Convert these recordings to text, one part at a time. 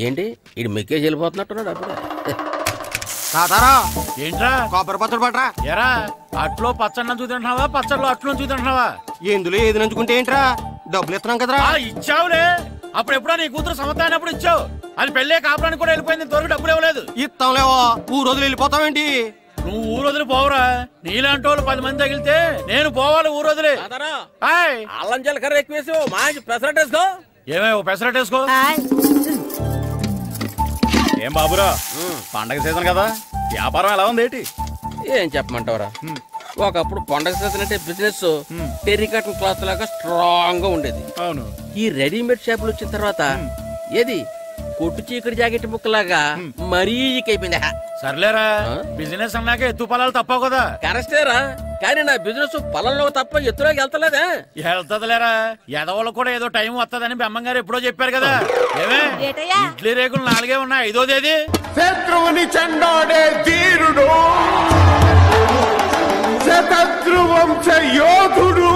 ఏంటి ఇది మెక్కేజ్ వెళ్ళిపోతున్నట్టున్నాడు అప్పుడు. ఏంట్రా కొబ్బరి పచ్చడి పట్రా. ఎరా అట్లో పచ్చడి చూద్దాంటున్నావా, పచ్చడిలో అట్లో చూద్దాంటున్నావా? ఎందులో ఏది నంచుకుంటే ఏంట్రా, డబ్బులు ఇస్తున్నాం కదరా. ఇచ్చావులే, అప్పుడు ఎప్పుడో నీ కూతురు సమతాయినప్పుడు ఇచ్చావు. అది పెళ్ళే కాపురానికి కూడా వెళ్ళిపోయింది, ఇంతవరకు డబ్బులు ఇవ్వలేదు. ఇస్తాంలేవా, ఊరు వదిలి వెళ్ళిపోతావేంటి? నువ్వు ఊరు వదిలి పోవురా, నీలాంటి వాళ్ళు 10 మంది తగిలితే నేను పోవాలి ఊరు వదిలి. అల్లం జీలకర్ర ఎక్కువ వేసి మంచి పెసరట్ వేసుకో. ఏమేమో పెసరట్ వేసుకో. ఏం బాబురా, పండగ సీజన్ కదా, వ్యాపారం ఎలా ఉంది ఏంటి? ఏం చెప్పమంటావురా, ఒకప్పుడు పండగ సీజన్ అంటే బిజినెస్ టెర్రికాటన్ క్లాత్ లాగా స్ట్రాంగ్ గా ఉండేది. అవును, ఈ రెడీమేడ్ షాపులు వచ్చిన తర్వాత ఏది కొట్టు చీకటి జాకెట్ ముక్కలాగా మరీ అయిపోయింది. సర్లేరా, బిజినెస్ అన్నాక ఎత్తు పొలాలు తప్పవు కదా. కరెక్టేరా, కానీ నా బిజినెస్ పొలంలో తప్ప ఎత్తులోకి వెళ్తలేదా? వెళ్తదిలేరా, ఎదవలకు కూడా ఏదో టైం వస్తుందని బెమ్మంగారు ఎప్పుడో చెప్పారు కదా. ఏమే ఇడ్లీ రేకులు 4 ఉన్నాయి, 5వ తేదీ. శత్రువుని చెండాడే ధీరుడు, శతద్రు వంశ యోధుడు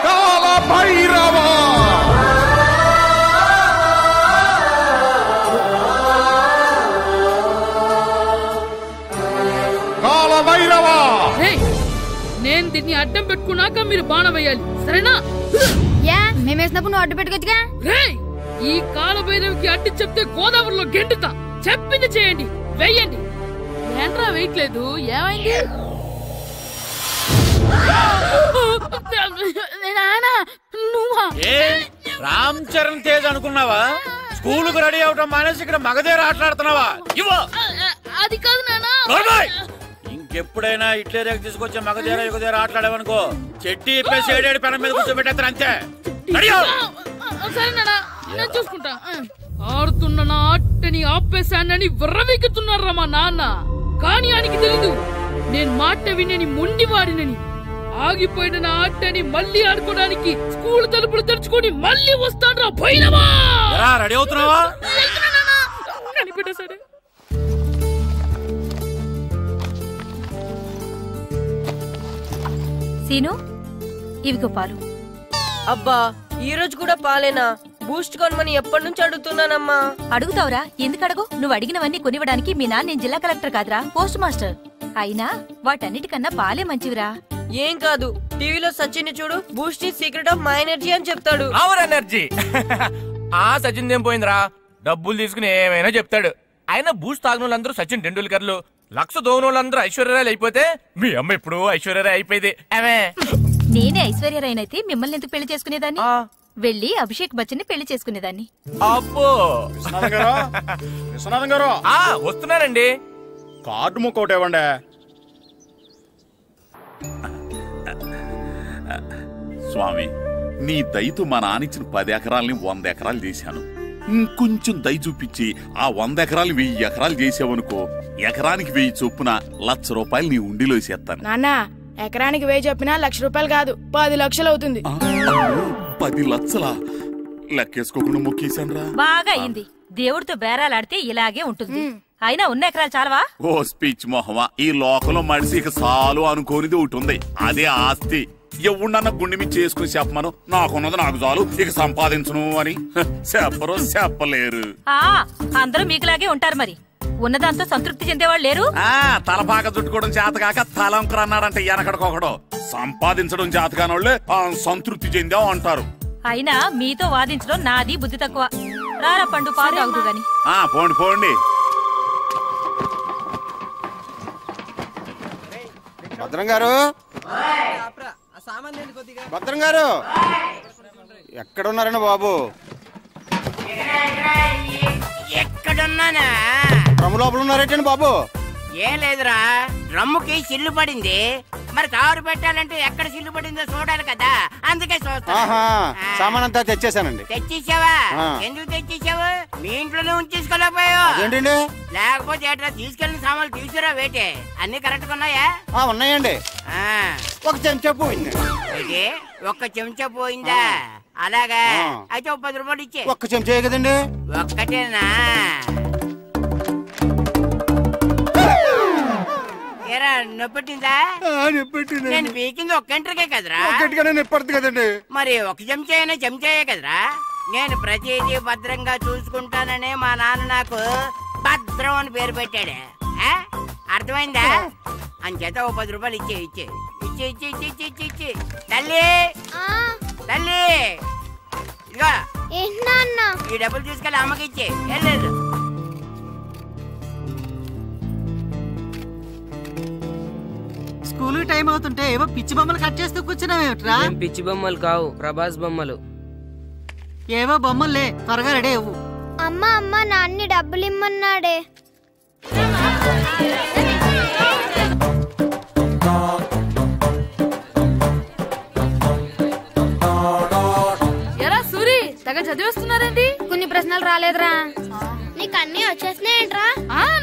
కాల భైరవ. నేను దీన్ని అడ్డం పెట్టుకున్నాక మీరు బాణం వేయాలి, సరేనా? మేమేసినప్పుడు నువ్వు అడ్డు పెట్టుకోవచ్చుగా. ఈ కాలభైరవికి అడ్డు చెప్తే గోదావరిలో గెంటుతా. చెప్పింది చేయండి, వెయ్యండి. ఏంట్రా వేయట్లేదు, ఏమైంది? రామ్ చరణ్ తేజ్ అనుకున్నావా? స్కూలుకు రెడీ అవటం మానేసి ఇక్కడ మగధేర ఆటలాడుతున్నావా? అది కాదు నానా. ఇంకెప్పుడైనా ఇట్లే రేపు తీసుకొచ్చే మగధేర యుగధేర ఆటలాడేవనుకో, చెట్టి ఇప్పేసి 7 పెనం మీద కూర్చోబెట్టేస్తారు అంతే. సరే నానా, నేను చూసుకుంటా. ఆడుతున్న నా ఆటని ఆపేశానని విర్రవీగుతున్నారా మా నాన్న. కానీ ఆయనకి తెలీదు నేను మాట వినని మొండివాడినని. ఆగిపోయిన నా ఆటని మళ్ళీ ఆడుకోవడానికి స్కూల్ తలుపులు తెరుచుకొని మళ్ళీ వస్తాను రా భైరవా. రెడీ అవుతున్నావా? కనిపెట్టా సరే. సీను, ఇవిగో పాలు. అబ్బా, ఈ రోజు కూడా పాలేనా? బూస్ట్ కొనమని ఎప్పటి నుంచి అడుగుతున్నానమ్మా. అడుగుతావురా, ఎందుకు అడగు? నువ్వు అడిగినవన్నీ కొనివ్వడానికి మీ నాన్న నేను జిల్లా కలెక్టర్ కాదురా, పోస్ట్ మాస్టర్. అయినా వాటన్నిటికన్నా పాలే మంచివిరా. ఏం కాదు, టీవీలో సచిన్ చూడు, Boost is secret of my energy అని చెప్తాడు. Our energy. ఆ సచిన్ ఏం పోయిందిరా, డబ్బులు తీసుకుని ఏమైనా చెప్తాడు. ఆయన బూస్ట్ తాగినోళ్ళందరూ సచిన్ టెండూల్కర్లు, లక్ష దోనోళ్ళందరూ ఐశ్వర్యరాయలు అయిపోతే మీ అమ్మ ఇప్పుడు ఐశ్వర్యరాయ్ అయిపోయింది. నేనే ఐశ్వర్యరాయనైతే మిమ్మల్ని ఎందుకు పెళ్లి చేసుకునేదాన్ని? వెళ్ళి అభిషేక్ బచ్చన్ ని పెళ్లి చేసుకునేదాన్ని. అబ్బో, విశ్వనాథం గారు వస్తున్నానండి. కార్డు ముక్కోటి ఇవ్వండి. స్వామి, నీ దయతో మా నానిచ్చిన 10 ఎకరాలని 100 ఎకరాలు చేశాను. ఇంకొంచెం దయ చూపించి ఆ 100 ఎకరాలు 1000 ఎకరాలు చేసావనుకో, ఎకరానికి 1000 చొప్పున 1,00,000 రూపాయలు నీ ఉండిలో వేసేస్తాను. నాన్న, ఎకరానికి 1000 చొప్పున 1,00,000 రూపాయలు కాదు, 10 లక్షలు అవుతుంది. 10 లక్షలా? లెక్కేసుకోకుండా మొక్కేశాను రా. బాగా అయింది. దేవుడితో బేరాలాడితే ఇలాగే ఉంటుంది. అయినా ఉన్న ఎకరాలు చాలవా? ఓ స్పీచ్ మొహమా, ఈ లోకంలో మనిషి ఇక చాలు అనుకోనిది ఒకటి ఉంది, అదే ఆస్తి. ఎవడన్నా గుండె మీద చేసుకుని చెప్పమను, నాకున్నది నాకు చాలు, ఇక సంపాదించను అని చెప్పరు, చెప్పలేరు. అందరూ మీకులాగే ఉంటారు మరి. ఉన్నదాంతో సంతృప్తి చెందేవాళ్ళు లేరు. తలపాక చుట్టుకోవడం చేతకాక తలంకర అన్నాడంటే వెనకడకొకడు. సంపాదించడం చేతకానోళ్ళే సంతృప్తి చెందావు అంటారు. అయినా మీతో వాదించడం నాది బుద్ధి తక్కువ. రారా పండు, పాలు తాగుదు గాని. పోండి పోండి. భద్రం గారు, భద్రం గారు ఎక్కడున్నారండి బాబు? ఎక్కడున్నానా? డ్రమ్ లోపల ఉన్నారేటండి బాబు? ఏం లేదురా, డ్రమ్ముకి సిల్లు పడింది. మరి కారు పెట్టాలంటే ఎక్కడ సిల్లు పడిందో చూడాలి కదా, అందుకే సామాన్ అంతా తెచ్చేసానండి. తెచ్చేసావా? ఎందుకు తెచ్చేసావు? మీ ఇంట్లోనే ఉంచేసుకోలేకపోయావు. ఏంటండి? లేకపోతే ఎట్లా తీసుకెళ్లిన సామాన్లు తీసుకురా వేటే. అన్ని కరెక్ట్ గా ఉన్నాయా? ఉన్నాయండి. ఒక చెంచా పోయింది. ఒక్క చెంచా పోయిందా? అలాగా, అయితే 10 రూపాయలు ఇచ్చే. ఒక్క చెంచా కదండి? ఒక్కటేనా? ఏరా నొప్పెట్టిందా? నేను పీకింది ఒక్క గంటకే కదరా? నొప్పడుతుంది కదండి. మరి ఒక చెంచాయనే చెంచాయే కదరా? నేను ప్రతిదీ భద్రంగా చూసుకుంటాననే మా నాన్న నాకు భద్రం అని పేరు పెట్టాడు. అర్థమైందా? అంచేత ఓ 10 రూపాయలు ఇచ్చే తల్లి తల్లి ఇదిగో ఈ డబ్బులు తీసుకెళ్ళి అమ్మకి ఇచ్చే. వెళ్ళలేదు స్కూల్ టైం అవుతుంటే ఏవో పిచ్చి బొమ్మలు కట్ చేస్తూ కూర్చున్నావేమిట్రా? పిచ్చి బొమ్మలు కావు, ప్రభాస్ బొమ్మలు. ఏవో బొమ్మలే, త్వరగా రెడీ అవ్వు. అమ్మ నాన్ని డబ్బులు ఇమ్మన్నాడే. ఎరా సూరి, తెగ చదివేస్తున్నారండి? కొన్ని ప్రశ్నలు రాలేదురా. నీకు అన్ని వచ్చేసినాయంట్రా?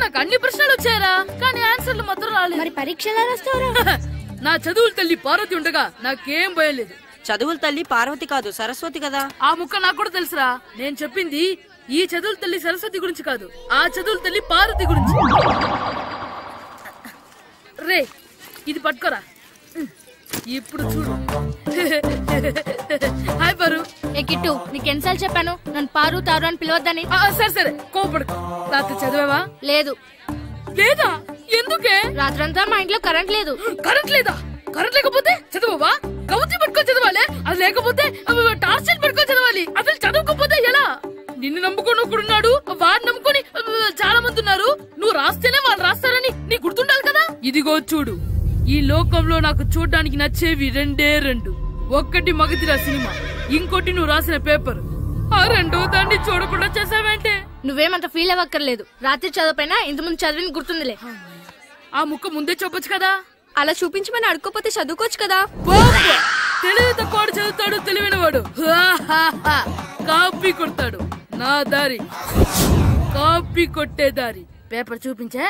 నాకు అన్ని ప్రశ్నలు వచ్చాయరా, కానీ ఆన్సర్లు మాత్రం రాలేదు. మరి పరీక్షలు రాస్తావురా? నా చదువుల తల్లి పార్వతి ఉండగా నాకేం భయం లేదు. చదువుల తల్లి పార్వతి కాదు, సరస్వతి కదా. ఆ ముక్క నాకు కూడా తెలుసురా. నేను చెప్పింది ఈ చదువుల తల్లి సరస్వతి గురించి కాదు, ఆ చదువుల తల్లి పార్వతి గురించి. రే ఇది పట్టుకోరా. ఇప్పుడు చూడు. హాయ్ పారు. ఏ కిట్టు, నీకెన్నిసార్లు చెప్పాను నన్ను పారు తారు అని పిలవద్దని? సరే కోపడుకో. రాత్రి చదివావా? లేదు. లేదా? ఎందుకే? రాత్రంతా మా ఇంట్లో కరెంట్ లేదు. కరెంట్ లేదా? కరెంట్ లేకపోతే చదవవా? కవతి పట్టుకొని చదవాలి. అది లేకపోతే టార్చ్ పట్టుకొని చదవాలి. అసలు చదవకపోతే ఎలా? నిన్ను నమ్ముకొని ఒకడున్నాడు, వాడిని నమ్ముకొని చాలా మంది ఉన్నారు. నువ్వు రాస్తేనే వాళ్ళు రాస్తారని నీకు గుర్తుండాలి కదా. ఇదిగో చూడు, ఈ లోకంలో నాకు చూడడానికి నచ్చేవి రెండే రెండు. ఒక్కటి మగధిరా సినిమా, ఇంకోటి నువ్వు రాసిన పేపర్. ఆ రెండో దాన్ని చూడకుండా చేసావేంటే? నువ్వేమంత ఫీల్ అవ్వక్కర్లేదు. రాత్రి చదవపోయినా ఇంతకుముందు చదివిన గుర్తుందిలే. ఆ ముక్క ముందే చెప్పొచ్చు కదా. అలా చూపించమని అడుక్కోపోతే చదువుకోవచ్చు కదా. తెలివి తక్కువ చదువుతాడు, తెలివైన వాడు కాపీ కొడతాడు. నా దారి కాపీ కొట్టే దారి. పేపర్ చూపించా?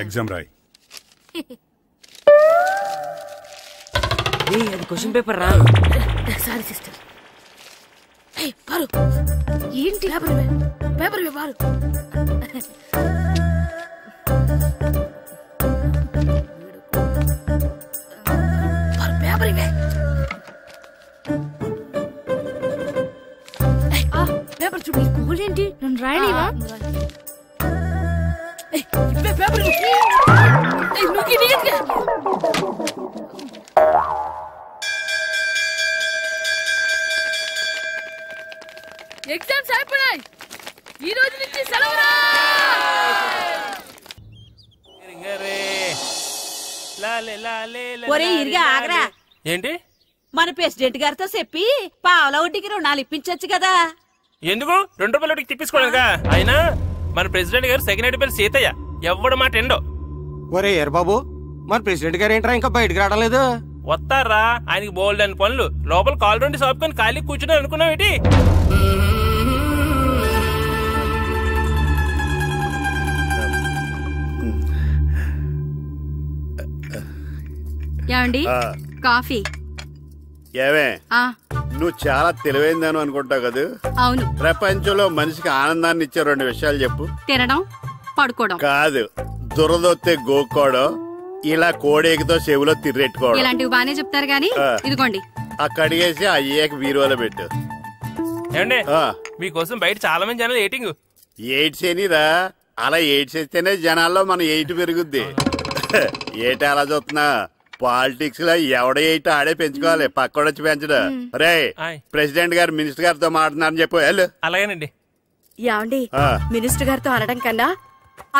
ఎగ్జామ్ రాయి. అది క్వశ్చన్ పేపర్ రా. Sorry sister. పారు ఏంటి పేపర్ పారు. పేపర్ ఇవే. పేపర్ చూడు. స్కూల్ ఏంటి నన్ను రాయలేవా? పేపర్ ఎగ్జామ్స్ అయిపోయాయి. ఈ రోజు నుంచి సెలవురా. ఒరే ఇరిగా ఆగరా. ఏంటి? మన ప్రెసిడెంట్ గారితో చెప్పి పావుల వడ్డీకి రుణాలు ఇప్పించొచ్చు కదా. ఎందుకు? 2 రూపాయల వడ్డీకి తిప్పించుకోలేదుగా. అయినా మన ప్రెసిడెంట్ గారు సెకండ్ పేరు సీతయ్య, ఎవ్వడు మాట ఎండో. ఒరే ఎర్ బాబు, మన ప్రెసిడెంట్ గారు ఏంట్రా ఇంకా బయటకు రావడలేదు? వస్తారా? ఆయనకి బోల్డ్ అని పనులు. లోపల కాలు రెండు సాపుకొని ఖాళీ కూర్చుని అనుకున్నావు ఏంటి? ఏమండి కాఫీ? ఏమే నువ్వు చాలా తెలివైందని అనుకుంటావు కదా. అవును. ప్రపంచంలో మనిషికి ఆనందాన్ని ఇచ్చే 2 విషయాలు చెప్పు. తినడం, పడుకోవడం. కాదు, దురదొత్తే గోక్కోవడం, ఇలా కోడేకితో చెవులో తిర్రెట్టుకోవడం. ఇలాంటివి బానే చెప్తారు గానీ ఇదిగోండి. ఆ కడిగేసి అయ్యాక బీరువాలో పెట్టు. ఏమండి, మీకోసం బయట చాలా మంది జనాలు ఎయిటింగ్. ఎయిడ్స్ ఏనిరా? అలా ఎయిడ్స్ వేస్తేనే జనాల్లో మన ఎయిట్ పెరుగుద్ది. ఏటి అలా చూస్తున్నా? పాలిటిక్స్ లో ఎవడ ఎయిట్ ఆడే పెంచుకోవాలి, పక్కడొచ్చి పెంచడం. రే ప్రెసిడెంట్ గారు మినిస్టర్ గారితో మాట్లాడుతున్నారని చెప్పు. వెళ్ళు. అలాగేనండి. యాండి మినిస్టర్ గారితో అనడం కన్నా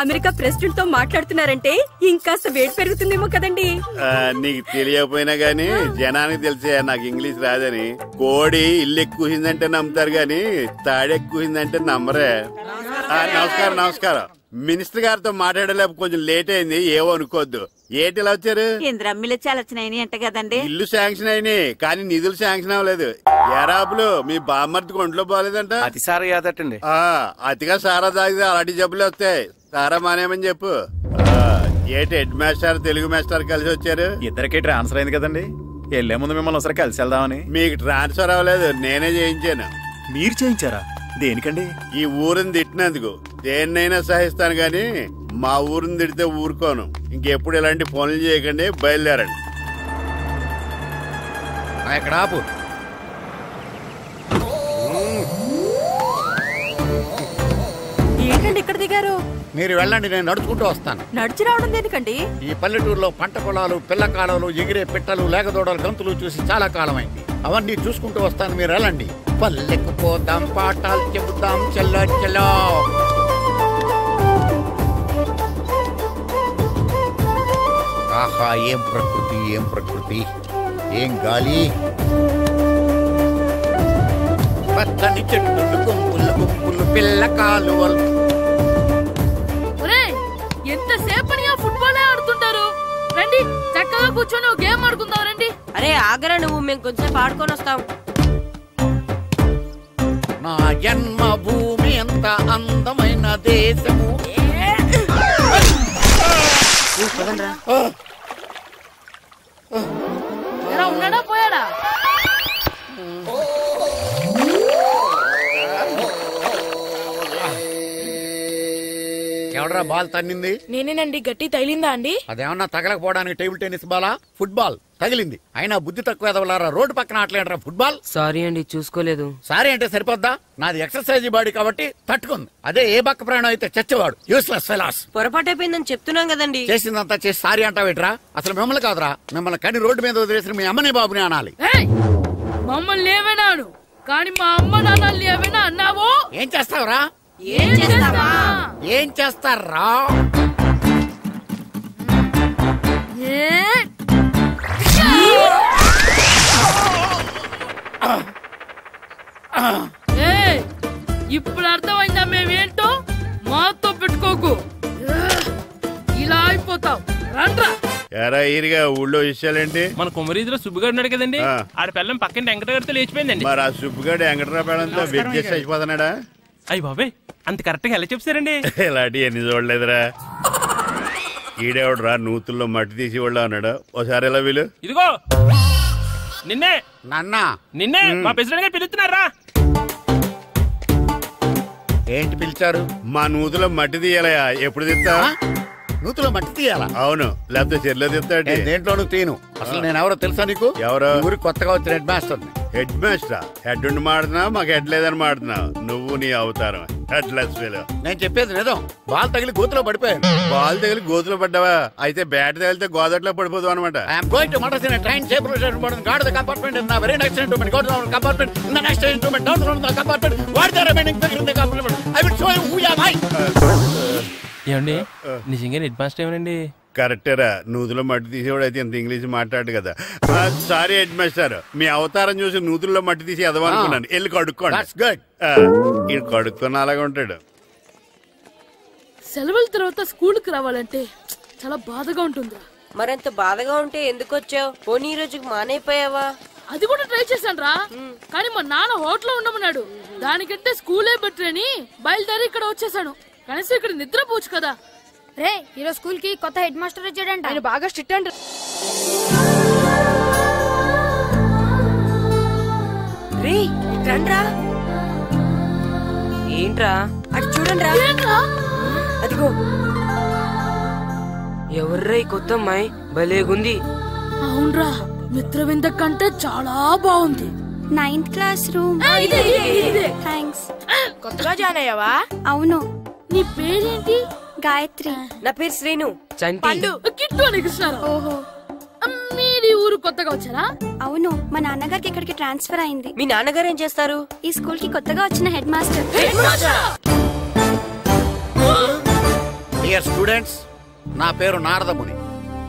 అమెరికా ప్రెసిడెంట్ తో మాట్లాడుతున్నారంటే ఇంకాస్త వేడి పెరుగుతుందేమో కదండి. నీకు తెలియకపోయినా గానీ జనానికి తెలిసే నాకు ఇంగ్లీష్ రాదని. కోడి ఇల్లు ఎక్కువసిందంటే నమ్ముతారు గాని తాడెక్కువసిందంటే నమ్మరే. నమస్కారం నమస్కారం. మినిస్టర్ గారితో మాట్లాడలేక కొంచెం లేట్ అయింది, ఏవో అనుకోవద్దు. ఏటి ఇలా వచ్చారు? ఇంద్రమ్మిలు చాలచ్చినాయని అంట కదండి. ఇల్లు శాంక్షన్ అయినాయి కానీ నిధులు శాంక్షన్ అవ్వలేదు. ఎరాబులు మీ బామ్మర్తికి ఒంట్లో పోలేదంట. అతిసారా యాదటండి. అతిగా సారా తాగితే అలాంటి జబ్బులు వస్తాయి. సారా మానేమని చెప్పు. ఏటి హెడ్ మాస్టర్ తెలుగు మాస్టర్ కలిసి వచ్చారు? ఇద్దరికి ట్రాన్స్ఫర్ అయింది కదండి. వెళ్లే ముందు మిమ్మల్ని ఒకసారి కలిసి వెళ్దామని. మీకు ట్రాన్స్ఫర్ అవ్వలేదు, నేనే చేయించాను. మీరు చేయించారా? దేనికండి? ఈ ఊరిని తిట్టినందుకు. దేన్నైనా సహిస్తాను గాని మా ఊరిని తిడితే ఊరుకోను. ఇంకెప్పుడు ఇలాంటి పనులు చేయకండి, బయలుదేరండి. ఇక్కడ ఆపు. ఏంటండి ఇక్కడ దిగారు? మీరు వెళ్ళండి, నేను నడుచుకుంటూ వస్తాను. నడిచి రావడం దేనికండి? ఈ పల్లెటూరులో పంట పొలాలు, పిల్ల కాలాలు, ఎగిరే పిట్టలు, లేగదోడలు, గంతులు చూసి చాలా కాలం అయింది. అవన్నీ చూసుకుంటూ వస్తాను, మీరు వెళ్ళండి. పల్లెకు పోదాం, పాఠాలు చెబుతాం, చెల్లో చెల్లో. ఆహా, ఏం ప్రకృతి, ఏం ప్రకృతి, ఏం గాలి. పచ్చని చెట్టులు, గుంపులు గుంపులు, పిల్ల కాలువలు. ఎంతసేపని ఆ ఫుట్బాల్ ఆడుతుంటారు? రండి చక్కగా కూర్చొని ఒక గేమ్ ఆడుకుందాం రండి. అరే ఆగరా నువ్వు, మేము కొంచెం ఆడుకొని వస్తాం. నా జన్మ భూమి ఎంత అందమైన దేశము. ఉన్నాడా పోయాడా? ఎవడరా బాల్ తన్నింది? నేనేనండి. గట్టి తగిలిందా అండి? అదేమన్నా తగలకపోవడానికి టేబుల్ టెన్నిస్ బాలా, ఫుట్బాల్ తగిలింది. అయినా బుద్ధి తక్కువ ఎదవలారా, రోడ్డు పక్కన ఆటలేడరా ఫుట్బాల్. సారీ అండి, చూసుకోలేదు. సారీ అంటే సరిపోద్దా? నాది ఎక్సర్సైజ్ బాడీ కాబట్టి తట్టుకుంది. అదే ఏ బక్క ప్రాణం అయితే చచ్చేవాడు. Useless fellas. పొరపాటు అయిపోయిందని చెప్తున్నాం కదండి. చేసిందంతా చేసి సారీ అంటావేట్రా? అసలు మిమ్మల్ని కాదురా, మిమ్మల్ని కని రోడ్డు మీద వదిలేసిన మీ అమ్మని బాబుని అనాలి. మమ్మల్ని లేవనాడు కానీ మా అమ్మ నాన్న లేవనా అన్నావో ఏం చేస్తావురా? ఏం చేస్తావా? ఏం చేస్తారా? ఇప్పుడు అర్థమైందా మేమేంటో? మాతో పెట్టుకోకు, ఇలా అయిపోతావు. రండ్రా. ఎరా ఈరిగా ఊళ్ళో విషయాలేంటి? మన కుమరీదిలో సుబ్బుగాడు ఉన్నాడు కదండి, ఆడ పిల్లం పక్కన వెంకటగారితో లేచిపోయిందండి. మరి ఆ సుబ్బుగాడు వెంకటరావు పిల్లంతో వెజ్జెస్ అయిపోతున్నాడా? అయ్యి బాబాయ్, అంత కరెక్ట్ గా ఎలా చెప్తారండి? ఇలాంటి ఎన్ని చూడలేదురా. ఈడేవడరా నూతుల్లో మట్టి తీసి వాళ్ళు అన్నాడు. ఓసారి ఎలా వీలు? ఇదిగో నిన్నే నాన్న, నిన్నే మా ప్రెసిడెంట్ గారు పిలుస్తున్నారా? ఏంటి పిలిచారు? మా నూతులో మట్టి తీయాలయా. ఎప్పుడు తీస్తా? నూతులో మట్టి తీయాలా? అవును, లేకపోతే చెర్లో తీస్తాడు. దేంట్లోనూ తీను. అసలు నేను ఎవరో తెలుసా నీకు? ఎవరో? ఊరి కొత్తగా వచ్చిన head master. Head master? Head ఉండి మాడుతున్నావు, మాకు హెడ్ లేదని మాడుతున్నావు. నువ్వు నీ అవతారం హెడ్లెస్ ఫెలో. నేను చెప్పేది నిజం. బాల్ తగిలి గోతులో పడిపోయాను. బాల్ తగిలి గోతులో పడ్డావా? అయితే బ్యాట్ తగిలితే గోదట్లో పడిపోదు అనమాట. Train God the compartment in the very next instrument. Go down compartment in the next instrument. Down from the compartment. What the remaining figure in the compartment? I will show you who am I. ఏమండి నిజంగా head master ఏమనండి? కరెక్టరా, నూతులో మట్టి తీసేవాడు అయితే ఇంత English మాట్లాడు కదా. Sorry head master, మీ అవతారం చూసి నూతుల్లో మట్టి తీసి ఎదవనుకున్నాను. వెళ్ళి కడుక్కోండి. ఈడు కడుక్కున్న అలాగే ఉంటాడు. సెలవుల తర్వాత స్కూల్ కి రావాలంటే చాలా బాధగా ఉంటుందా? మరింత బాధగా ఉంటే ఎందుకు వచ్చావు? పోనీ ఈ రోజుకి మానైపోయావా? అది కూడా ట్రై చేశాను రా, కానీ మా నాన్న హోటల్లో ఉండమన్నాడు. దానికంటే స్కూలే బెటర్ అని బయలుదేరి ఇక్కడ వచ్చేసాను. కనీసం ఇక్కడ నిద్రపోవచ్చు కదా. రే, ఈరోజు స్కూల్ కి కొత్త హెడ్ మాస్టర్ వచ్చాడంట. ఆయన బాగా స్ట్రిక్ట్ అంట. రే రండ్రా. ఏంట్రా అటు చూడండి రా. అదిగో ఎవర్రా ఈ కొత్త అమ్మాయి? భలేగుంది. అవునరా, మిత్రవింద కంటే చాలా బాగుంది. 9th class room. థ్యాంక్స్. కొత్తగా జాయిన్ అయ్యావా? అవును. నీ పేరేంటి? గాయత్రి. నా పేరు శ్రీను. పండు. కిట్టు అని కృష్ణారావు. ఓహో, మీరు ఊరు కొత్తగా వచ్చారా? అవును, మా నాన్నగారికి ఇక్కడికి ట్రాన్స్ఫర్ అయింది. మీ నాన్నగారు ఏం చేస్తారు? ఈ స్కూల్ కి కొత్తగా వచ్చిన హెడ్ మాస్టర్. డియర్ స్టూడెంట్స్, నా పేరు నారదముని.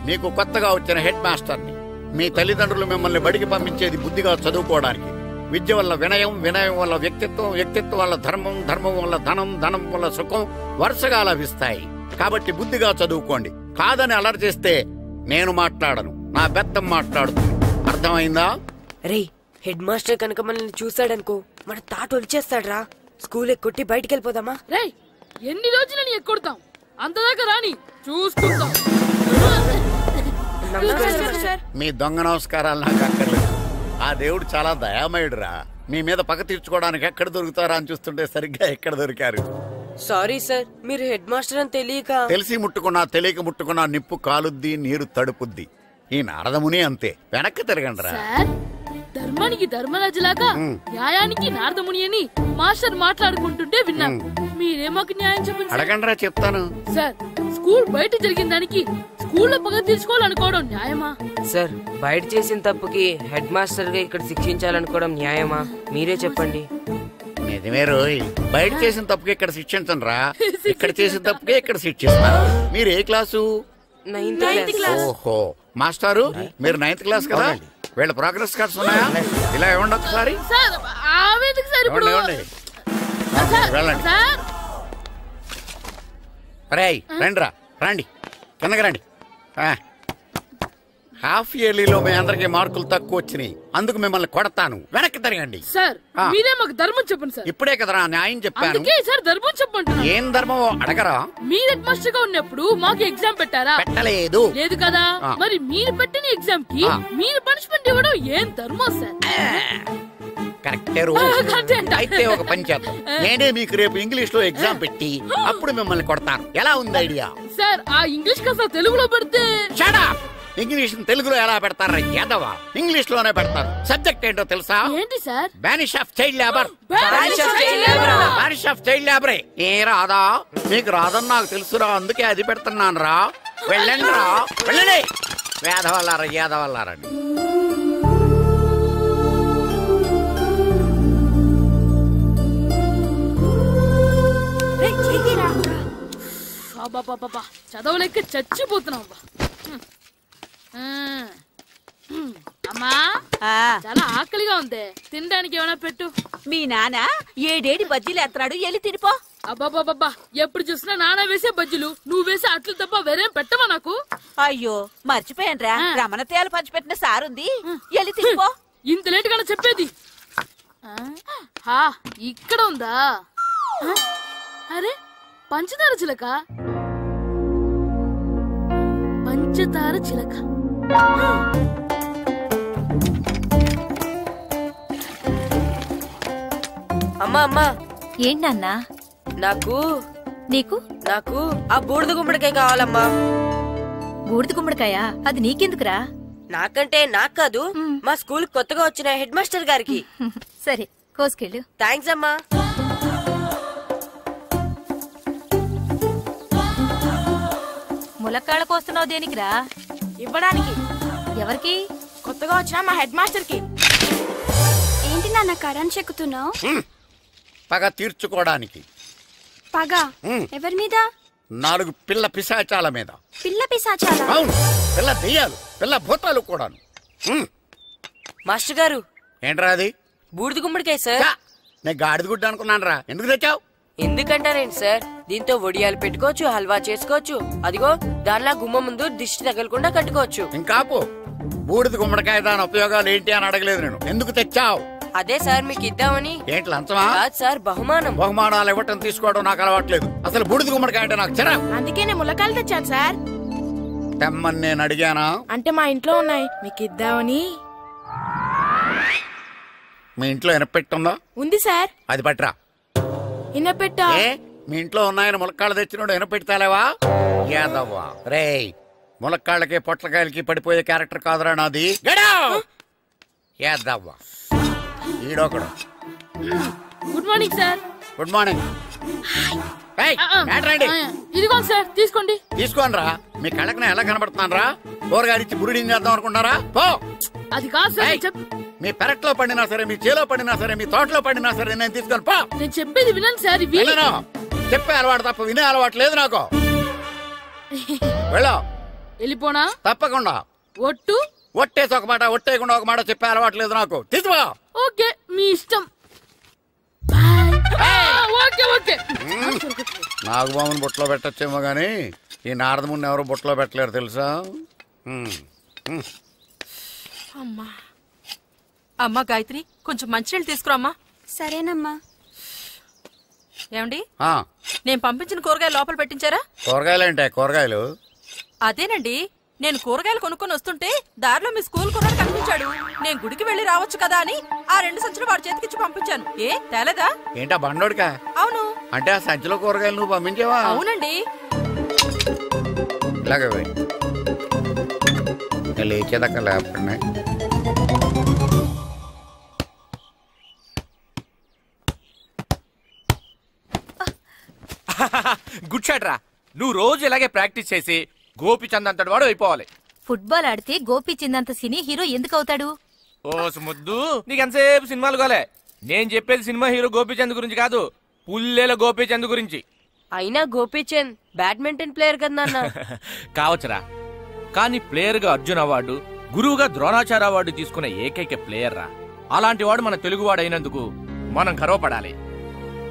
మీకు కొత్తగా వచ్చిన హెడ్ మాస్టర్ని. మీ తల్లిదండ్రులు మిమ్మల్ని బడికి పంపించేది బుద్ధిగా చదువుకోవడానికి. విద్య వల్ల వినయం, వినయం వల్ల వ్యక్తిత్వం, వ్యక్తిత్వం వల్ల ధర్మం, ధర్మం వల్ల ధనం, ధనం వల్ల సుఖం వరుసగా లభిస్తాయి. కాబట్టి బుద్ధిగా చదువుకోండి. కాదని అలర్ చేస్తే నేను మాట్లాడను, నా బెత్తం మాట్లాడుతుంది. అర్థమైందా? రే, హెడ్ మాస్టర్ కనుక మనల్ని చూసాడనుకో మన తాట వచ్చేస్తాడ్రా. స్కూల్ ఎక్కొట్టి బయటికి వెళ్ళిపోదామా? రే, ఎన్ని రోజులని ఎక్కొడతాం? అంతదాకా రాని చూసుకుంటాం. మీ దొంగ నమస్కారాలు నాకు అక్కర్లేదు. ఆ దేవుడు చాలా దయామయుడురా. మీ మీద పగ తీర్చుకోవడానికి ఎక్కడ దొరుకుతారా అని చూస్తుంటే సరిగ్గా ఎక్కడ దొరికారు. సారీ సార్, మీరు హెడ్ మాస్టర్ అని తెలియక. తెలిసి ముట్టుకున్నా తెలియక ముట్టుకున్నా నిప్పు కాలుద్ది, నీరు తడుపుద్ది. ఈ నారదముని అంతే. వెనక్కి తిరగండి రా. ధర్మానికి ధర్మరాజులాగా న్యాయానికి నారదముని అని మాస్టర్ మాట్లాడుకుంటుంటే విన్నాం. మీరే మాకు న్యాయం చెప్పండి. అడగండి రా, చెప్తాను. సార్, స్కూల్ బయట జరిగిన దానికి స్కూల్లో పగ తీర్చుకోవాలనుకోవడం న్యాయమా? సార్, బయట చేసిన తప్పుకి హెడ్ మాస్టర్ గా ఇక్కడ శిక్షించాలనుకోవడం న్యాయమా? మీరే చెప్పండి. నిజమే రోయ్, బయట చేసిన తప్పుకి ఇక్కడ శిక్షించండి రా. ఇక్కడ చేసిన తప్పుకే ఇక్కడ శిక్షిస్తారు. మీరు ఏ క్లాసు? 9th class. ఓహో, మాస్టారు మీరు 9th క్లాస్ కదా? వీళ్ళ ప్రోగ్రెస్ కార్డ్స్ ఉన్నాయా? ఇలా ఇవ్వండి ఒకసారి. వెళ్ళండి. రేయ్ రండి రా, రండి కిందకి రండి. హాఫ్ ఇయర్లీలో మీ అందరికి మార్కులు తక్కువ వచ్చినాయి, అందుకు మిమ్మల్ని కొడతాను. వెనక్కి తిరగండి. సార్, మీరే మాకు ధర్మం చెప్పండి సార్. ఇప్పుడే కదరా న్యాయం చెప్పాను. అందుకే సార్ ధర్మం చెప్పండి. ఏం ధర్మం అడగరా? మీరు హెడ్ మాస్టర్ గా ఉన్నప్పుడు మాకు ఎగ్జామ్ పెట్టారా? పెట్టలేదు. లేదు కదా? మరి మీరు పెట్టిన ఎగ్జామ్ కి మీరు పనిష్మెంట్ ఇవ్వడం ఏం ధర్మం సార్? కరెక్టే రో. అయితే ఒక పని చేద్దాం, నేనే మీకు రేపు ఇంగ్లీష్ లో ఎగ్జామ్ పెట్టి అప్పుడు మిమ్మల్ని కొడతాను. ఎలా ఉంది ఐడియా? సార్, ఆ ఇంగ్లీష్ కాస్త తెలుగులో పెడితే. ఇంగ్లీష్ తెలుగులో ఎలా పెడతారా యాదవ? ఇంగ్లీష్ లోనే పెడతారు. సబ్జెక్ట్ ఏంటో తెలుసా? ఏంటి sir? Banish of child labour. Banish of child లేబరే. ఏ రాదా? మీకు రాదని నాకు తెలుసురా, అందుకే అది పెడుతున్నాను రా. వెళ్ళండి రా, వెళ్ళండి. వేదవల్లారా, యాదవల్లారండి. చదవలేక చచ్చిపోతున్నాం. అమ్మా, చాలా ఆకలిగా ఉంది, తినడానికి ఏమైనా పెట్టు. మీ నాన్న 7 బజ్జీలు ఎత్తాడు, వెళ్ళి తినిపో. అబ్బాబాబా, ఎప్పుడు చూసినా నాన్న వేసే బజ్జీలు, నువ్వు వేసే అట్లు తప్ప వేరేం పెట్టవా నాకు? అయ్యో మర్చిపోయానురా, రమణ తేలు పంచిపెట్టిన సారుంది, వెళ్ళి తినిపో. ఇంత లేట్ గా చెప్పేది. ఇక్కడ ఉందా? అరే, పంచదార చిలక. పంచదార చిలక. అమ్మా అమ్మా. ఏంటన్నా? నాకు నీకు నాకు ఆ బూడిద గుమ్మడికాయ కావాలమ్మా. బూడిద గుమ్మడికాయ? అది నీకెందుకురా? నాకంటే నాకు కాదు, మా స్కూల్ కొత్తగా వచ్చిన హెడ్ మాస్టర్ గారికి. సరే, కోసుకెళ్ళు. థ్యాంక్స్ అమ్మా. ములక్కాళ్ళ కోస్తున్నావు దేనికిరా? ఇవ్వడానికి. ఎవరికి? కొత్తగా వచ్చిన మా హెడ్ మాస్టర్ కి. ఏంటి నాన్న కరెంట్ చెక్కుతున్నావు? పగ తీర్చుకోవడానికి. పగ ఎవరి మీద? 4 పిల్ల పిశాచాల మీద. పిల్ల పిశాచాల? అవును, పిల్ల దెయ్యాలు, పిల్ల భూతాలు కూడా. మాస్టర్ గారు. ఏంట్రా అది? బూడిద గుమ్మడికాయ సార్. నేను గాడిద గుడ్డ అనుకున్నాను రా. ఎందుకు తెచ్చావు? ఎందుకంటారేంటి సార్, దీంతో వడియాలు పెట్టుకోవచ్చు, హల్వా చేసుకోవచ్చు. అదిగో దానిలా గుమ్మ ముందు దిష్టి తగలకుండా కట్టుకోవచ్చు. ఇంకాపు, బూడిద గుమ్మడికాయ దాని ఉపయోగాలు ఏంటి అని అడగలేదు నేను. ఎందుకు తెచ్చావు? అదే సార్ మీకు ఇద్దామని. ఏంటి లంచమా? కాదు సార్, బహుమానం. బహుమానాలు ఇవ్వటం తీసుకోవడం నాకు అలవాట్లేదు. అసలు బూడిద గుమ్మడికాయ అంటే నాకు చిరా. అందుకే నేను ములకాయలు తెచ్చాను సార్. తెమ్మని నేను అడిగానా? అంటే మా ఇంట్లో ఉన్నాయి, మీకు ఇద్దామని. మీ ఇంట్లో ఎనపెట్టుందా? ఉంది సార్. అది పట్రా. ఇనపెట్టా? మీ ఇంట్లో ఉన్నాయని ములక్కాళ్ళు తెచ్చినోడు ఎనపెట్టాలేవా? యాదవ్వా రేయ్, ములక్కాళ్ళకి పొట్లకాయలకి పడిపోయే క్యారెక్టర్ కాదురా నాది. యాదవ్వా ఈడొకడు. Good morning sir. Good morning. ఇదిగో సార్, తీసుకోండి. తీసుకోండి రా. మీ కళ్ళకి ఎలా కనబడుతున్నాను రా? కూరగాయలిచ్చి బురిడింగ్ చేద్దాం అనుకుంటారా? పో. అది కాదు సార్. మీ పెరట్లో పండినా సరే, మీ చేలో పండినా సరే, మీ తోటలో పండినా సరే నేను తీసుకొని పో. నేను చెప్పేది వినండి సార్. చెప్పే అలవాటు తప్ప వినే అలవాటు లేదు నాకు. వెళ్ళా. వెళ్ళిపోనా? తప్పకుండా. ఒట్టు? ఒట్టేసి ఒక మాట, ఒట్టేయకుండా ఒక మాట చెప్పే అలవాటు లేదు నాకు. తీసుకో. ఓకే, మీ ఇష్టం. Okay okay. నాగబాబుని బుట్టలో పెట్టచ్చేమో గాని ఈ నారదముని ఎవరు బుట్టలో పెట్టలేరు తెలుసా? అమ్మా గాయత్రి, కొంచెం మంచినీళ్ళు తీసుకురామ్మా. సరేనమ్మా. ఏమండి, నేను పంపించిన కూరగాయలు లోపల పెట్టించారా? కూరగాయలు ఏంటే? కూరగాయలు అదేనండి, నేను కూరగాయలు కొనుక్కొని వస్తుంటే దారిలో మీ స్కూల్ కుర్రాడు కనిపించాడు. నేను గుడికి వెళ్లి రావచ్చు కదా అని ఆ 2 సంచులు వాడి చేతికిచ్చి పంపించాను. ఏ తేలేదా? ఏంటా బండోడికా? అవును. అంటే ఆ సంచిలో కూరగాయలు నువ్వు పంపించావా? అవునండి. ఇలాగే లేచేదాకా లేకపోయినా గుడ్ షాట్ రా. నువ్వు రోజు ఇలాగే ప్రాక్టీస్ చేసి గోపిచంద్ అంతటి వాడు అయిపోవాలి. ఫుట్బాల్ ఆడితే గోపిచంద్ సినీ హీరో ఎందుకు అవుతాడు? ఓ ముద్దు, నీకెంతసేపు సినిమాలు కాలే. నేను చెప్పేది సినిమా హీరో గోపిచంద్ గురించి కాదు, పుల్లేల గోపిచంద్ గురించి. అయినా గోపిచంద్ బ్యాడ్మింటన్ ప్లేయర్ కదా నాన్న. కావచ్చురా, కానీ ప్లేయర్ గా అర్జున్ అవార్డు, గురువుగా ద్రోణాచార్య అవార్డు తీసుకున్న ఏకైక ప్లేయర్ రా. అలాంటి వాడు మన తెలుగువాడు అయినందుకు మనం గర్వపడాలి.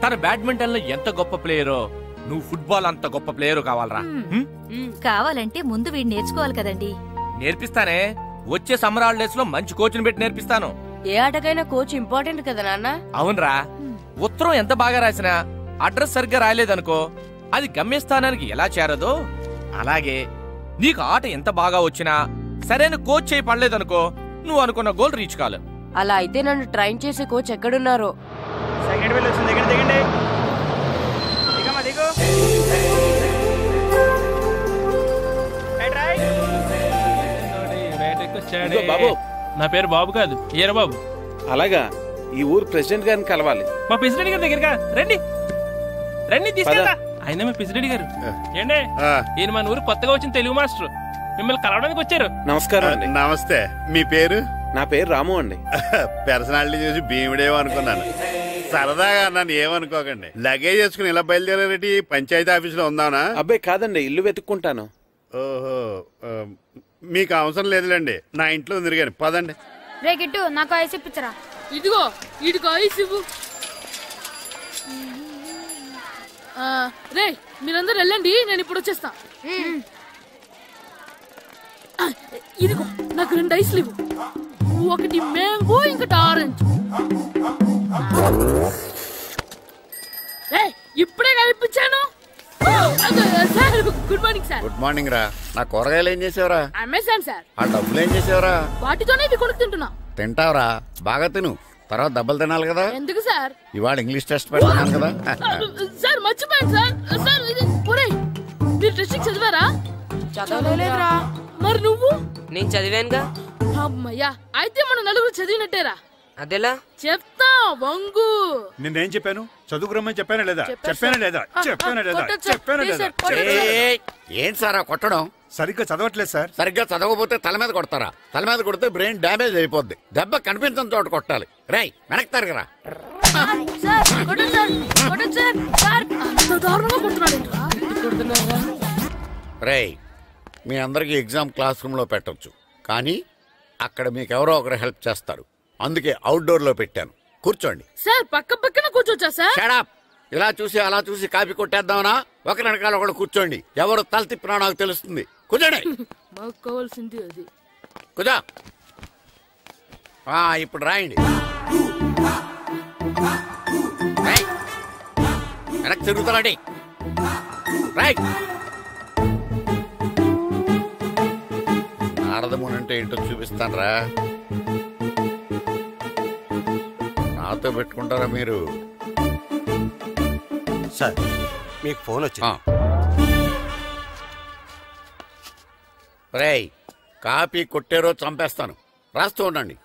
తన బ్యాడ్మింటన్ లో ఎంత గొప్ప ప్లేయరో నువ్వు ఫుట్బాల్ అంత గొప్ప ప్లేయర్ కావాలరా. కావాలంటే ముందు వీడు నేర్చుకోవాలి కదండి. నేర్పిస్తానే, వచ్చే సమ్మర్ హాలిడేస్ లో మంచి కోచ్ని పెట్టి నేర్పిస్తాను. ఏ ఆటకైనా కోచ్ ఇంపార్టెంట్ కదా నాన్న. అవునరా, ఉత్తరం ఎంత బాగా రాసినా అడ్రస్ సరిగ్గా రాయలేదనుకో అది గమ్యస్థానానికి ఎలా చేరదో అలాగే నీకు ఆట ఎంత బాగా వచ్చినా సరైన కోచ్ చేయి పడలేదనుకో నువ్వు అనుకున్న గోల్ రీచ్ కాదు. అలా అయితే నన్ను ట్రైన్ చేసే కోచ్ ఎక్కడున్నారో. సెకండ్ వెళ్ళి వచ్చింది, దిగండి దిగండి. దిగమ్మా దిగు. బాబు, నా పేరు బాబు కాదు, ఈర బాబు. అలాగా, ఈ ఊరు ప్రెసిడెంట్ గారిని కలవాలి. మా ప్రెసిడెంట్ గారి దగ్గరగా రండి రండి, తీసుకెళ్తా. ఆయన మా ప్రెసిడెంట్ గారు. ఏండే, ఈయన మన ఊరు కొత్తగా వచ్చిన తెలుగు మాస్టర్, మిమ్మల్ని కలవడానికి వచ్చారు. నమస్కారం అండి. నమస్తే. మీ పేరు? నా పేరు రాము అండి. పర్సనాలిటీ చూసి భీముడేమో అనుకున్నాను. సరదాగా నన్ను ఏమనుకోకండి. లగేజ్ చేసుకుని ఇలా బయలుదేరేటి పంచాయతీ ఆఫీసులో ఉందానా? అబ్బాయి కాదండి, ఇల్లు వెతుక్కుంటాను. ఓహో, మీకు అవసరం లేదులేండి, నా ఇంట్లో ఉంది కానీ పదండి. రే గిట్టు, నాకు ఐస్ ఇప్పించరా. ఇదిగో ఇదిగో ఐస్ ఇవ్వు. రే మీరందరూ వెళ్ళండి, నేను ఇప్పుడు వచ్చేస్తా. ఇదిగో నాకు 2 ఐస్లు ఇవ్వు. ఒకటి మ్యాంగో, ఇంకటి ఆరెంజ్. ఇప్పుడే కనిపించాను. Good morning sir. Good morning రా. నా కూరగాయలు ఏం చేసావురా? Amazon sir. ఆ డబ్బులు ఏం చేసావురా? వాటితోనే ఇది కొనుక్కు తింటున్నా. తింటావురా, బాగా తిను, తర్వాత దెబ్బలు తినాలి కదా. ఎందుకు సార్? ఇవాళ ఇంగ్లీష్ టెస్ట్ పెడతాను కదా. సార్ మర్చిపోయాను సార్. సార్ ఇది మీరు టెస్టింగ్ చదివారా? చదవలేదురా. మరి నువ్వు? నేను చదివానుగా. అమ్మయ్యా, అయితే మనం నలుగురు చదివినట్టేరా. అదెలా? చెప్తా వంగు. నిన్నేం చెప్పాను? చదువుకురమ్మని చెప్పానా లేదా? చెప్పానా లేదా? చెప్పానా లేదా? చెప్పానా లేదా? ఏం సార్ కొట్టడం? సరిగ్గా చదవట్లేదు సార్. సరిగ్గా చదవకపోతే తల మీద కొడతారా? తల మీద కొడితే బ్రెయిన్ డ్యామేజ్ అయిపోద్ది. దెబ్బ కనిపించని చోట కొట్టాలి. రై వెనక్కి తరగరా. రై, మీ అందరికి ఎగ్జామ్ క్లాస్ రూమ్ లో పెట్టొచ్చు, కానీ అక్కడ మీకు ఎవరో ఒకరు హెల్ప్ చేస్తారు. అందుకే అవుట్డోర్ లో పెట్టాను. కూర్చోండి. సార్ పక్క పక్కన కూర్చోచ్చా సార్? Shut up. ఇలా చూసి అలా చూసి కాపీ కొట్టేద్దామనా? ఒకరి వెనకాల ఒకడు కూర్చోండి. ఎవరు తల తిప్పినా నాకు తెలుస్తుంది. కూర్చోండి. మాకు కావాల్సింది అది. కూర్చో. ఇప్పుడు రాయండి. వెనక్కి తిరుగుతారండి. రాయ్. నారదముని అంటే ఏంటో చూపిస్తాను రా. నాతో పెట్టుకుంటారా మీరు? సార్, మీకు ఫోన్ వచ్చింది. రేయ్, కాపీ కొట్టారో చంపేస్తాను. రాస్తూ ఉండండి.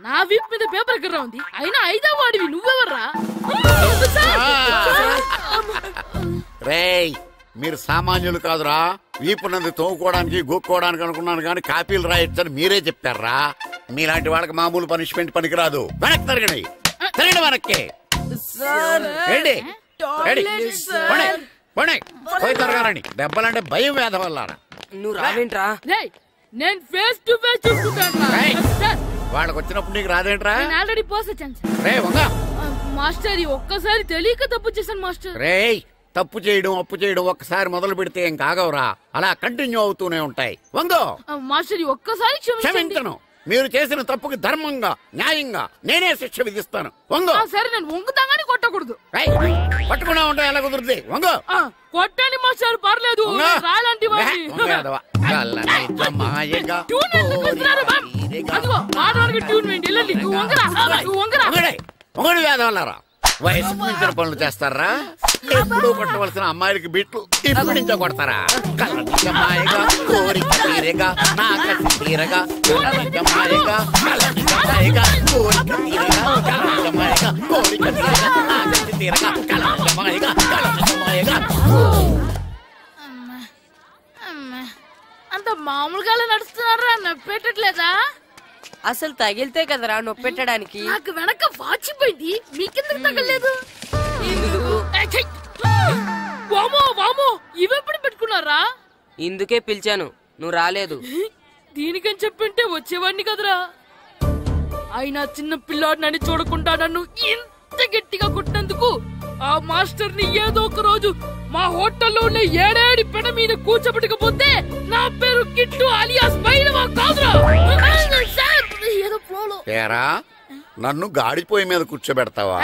నా వీప్ మీద పేపర్ కర్ర ఉంది, అయినా 5వ వాడివి నువ్వెవర్రా? రేయ్, మీరు సామాన్యులు కాదురా. వీపున్నది తోముకోవడానికి గోక్కోవడానికి అనుకున్నాను, కానీ కాపీలు రాయొచ్చని మీరే చెప్పారా. మీలాంటి వాళ్ళకి మామూలు పనిష్మెంట్ పనికిరాదు. వెనక్కి తిరగండి. తిరగండి వెనక్కి. పోయి తిరగారండి. దెబ్బలంటే భయం వేద వల్ల. నువ్వు రావేంట్రా? నేను ఫేస్ టు ఫేస్ చూసుకుంటాను. వాళ్ళకి వచ్చినప్పుడు నీకు రాదేంట్రా? ఆల్రెడీ పోస్ వచ్చాను మాస్టర్. ఒక్కసారి తెలియక తప్పు చేశాను మాస్టర్. రేయ్, తప్పు చేయడం అప్పు చేయడం ఒక్కసారి మొదలు పెడితే ఏం కాగవరా, అలా కంటిన్యూ అవుతూనే ఉంటాయి. వందో మాస్టర్, ఒక్కసారి క్షమించను. మీరు చేసిన తప్పుకి ధర్మంగా న్యాయంగా నేనే శిక్ష విధిస్తాను. వందో. సరే, నేను వంగుతాగానే కొట్టకూడదు. పట్టుకున్నా ఉంటా ఎలా కుదురుతుంది? కొట్టండి మాస్టర్, పర్లేదు. రాలాంటి ఆడవానికి ట్యూన్ వేయండి. వెళ్ళండి. నువ్వు వంగరా వేదవల్లారా, వయసు మించిన పనులు చేస్తారా? ఎప్పుడు కొట్టవలసిన అమ్మాయిలకి బిట్లు ఇప్పుడు నుంచో కొడతారా? కళ్ళనిజమాయగా కోరిక తీరేగా నా కసి తీరగా కళ్ళనిజమాయగా కళ్ళనిజమాయగా కోరిక తీరగా కళ్ళనిజమాయగా కోరిక తీరగా నా కసి తీరగా కళ్ళనిజమాయగా కళ్ళనిజమాయగా. అంత మామూలుగా నడుస్తున్నారా? నొప్పెట్టట్లేదా? అసలు తగిలితే కదరా నొప్పెట్టడానికి. నాకు వెనక వాచిపోయింది, మీకెందుకు తగలేదు? వామో వామో, ఇవెప్పుడు పెట్టుకున్నారా? ఇందుకే పిలిచాను, నువ్వు రాలేదు. దీనికని చెప్పింటే వచ్చేవాడిని కదరా. అయినా చిన్న పిల్లాడినని చూడకుండా నన్ను ఇంత గట్టిగా కొట్టినందుకు ఆ మాస్టర్ ని ఏదో ఒక రోజు మా హోటల్లో ఉన్న ఏడేడి పెడ మీద కూర్చోబెట్టకపోతే నా పేరు కిట్టు అలియాస్ బైరవా కాదురా. ఏదో ఫ్లోలో నన్ను గాడిపోయి మీద కూర్చోబెడతావా?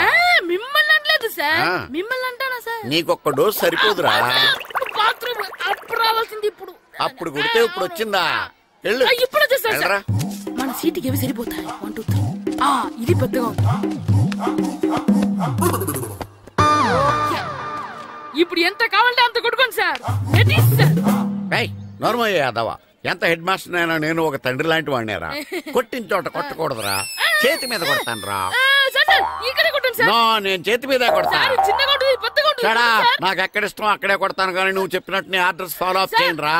మిమ్మల్ని అనలేదు సార్, మిమ్మల్ని అంటానా సార్? నీకొక్క డోస్ సరిపోదురా? బాత్రూమ్ అప్పుడు రావాల్సింది ఇప్పుడు. అప్పుడు కొడితే ఇప్పుడు వచ్చిందా? ఇప్పుడు వచ్చేసారు సార్. మన సీటుకి ఏవి సరిపోతాయి? 1 2 3. ఇది పెద్దగా ఉంది. ఇప్పుడు ఎంత కావాలంటే అంత కొట్టుకోండి సార్. నోర్మయ్య యాదవ, ఎంత హెడ్ మాస్టర్ అయినా నేను ఒక తండ్రి లాంటి వాడినేరా. కొట్టిన చోట కొట్టకూడదురా, చేతి మీద కొడతాను రా. నేను చేతి మీద కొడతా. నాకు ఎక్కడ ఇష్టం అక్కడే కొడతాను, కానీ నువ్వు చెప్పినట్టు నీ ఆర్డర్స్ ఫాలో అప్ చేయండి రా.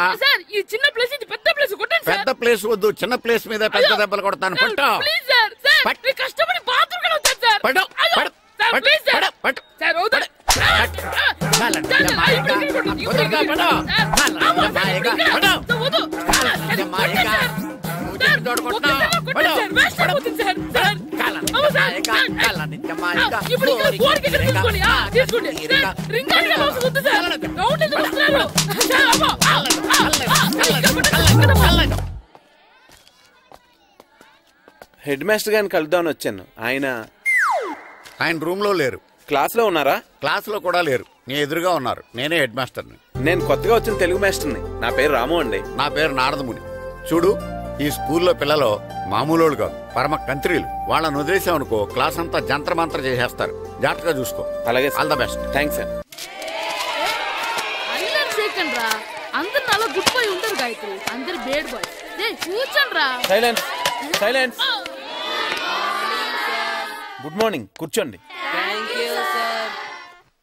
పెద్ద ప్లేస్ వద్దు, చిన్న ప్లేస్ మీద పెద్ద దెబ్బలు కొడతాను. పట్టు హెడ్ మాస్టర్ గారిని కలుద్దామని వచ్చాను. ఆయన రూమ్ లో లేరు. క్లాస్ లో ఉన్నారా? క్లాస్ లో కూడా లేరు, నీ ఎదురుగా ఉన్నారు. నేనే హెడ్ మాస్టర్ని. నేను కొత్తగా వచ్చిన తెలుగు మాస్టర్ని. నా పేరు రాము అండి. నా పేరు నారదముని. చూడు, ఈ స్కూల్లో పిల్లలు మామూలు కాదు, పరమ కంత్రీలు. వాళ్ళని వదిలేసామనుకో క్లాస్ అంతా జంత్ర మంత్ర చేసేస్తారు. జాగ్రత్తగా చూసుకో. అలాగే, all the best. Thanks sir. అందరు నాలో గుడ్ బాయ్ ఉంటారు గాయత్రి, అందరు బేడ్ బాయ్. కూర్చోండి రా. Silence silence. గుడ్ మార్నింగ్, కూర్చోండి.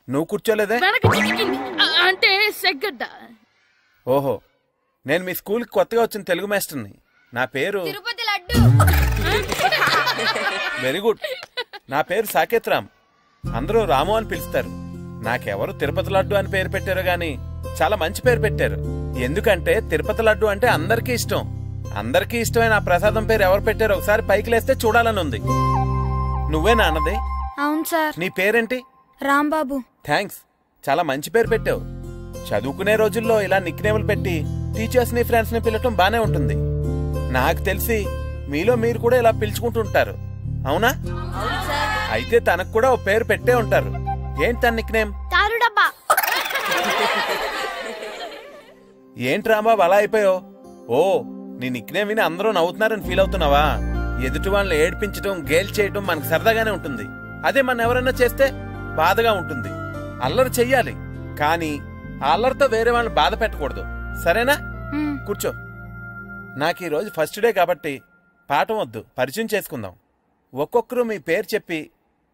నువ్వు కూర్చోలేదే? అంటే సెగ్గడ్డ. ఓహో, నేను మీ స్కూల్ కి కొత్తగా వచ్చిన తెలుగు మాస్టర్ని. నా పేరు వెరీ గుడ్. నా పేరు సాకేత్ రామ్. అందరూ రాము అని పిలుస్తారు. నాకెవరు తిరుపతి లడ్డు అని పేరు పెట్టారో గాని చాలా మంచి పేరు పెట్టారు. ఎందుకంటే తిరుపతి లడ్డు అంటే అందరికీ ఇష్టం. అందరికీ ఇష్టమైన ఆ ప్రసాదం పేరు ఎవరు పెట్టారో ఒకసారి పైకి లేస్తే చూడాలని ఉంది. నువ్వే నాన్నది? అవును సార్. నీ పేరేంటి? రాంబాబు. థ్యాంక్స్, చాలా మంచి పేరు పెట్టావు. చదువుకునే రోజుల్లో ఇలా నిక్నేములు పెట్టి టీచర్స్ ని ఫ్రెండ్స్ ని పిలవటం బానే ఉంటుంది. నాకు తెలిసి మీలో మీరు కూడా ఇలా పిలుచుకుంటుంటారు, అవునా? అయితే తనకు కూడా ఓ పేరు పెట్టే ఉంటారు. ఏంటి తన నిక్నేమ్? ఏంటి రాంబాబు అలా అయిపోయావు? ఓ, నీ నిక్నేమ్ విని అందరూ నవ్వుతున్నారని ఫీల్ అవుతున్నావా? ఎదుటి వాళ్ళని ఏడ్పించడం, గేల్ చేయడం మనకు సరదాగానే ఉంటుంది. అదే మన ఎవరన్నా చేస్తే బాధగా ఉంటుంది. అల్లరి చెయ్యాలి, కానీ ఆ అల్లరితో వేరే వాళ్ళని బాధ పెట్టకూడదు, సరేనా? కూర్చో. నాకు ఈరోజు ఫస్ట్ డే కాబట్టి పాఠం వద్దు, పరిచయం చేసుకుందాం. ఒక్కొక్కరు మీ పేరు చెప్పి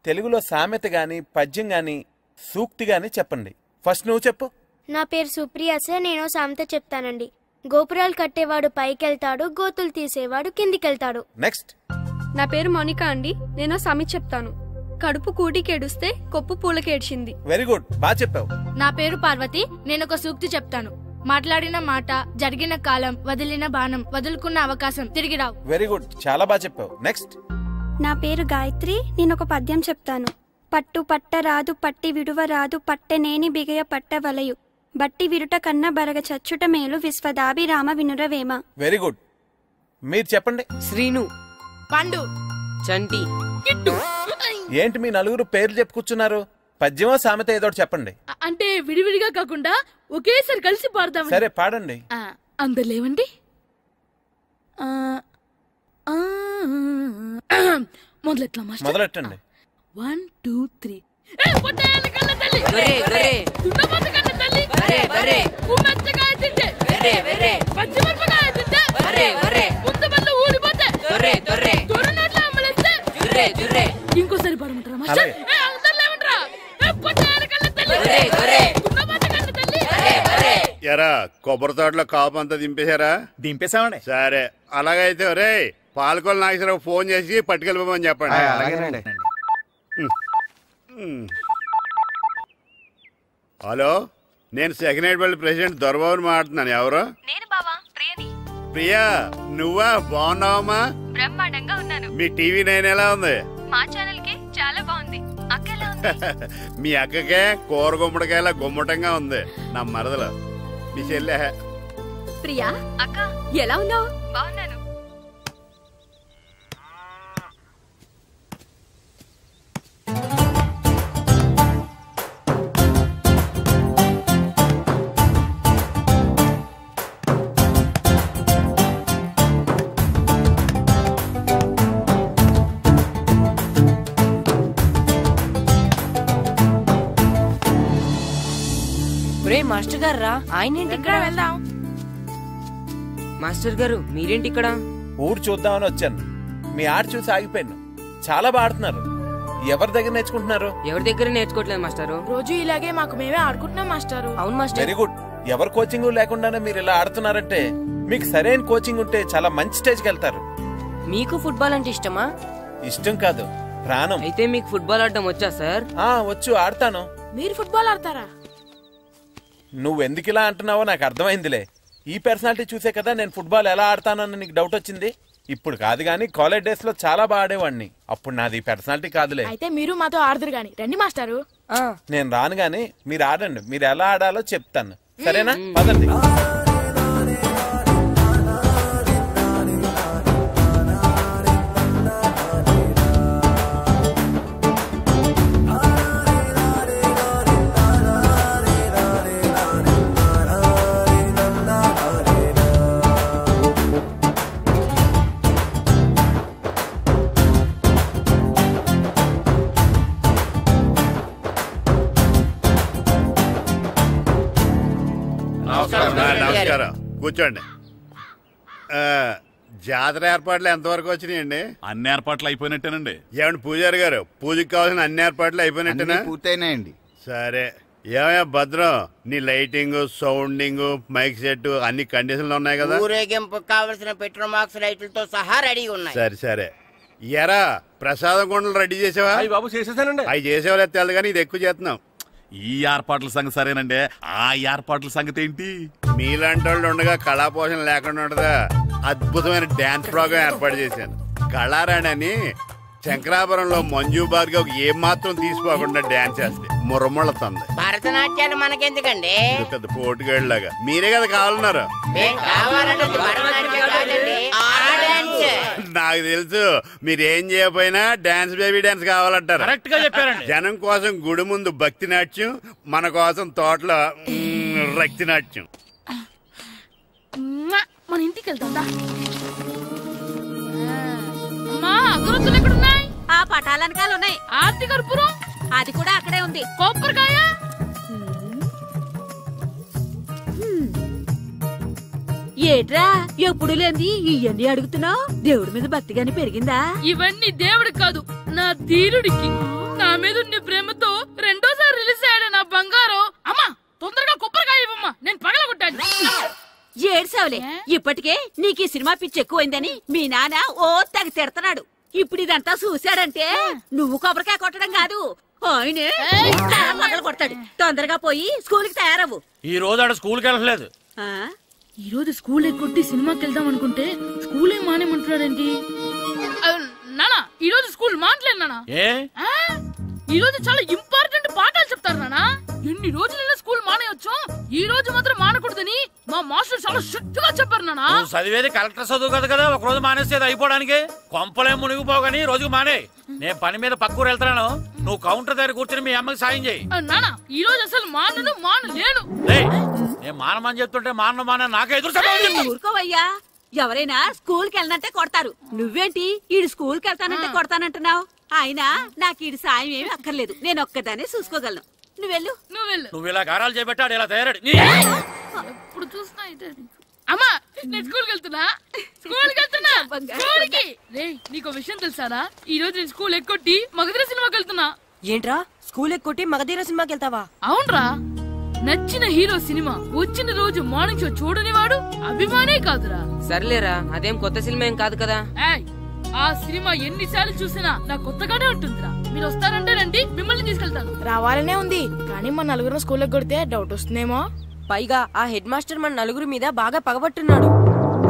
తెలుగులో సామెత గాని, పద్యం గాని, సూక్తి గాని చెప్పండి. ఫస్ట్ నువ్వు చెప్పు. నా పేరు సుప్రియ సార్. నేను సామెత చెప్తానండి. గోపురాలు కట్టేవాడు పైకెళ్తాడు, గోతులు తీసేవాడు కిందికెళ్తాడు. నెక్స్ట్. నా పేరు మోనికా అండి. నేను సామెత చెప్తాను. కడుపు కూటికేడుస్తే కొప్పు పూలకేడ్చింది. వెరీ గుడ్, బాగా చెప్పావు. నా పేరు పార్వతి. నేను ఒక సూక్తి చెప్తాను. మాట్లాడిన మాట, జరిగిన కాలం, వదిలిన బాణం, వదులుకున్న అవకాశం తిరిగి రావు. వెరీ గుడ్, చాలా బాగా చెప్పావు. నెక్స్ట్. నా పేరు గాయత్రి. నేను ఒక పద్యం చెప్తాను. పట్టు పట్టరాదు, పట్టి విడువరాదు, పట్టెనేని బిగయ పట్టవలయు, బట్టి విరుట కన్నా బరగ చచ్చుట మేలు, విశ్వదాభిరామ వినురవేమ. వెరీ గుడ్, మీరు చెప్పండి. శ్రీను. పండు. చంటి. కిట్టు. ఏంటి మీ నలుగురు పేర్లు చెప్పుకున్నారు? పద్యమో సామెత ఏదో చెప్పండి. అంటే విడివిడిగా కాకుండా ఒకేసారి కలిసి పాడదాం. సరే పాడండి. అందరు లేవండి. మొదలెట్టండి. 1 2 3. ఇంకోసారి పాడమంటారా మాస్టర్? ఎరా కొబ్బరి తోటలో కాపు అంతా దింపేశారా? దింపేశామండి. సరే అలాగైతే రే పాలకొల నాగేశ్వరరావు ఫోన్ చేసి పట్టుకెళ్ళిపోమని చెప్పండి. అలాగేనండి. హలో, నేను సెకండ్ హెడ్ బల్లి ప్రెసిడెంట్ దొరబాబుని మాట్లాడుతున్నాను. ఎవరు? ప్రియా, నువ్వా? బాగున్నావమ్మా? బ్రహ్మాండంగా ఉన్నాను. మీ టీవీ 9 ఎలా ఉంది? మా ఛానల్ కి చాలా బాగుంది. అక్క ఎలా ఉంది? మీ అక్కకే కూర గుమ్మడికాయలా గుమ్మటంగా ఉంది. నా మరదలు మీ చెల్లె. ప్రియా అక్క ఎలా ఉన్నావు? బాగున్నాను. మాస్టర్ గారు రా. ఆయన ఇక్కడ వెళ్దాం. మాస్టర్ గారు మీరేంటి ఇక్కడ? ఊరు చూద్దామని వచ్చాను. మీ ఆట చూసి ఆగిపోయాను. చాలా బాడుతున్నారు. ఎవరి దగ్గర నేర్చుకుంటున్నారు? ఎవరి దగ్గర నేర్చుకోవట్లేదు మాస్టారు. రోజు ఇలాగే మాకు మేమే ఆడుకుంటున్నాం మాస్టారు. అవును మాస్టర్. Very good. ఎవరు కోచింగ్ లేకుండానే మీరు ఇలా ఆడుతున్నారంటే మీకు సరైన కోచింగ్ ఉంటే చాలా మంచి స్టేజ్కి వెళ్తారు. మీకు ఫుట్బాల్ అంటే ఇష్టమా? ఇష్టం కాదు, ప్రాణం. అయితే మీకు ఫుట్బాల్ ఆడడం వచ్చా సార్? వచ్చు, ఆడతాను. మీరు ఫుట్బాల్ ఆడతారా? నువ్వెందుకు ఇలా అంటున్నావో నాకు అర్థమైందిలే. ఈ పర్సనాలిటీ చూసే కదా నేను ఫుట్బాల్ ఎలా ఆడతానని నీకు డౌట్ వచ్చింది. ఇప్పుడు కాదు గానీ కాలేజ్ డేస్ లో చాలా బాగా ఆడేవాడిని. అప్పుడు నాది పర్సనాలిటీ కాదులే. అయితే మీరు మాతో ఆడదురు గాని రండి మాస్టారు. నేను రాను గానీ మీరు ఆడండి. మీరు ఎలా ఆడాలో చెప్తాను, సరేనా? పదండి. నమస్కారం, కూర్చోండి. జాతర ఏర్పాట్లు ఎంతవరకు వచ్చినాయండి? అన్ని ఏర్పాట్లు అయిపోయినట్టేనండి. ఏమండి పూజారి గారు, పూజకి కావాల్సిన అన్ని ఏర్పాట్లు అయిపోయినట్టేనా? పూర్తయినాయండి. సరే. ఏమయ్యా భద్రం, నీ లైటింగ్, సౌండింగ్, మైక్ సెట్ అన్ని కండిషన్లు ఉన్నాయి కదా? ఊరేగింపు కావలసిన పెట్రోల్ మార్క్స్ లైట్లతో సహా రెడీ ఉన్నాయి. సరే. ఎరా ప్రసాదం కొండలు రెడీ చేసావా? బాబు చేసేసానండి. అవి చేసేవాళ్ళు తెలు కానీ ఇది ఎక్కువ చేస్తున్నాం. ఈ ఏర్పాట్ల సంగతి సరేనండి, ఆ ఏర్పాట్ల సంగతి ఏంటి? మీలాంటి వాళ్ళు ఉండగా కళాపోషణ లేకుండా ఉండదా? అద్భుతమైన డాన్స్ ప్రోగ్రాం ఏర్పాటు చేశాను. కళారాణి అని శంకరాపురంలో మంజు భార్గవ్ ఏం మాత్రం తీసుకోకుండా డాన్స్ చేస్తే మురముళ్ళతుంది. భరతనాట్యాలు మనకెందుకండి? పెద్ద పోటుగాళ్ళలాగా మీరే కదా కావాలన్నారు. నాకు తెలుసు మీరేం చేయకపోయినా డాన్స్ బేబీ డాన్స్ కావాలంటారు. కరెక్ట్ గా చెప్పారండి. జనం కోసం గుడి ముందు భక్తి నాట్యం, మన కోసం తోటలో రక్తి నాట్యం. మన ఇంటికి వెళ్తాం. అమ్మా, అగరొత్తులు ఎక్కడున్నాయి? ఆ పటాలనకాలు ఉన్నాయి. ఆర్తి కర్పూరం అది కూడా అక్కడే ఉంది. కొబ్బరికాయ ఏట్రా ఎప్పుడు లేని ఇవన్నీ అడుగుతున్నావు? దేవుడి మీద భక్తిగాని పెరిగిందా? ఇవన్నీ దేవుడికి కాదు, నా ధీరుడికి. నా మీద ఉన్న ప్రేమతో రెండోసారి రిలీజ్ అయ్యాడు నా బంగారం. అమ్మా, తొందరగా కొబ్బరికాయ ఇవ్వమ్మా, నేను పగలగొట్టాను. ఏడ్సావులే, ఇప్పటికే నీకు ఈ సినిమా పిచ్చి ఎక్కువైందని మీ నాన్న ఓ తెగ తిడతాడు. ఇప్పుడు ఇదంతా చూశాడంటే నువ్వు కొబ్బరికాయ కొట్టడం కాదు, ఆయనే పగల కొడతాడు. తొందరగా పోయి స్కూల్ కి తయారవు. ఈ రోజు ఆడ స్కూల్కి వెళ్ళలేదు. ఈ రోజు స్కూల్ ఎక్కొట్టి సినిమాకి వెళ్దాం అనుకుంటే స్కూల్ ఏం మానేమంటున్నాడేంటి? నానా, ఈ రోజు స్కూల్ మానట్లేదు నానా. ఈ రోజు చాలా ఇంపార్టెంట్ పాఠాలు చెప్తారు నానా. ఎన్ని రోజులైనా స్కూల్ మానేయొచ్చు, ఈ రోజు మాత్రం మానకూడదని మా మాస్టర్ చాలా స్ట్రిక్ట్ గా చెప్పారు నాన్న. నువ్వు చదివేది కలెక్టర్ చదువు కదా కదా, ఒక రోజు మానేసేది అయిపోవడానికి. కొంపలే మునిగిపోగాని రోజుకు మానే. నేను పని మీద పక్కూరు వెళ్తాను, నువ్వు కౌంటర్ దగ్గర కూర్చొని మీ అమ్మకి సాయం చేయి. నాన్న ఈ రోజు అసలు మానలేను. నేను మానమని చెప్తుంటే మాన నాకే ఎదురు ఊరుకోవయ్యా, ఎవరైనా స్కూల్ కి వెళ్ళనంటే కొడతారు. నువ్వేంటి ఈడు స్కూల్ కి వెళ్తానంటే కొడతానంటున్నావు? అయినా నాకు ఈడు సాయం ఏమి అక్కర్లేదు, నేను ఒక్కదానే చూసుకోగలను. నువ్వెళ్ళు. నువ్వు ఇలా గారాలు చేపెట్టాడు ఇలా తయారడి. ఇప్పుడు చూస్తా అమ్మా, నేను స్కూల్కి వెళ్తున్నా. స్కూల్కి నీకు విషయం తెలుసారా? ఈ రోజు నేను స్కూల్ ఎక్కొట్టి మగధీర సినిమాకి వెళ్తున్నా. ఏంట్రా స్కూల్ ఎక్కొట్టి మగధీర సినిమాకి వెళ్తావా? అవునరా, నచ్చిన హీరో సినిమా వచ్చిన రోజు మార్నింగ్ షో చూడని వాడు అభిమానే కాదురా. సర్లేరా, అదేం కొత్త సినిమా ఏం కాదు కదా. ఆ సినిమా ఎన్నిసార్లు చూసినా నాకు కొత్తగానే ఉంటుందిరా. మీరు వస్తారంటే రండి, మిమ్మల్ని తీసుకెళ్తాను. రావాలనే ఉంది, కానీ మన నలుగురు స్కూల్ కొడితే డౌట్ వస్తుందేమో. పైగా ఆ హెడ్ మాస్టర్ మన నలుగురి మీద బాగా పగబట్టున్నాడు.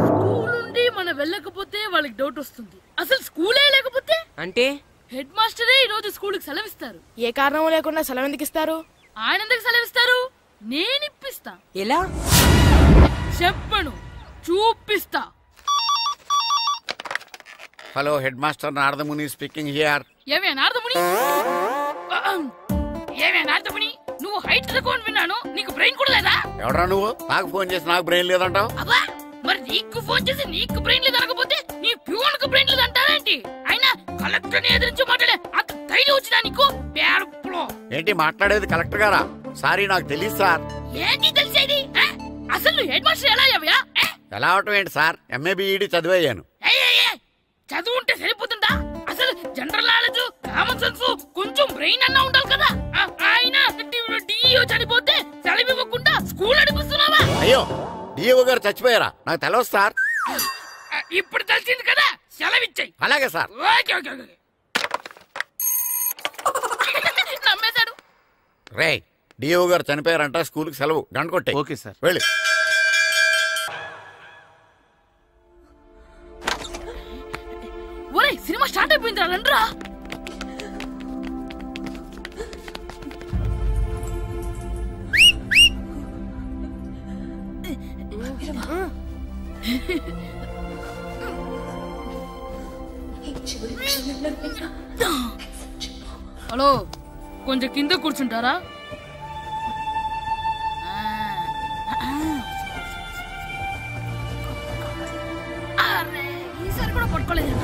స్కూల్ నుండి మనం వెళ్ళకపోతే వాళ్ళకి డౌట్ వస్తుంది. అసలు స్కూలే లేకపోతే అంటే హెడ్ మాస్టరే ఈ రోజు స్కూల్ కి సెలవిస్తారు. ఏ కారణం లేకుండా సెలవు ఎందుకు ఇస్తారు? ఆయన ఎందుకు సెలవిస్తారు? నేను ఇప్పిస్తా. ఎలా చెప్పను, చూపిస్తా. Hello, head master Naradamuni speaking here. ఏమే నారదముని? నువ్వు హైట్ తక్కువ విన్నాను, నీకు బ్రెయిన్ కూడా లేదా? ఎవరా నువ్వు? నాకు ఫోన్ చేసి నాకు బ్రెయిన్ లేదంటావు? మరి నీకు ఫోన్ చేసి నీకు బ్రెయిన్ లేదు అనకపోతే నీ ప్యూన్ కు బ్రెయిన్ లేదు అంటారేంటి? అయినా కలెక్టర్ ని ఎదిరించి మాట్లాడే అంత ధైర్యం వచ్చినా నీకు? ఏంటి మాట్లాడేది కలెక్టర్ గారా? సారీ, నాకు తెలియదు సార్. ఏంటి తెలిసేది? అసలు నువ్వు హెడ్ మాస్టర్ ఎలా అయ్యావా? ఎలా అవటం ఏంటి సార్, ఎంఏ బిఈడి చదివయ్యాను. చదువు ఉంటే సరిపోతుందా? అసలు జనరల్ నాలెడ్జ్, కామన్ సెన్స్, కొంచెం బ్రెయిన్ అన్నా ఉండాలి కదా. ఆయన డిఇఓ చనిపోతే సెలవు ఇవ్వకుండా స్కూల్ నడిపిస్తున్నావా? అయ్యో, డిఇఓ గారు చచ్చిపోయారా? నాకు తెలియదు సార్. ఇప్పుడు తెలిసింది కదా, సెలవు ఇచ్చాయి. అలాగే సార్. నమ్మేశాడు. రే, డిఇఓ గారు చనిపోయారంట, స్కూల్ కి సెలవు, గంట కొట్టే. Okay sir. వెళ్ళి. ఒరే, సినిమా స్టార్ట్ అయిపోయింది రండ్రా. హలో, కొంచెం కింద కూర్చుంటారా? ఈసారి కూడా పట్టుకోలేదు.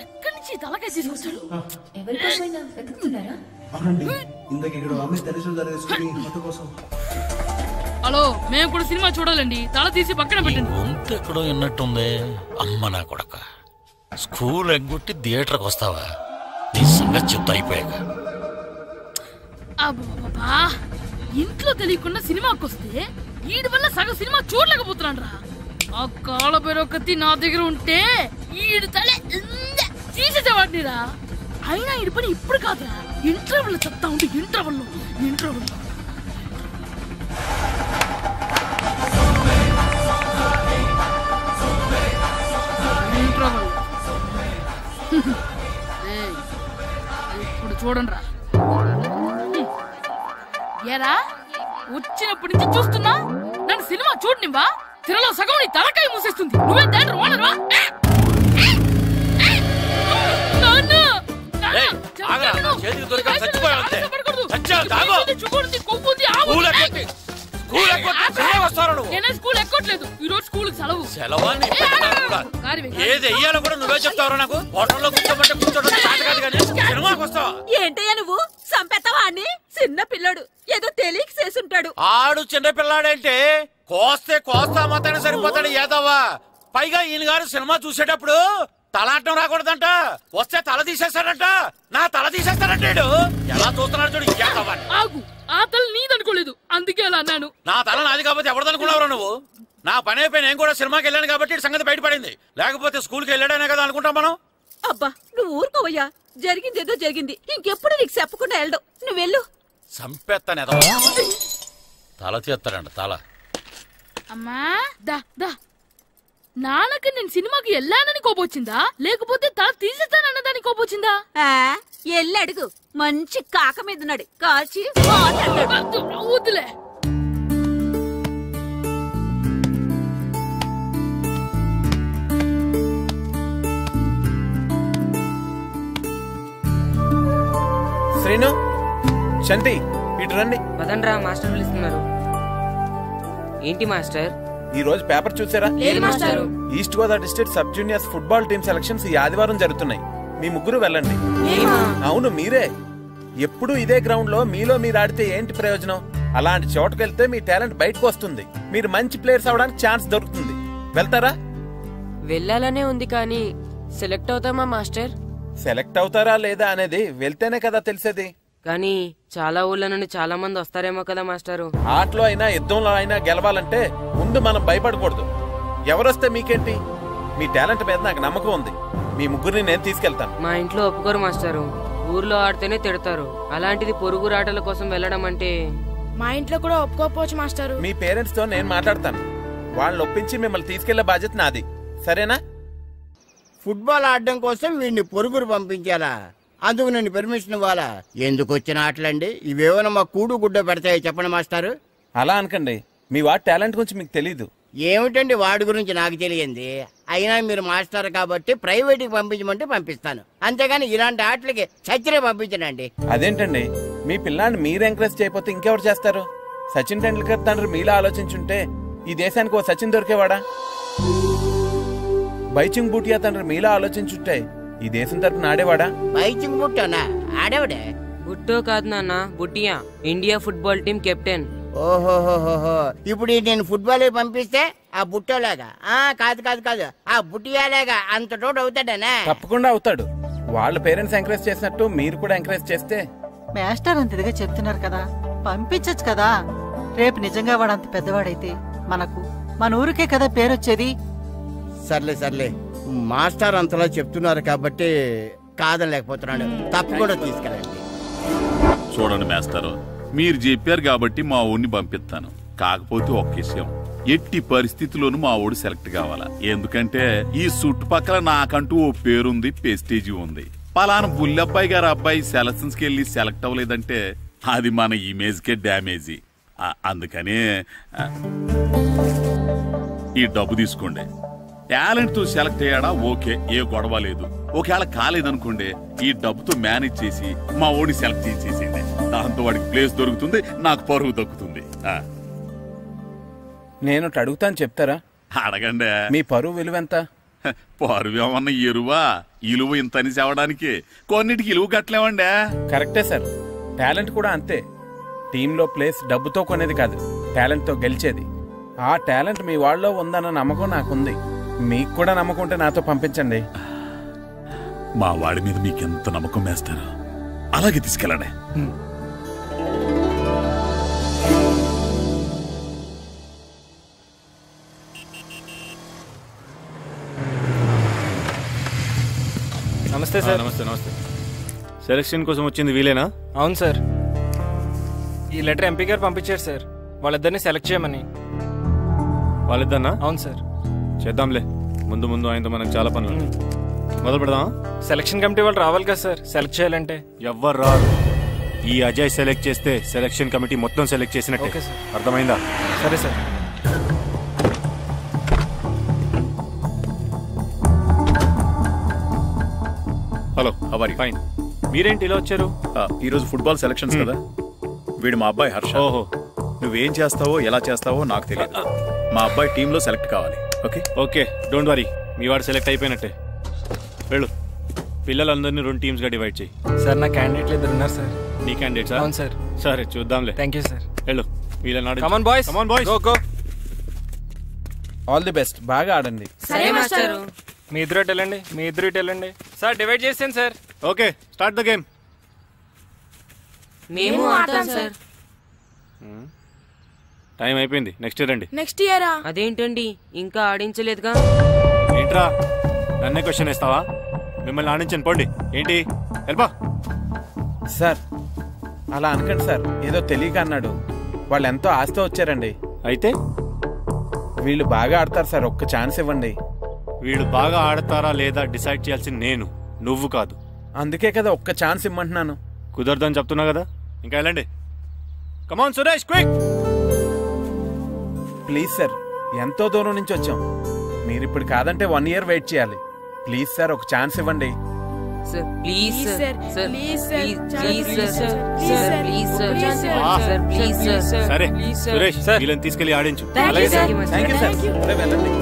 ఎక్కడి నుంచి తలకాయ తీసుకొచ్చాడు? ఎవరికోసమైనా వెతుకుతున్నారా? హలో, మేము కూడా సినిమా చూడాలండి. తల తీసి పక్కన పెట్టండి. గొంతు ఎక్కడో విన్నట్టుంది. అమ్మ నా కొడక, స్కూల్ ఎగ్గొట్టి థియేటర్కి వస్తావా? నీ సంగతి చెప్తా అయిపోయాక. అబ్బా, ఇంట్లో తెలియకుండా సినిమాకి వస్తే వీడి వల్ల సగం సినిమా చూడలేకపోతున్నాడు రా. ఆ కాళ్ళ బెరొకతి నా దగ్గర ఉంటే ఈడు తలే తీసేసేవాడిని రా. అయినా ఈడి పని ఇప్పుడు కాదురా, ఇంటర్వెల్ చెప్తా ఉంటే ఇంటర్వెల్ ఇప్పుడు చూడండి రా. ఏరా, వచ్చినప్పటి నుంచి చూస్తున్నా, నన్ను సినిమా చూడనివ్వా? తిరలో సగం నీ తలకాయ మూసేస్తుంది. నువ్వే థియేటర్ ఓనర్వా? నేనే స్కూల్ ఎక్కట్లేదు, ఈ రోజు స్కూల్ సెలవు. ఏది వెయ్యాలో కూడా నువ్వే చెప్తావు నాకు. హోటల్లో కూర్చోబట్టే కూర్చోడం కాదు కానీ సినిమాకి వస్తావా? ఏంటయ్యా నువ్వు? సంపెత్తవా అని? చిన్న పిల్లడు ఏదో తెలియక చేసుంటాడు. ఆడు చిన్న పిల్లాడంటే కోస్తే కోస్తా మాత్రమే సరిపోతాడు ఏదవ్వా. పైగా ఈయన గారు సినిమా చూసేటప్పుడు తలాటం రాకూడదంట, వస్తే తల తీసేస్తాడంట. నా తల తీసేస్తాడంటాడు. ఎలా చూస్తున్నాడు చూడు. ఆగు, ఆ తల నీదనుకోలేదు, అందుకే అలా అన్నాను. నా తల నాది కాబట్టి ఎవరిదనుకున్నావురా నువ్వు? నా పని అయిపోయి నేను కూడా సినిమాకి వెళ్ళాను కాబట్టి ఈ సంగతి బయటపడింది. లేకపోతే స్కూల్కి వెళ్ళాడనే కదా అనుకుంటాం మనం. అబ్బా నువ్వు ఊరుకోవయ్యా, జరిగిందేదో జరిగింది. ఇంకెప్పుడు నీకు చెప్పకుండా వెళ్ళడం. నువ్వు వెళ్ళు. సంపెత్తనే తల తీస్తాడంట తల. అమ్మా దా దా. నాన్నకి నేను సినిమాకి వెళ్ళానని కోపొచ్చిందా, లేకపోతే తల తీసేస్తానన్నదాని కోపొచ్చిందా? ఎల్లు అడుగు. మంచి కాక మీద ఉన్నాడు, కాల్చి వద్దులే. శ్రీను, శంటి, ఇటు రండి. పదండ్రా, మాస్టర్ పిలుస్తున్నారు. ఏంటి మాస్టర్? ఈ రోజు పేపర్ చూసారా? లేదు మాస్టారు. East Godavari district sub juniors football team selections ఈ ఆదివారం జరుగుతున్నాయి. మీ ముగ్గురు వెళ్ళండి. అవును మీరే. ఎప్పుడు ఇదే గ్రౌండ్ లో మీలో మీరు ఆడితే ఏంటి ప్రయోజనం? అలాంటి చోటుకు వెళ్తే మీ టాలెంట్ బయటకు వస్తుంది. మీరు మంచి ప్లేయర్స్ అవడానికి ఛాన్స్ దొరుకుతుంది. వెళ్తారా? వెళ్ళాలనే ఉంది కానీ సెలెక్ట్ అవుతామా మాస్టర్? సెలెక్ట్ అవుతారా లేదా అనేది వెళ్తేనే కదా తెలిసేది. కానీ చాలా ఊళ్ళ నుండి చాలా మంది వస్తారేమో కదా మాస్టారు. ఆటలో అయినా యుద్ధంలో అయినా గెలవాలంటే ముందు మనం భయపడకూడదు. ఎవరొస్తే మీకేంటి? మీ టాలెంట్ మీద నాకు నమ్మకం ఉంది. మీ ముగ్గురిని నేను తీసుకెళ్తాను. మా ఇంట్లో ఒప్పుకోరు మాస్టారు. ఊర్లో ఆడితేనే తిడతారు. అలాంటిది పొరుగు ఆటల కోసం వెళ్ళడం అంటే మా ఇంట్లో కూడా ఒప్పుకోకపోవచ్చు మాస్టారు. మీ పేరెంట్స్ తో నేను మాట్లాడతాను. వాళ్ళని ఒప్పించి మిమ్మల్ని తీసుకెళ్లే బాధ్యత నాది. సరేనా? ఫుట్బాల్ ఆడడం కోసం వీడిని పొరుగురు పంపించాలా? అందుకు నేను పర్మిషన్ ఇవ్వాలా? ఎందుకు వచ్చిన ఆటలండి ఇవేమైనా మా కూడు గుడ్డ పెడతాయో చెప్పండి మాస్టారు. అలా అనకండి. మీ వాడి టాలెంట్ గురించి మీకు తెలీదు. ఏమిటండి వాడి గురించి నాకు తెలియంది? అయినా మీరు మాస్టర్ కాబట్టి ప్రైవేట్కి పంపించమంటే పంపిస్తాను, అంతేగాని ఇలాంటి ఆటలకి చచ్చిరే పంపించనండి. అదేంటండి, మీ పిల్లాన్ని మీరు ఎంకరేజ్ చేయకపోతే ఇంకెవరు చేస్తారు? సచిన్ టెండూల్కర్ తండ్రి మీలా ఆలోచించుంటే ఈ దేశానికి ఓ సచిన్ దొరికేవాడా? బైచింగ్ బూటియా తండ్రి మీలా ఆలోచించుంటే ఈ దేశం తరపున ఆడేవాడా? బైచింగ్ బుట్టోనా? ఆడేవాడే? బుట్టో కాదు నాన్న, Bhutia, India football team captain. ఓహోహోహో, ఇప్పుడు నేను ఫుట్బాల్ పంపిస్తే ఆ బుట్టోలాగా? కాదు కాదు కాదు, ఆ బుట్టియాలాగా అంత తోడు అవుతాడనా? తప్పకుండా అవుతాడు. వాళ్ళ పేరెంట్స్ ఎంకరేజ్ చేసినట్టు మీరు కూడా ఎంకరేజ్ చేస్తే. మాస్టర్ అంత ఇదిగా చెప్తున్నారు కదా, పంపించచ్చు కదా. రేపు నిజంగా వాడు అంత పెద్దవాడైతే మనకు మన ఊరికే కదా పేరొచ్చేది. సర్లే సర్లే, మాస్టర్ అంతలా చెప్తున్నారు కాబట్టి కాదనలేకపోతున్నాడు. తప్పకుండా తీసుకెళ్ళండి. చూడండి మాస్టారు, మీరు చెప్పారు కాబట్టి మా ఊరిని పంపిస్తాను. కాకపోతే ఒక్క విషయం, ఎట్టి పరిస్థితుల్లోనూ మా ఊడు సెలెక్ట్ కావాలా. ఎందుకంటే ఈ చుట్టుపక్కల నాకంటూ ఓ పేరుంది, ప్రెస్టీజీ ఉంది. పలానా బుల్లబ్బాయి గారు అబ్బాయి సెలక్షన్స్ కి వెళ్ళి సెలెక్ట్ అవ్వలేదంటే అది మన ఇమేజ్ కే డ్యామేజీ. అందుకనే ఈ డబ్బు తీసుకోండి. టాలెంట్ తో సెలెక్ట్ అయ్యాడా ఓకే, ఏ గొడవ లేదు. ఒకవేళ కాలేదనుకోండి, ఈ డబ్బుతో మేనేజ్ చేసి మా ఓడిని సెలెక్ట్ చేసేసేయండి. దాంతో వాడికి ప్లేస్ దొరుకుతుంది, నాకు పరువు దక్కుతుంది. నేను అడుగుతాను, చెప్తారా? అడగండి. మీ పరువు విలువ ఎంత? పరువు ఏమన్నా ఎరువా? ఇలువ ఇంత అని చెప్పడానికి కొన్నిటికి ఇలువ కట్టలేమండి. కరెక్టే సార్, టాలెంట్ కూడా అంతే. టీంలో ప్లేస్ డబ్బుతో కొనేది కాదు, టాలెంట్ తో గెలిచేది. ఆ టాలెంట్ మీ వాళ్ళలో ఉందన్న నమ్మకం నాకుంది. మీకు కూడా నమ్మకం ఉంటే నాతో పంపించండి. మా వాడి మీద మీకెంత నమ్మకం వేస్తారో అలాగే తీసుకెళ్ళండి. నమస్తే సార్. నమస్తే. నమస్తే. సెలక్షన్ కోసం వచ్చింది వీలేనా? అవును సార్. ఈ లెటర్ ఎంపీ గారు పంపించారు సార్, వాళ్ళిద్దరిని సెలెక్ట్ చేయమని. వాళ్ళిద్దరినా? అవును సార్. చేద్దాంలే, ముందు ముందు ఆయనతో మనకు చాలా పనులు. మొదలు పెడదాం. సెలక్షన్ కమిటీ వాళ్ళు రావాలి కదా సార్ సెలెక్ట్ చేయాలంటే. ఎవ్వరు రారు. ఈ అజయ్ సెలెక్ట్ చేస్తే సెలక్షన్ కమిటీ మొత్తం సెలెక్ట్ చేసినట్టే. Okay sir. అర్థమైందా? సరే సార్. హలో, హవారి? ఫైన్. మీరేంటి ఇలా వచ్చారు? ఈరోజు ఫుట్బాల్ సెలక్షన్స్ కదా. వీడు మా అబ్బాయి హర్ష. ఓహో. నువ్వేం చేస్తావో ఎలా చేస్తావో నాకు తెలియదు. మా అబ్బాయి టీంలో సెలెక్ట్ కావాలి. Okay okay, don't worry. మీ వాడు సెలెక్ట్ అయిపోయినట్టే. వెళ్ళు. పిల్లలందరినీ 2 టీమ్స్ గా డివైడ్ చేయి. సార్ నా క్యాండిడేట్లు ఇద్దరు ఉన్నారు సార్. నీ క్యాండిడేట్స్? అవును సార్. సరే చూద్దాంలే. Thank you sir. వెళ్ళు. వీళ్ళని come on boys, come on boys, go go. All the best, బాగా ఆడండి. సరే మాస్టర్. మీ ఇద్దరు వెళ్ళండి, మీ ఇద్దరు వెళ్ళండి. సార్ డివైడ్ చేసాను sir. Okay, start the game. మేము ఆడతాం సార్. టైం అయిపోయింది, నెక్స్ట్ రండి. నెక్స్ట్ ఇయరా? అదేంటండి ఇంకా ఆడించలేదుగా. ఏంట్రా నన్నే క్వశ్చన్ వేస్తావా? మిమ్మల్ని ఆడించండి పోండి. ఏంటి వెళ్ళిపో. సార్ అలా అనకండి సార్, ఏదో తెలియక అన్నాడు. వాళ్ళు ఎంతో ఆస్తి వచ్చారండి. అయితే వీళ్ళు బాగా ఆడతారు సార్, ఒక్క ఛాన్స్ ఇవ్వండి. వీళ్ళు బాగా ఆడతారా లేదా డిసైడ్ చేయాల్సింది నేను, నువ్వు కాదు. అందుకే కదా ఒక్క ఛాన్స్ ఇమ్మంటున్నాను. కుదరదని చెప్తున్నా కదా, ఇంకా వెళ్ళండి. కమాన్ సురేష్, క్విక్. ప్లీజ్ సార్, ఎంతో దూరం నుంచి వచ్చాం. మీరు ఇప్పుడు కాదంటే 1 year వెయిట్ చేయాలి. ప్లీజ్ సార్ ఒక ఛాన్స్ ఇవ్వండి. సరే సురేష్, వీళ్ళని తీసుకెళ్లి ఆడించు. వెళ్ళండి.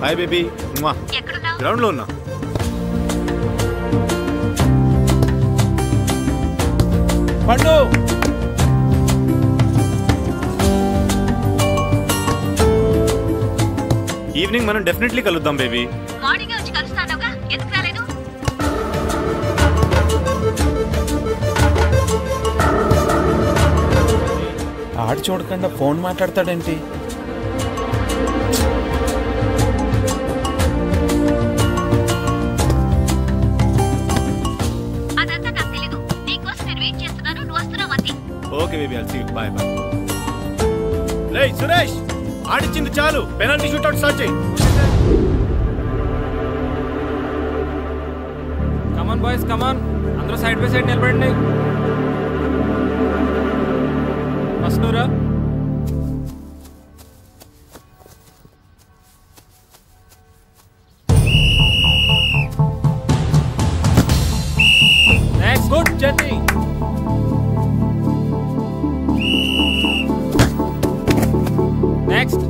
Hi baby. గ్రౌండ్ లో ఉన్నా. పండు ఈవినింగ్ మనం డెఫినెట్లీ కలుద్దాం బేబీ. ఆడు చూడకుండా ఫోన్ మాట్లాడతాడేంటి? Okay baby, I'll see you. Bye bye. రేయ్ సురేష్, ఆడిచ్చింది చాలు, పెనాల్టీ షూట్అవుట్ స్టార్ట్ చేయి. కమాన్ బాయ్స్, కమాన్. అందరూ సైడ్ బై సైడ్ నిలబడండి. ఫస్ట్ నువ్వురా. Next, good journey. Next.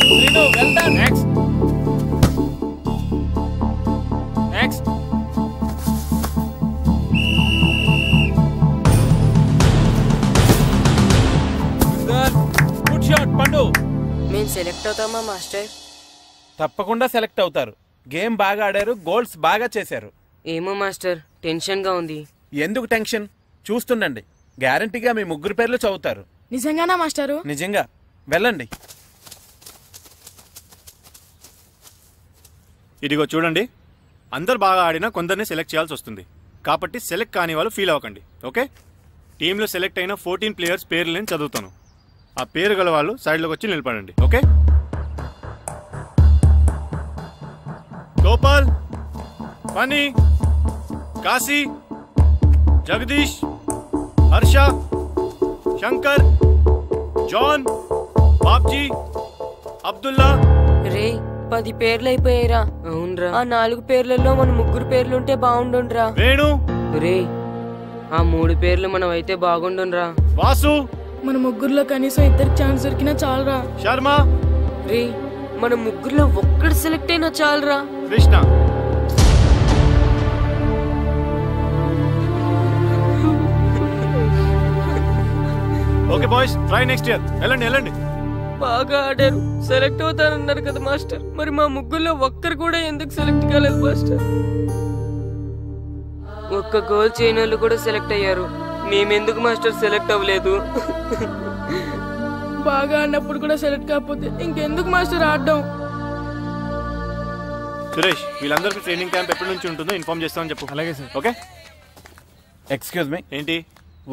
Srinu, well done. Next. Next. Good. Good shot, Pandu. మేము సెలెక్ట్ అవుతామా మాస్టర్? తప్పకుండా select అవుతారు. Game బాగా ఆడారు, గోల్స్ బాగా చేశారు. ఏమో మాస్టర్, టెన్షన్ గా ఉంది. ఎందుకు టెన్షన్? చూస్తుండండి, గ్యారంటీగా మీ 3 పేర్లు చదువుతారు. నిజంగానా మాస్టరు? నిజంగా. వెళ్ళండి. ఇదిగో చూడండి, అందరు బాగా ఆడినా కొందరిని సెలెక్ట్ చేయాల్సి వస్తుంది. కాబట్టి సెలెక్ట్ కాని వాళ్ళు ఫీల్ అవ్వకండి, ఓకే? టీంలో సెలెక్ట్ అయిన 14 ప్లేయర్స్ పేర్లు నేను చదువుతాను. ఆ పేరు గల వాళ్ళు సైడ్లోకి వచ్చి నిలబడండి, ఓకే? గోపాల్, ఫనీ, కాశీ, జగదీష్, హర్ష, శంకర్, జాన్, బాబ్జీ, అబ్దుల్లా. రే 10 పేర్లు అయిపోయారా? అవునరా. ఆ 4 పేర్లలో మన 3 పేర్లుంటే బాగుండుండ్రా. వేణు. రే ఆ 3 పేర్లు మనం అయితే బాగుండుండ్రా. వాసు. మన 3లో కనీసం 2 ఛాన్స్ దొరికినా చాలరా. శర్మ. రే మన 3లో ఒక్కడు సెలెక్ట్ అయినా చాలరా. Krishna. Okay boys, try next year. వెళ్ళండి వెళ్ళండి. బాగా ఆడారు, సెలెక్ట్ అవుతారన్నారు కదా మాస్టర్. మరి మా 3లో ఒక్కరు కూడా ఎందుకు సెలెక్ట్ కాలేదు మాస్టర్? ఒక్క గోల్ చేయని వాళ్ళు కూడా సెలెక్ట్ అయ్యారు, మేమెందుకు మాస్టర్ సెలెక్ట్ అవ్వలేదు? బాగా ఆడినప్పుడు కూడా సెలెక్ట్ కాకపోతే ఇంకెందుకు మాస్టర్ ఆడడం? సురేష్, వీళ్ళందరికీ ట్రైనింగ్ క్యాంప్ ఎప్పటి నుంచి ఉంటుందో ఇన్ఫార్మ్ చేస్తామని చెప్పు. అలాగే సార్. ఓకే. ఎక్స్క్యూజ్ మీ, ఏంటి?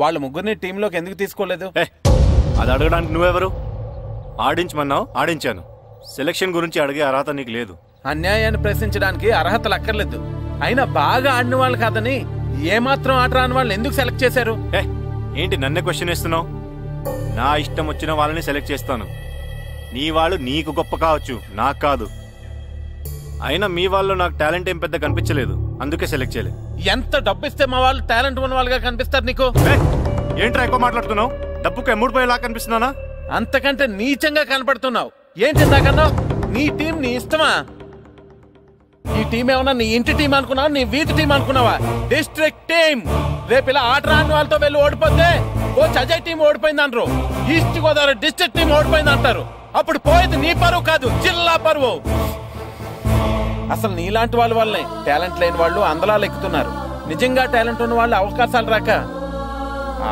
వాళ్ళ 3ని టీంలోకి ఎందుకు తీసుకోలేదు? అది అడగడానికి నువ్వెవరు? ఆడించమన్నావు, ఆడించాను. సెలక్షన్ గురించి అడిగే అర్హత నీకు లేదు. అన్యాయాన్ని ప్రశ్నించడానికి అర్హతలు అక్కర్లేదు. అయినా బాగా ఆడిన వాళ్ళు కాదని ఏమాత్రం ఆట రాని వాళ్ళని ఎందుకు సెలెక్ట్ చేశారు? ఏంటి నన్నే క్వశ్చన్ వేస్తున్నావు? నా ఇష్టం వచ్చిన వాళ్ళని సెలెక్ట్ చేస్తాను. నీ వాళ్ళు నీకు గొప్ప కావచ్చు, నాకు కాదు. అయినా మీ వాళ్ళు నాకు టాలెంట్ ఏం పెద్ద కనిపించలేదు, అందుకే సెలెక్ట్ చేయలేదు. ఎంత డబ్బు ఇస్తే మా వాళ్ళు టాలెంట్ ఉన్న వాళ్ళుగా కనిపిస్తారు నీకు? ఏంట్రా ఎక్కువ మాట్లాడుతున్నావు? డబ్బుకు ఎమ్ముడిపోయేలా కనిపిస్తున్నానా? అంతకంటే నీచంగా కనపడుతున్నావు. ఏంటి ఇందాకన్నావు? నీ టీం నీ ఇష్టమా? ఈ టీం ఏమన్నా నీ ఇంటి టీం అనుకున్నావా, నీ వీధి టీం అనుకున్నావా? District team. రేపు ఇలా ఆట రాని వాళ్ళతో వెళ్ళి ఓడిపోతే కోచ్ అజయ్ టీం ఓడిపోయింది అంటారు, ఈస్ట్ గోదావరి డిస్ట్రిక్ట్ టీం ఓడిపోయింది అంటారు. అప్పుడు పోయేది నీ పరువు కాదు, జిల్లా పరువు. అసలు నీలాంటి వాళ్ళ వల్లే టాలెంట్ లేని వాళ్ళు అందలాలు ఎక్కుతున్నారు. నిజంగా టాలెంట్ ఉన్న వాళ్ళు అవకాశాలు రాక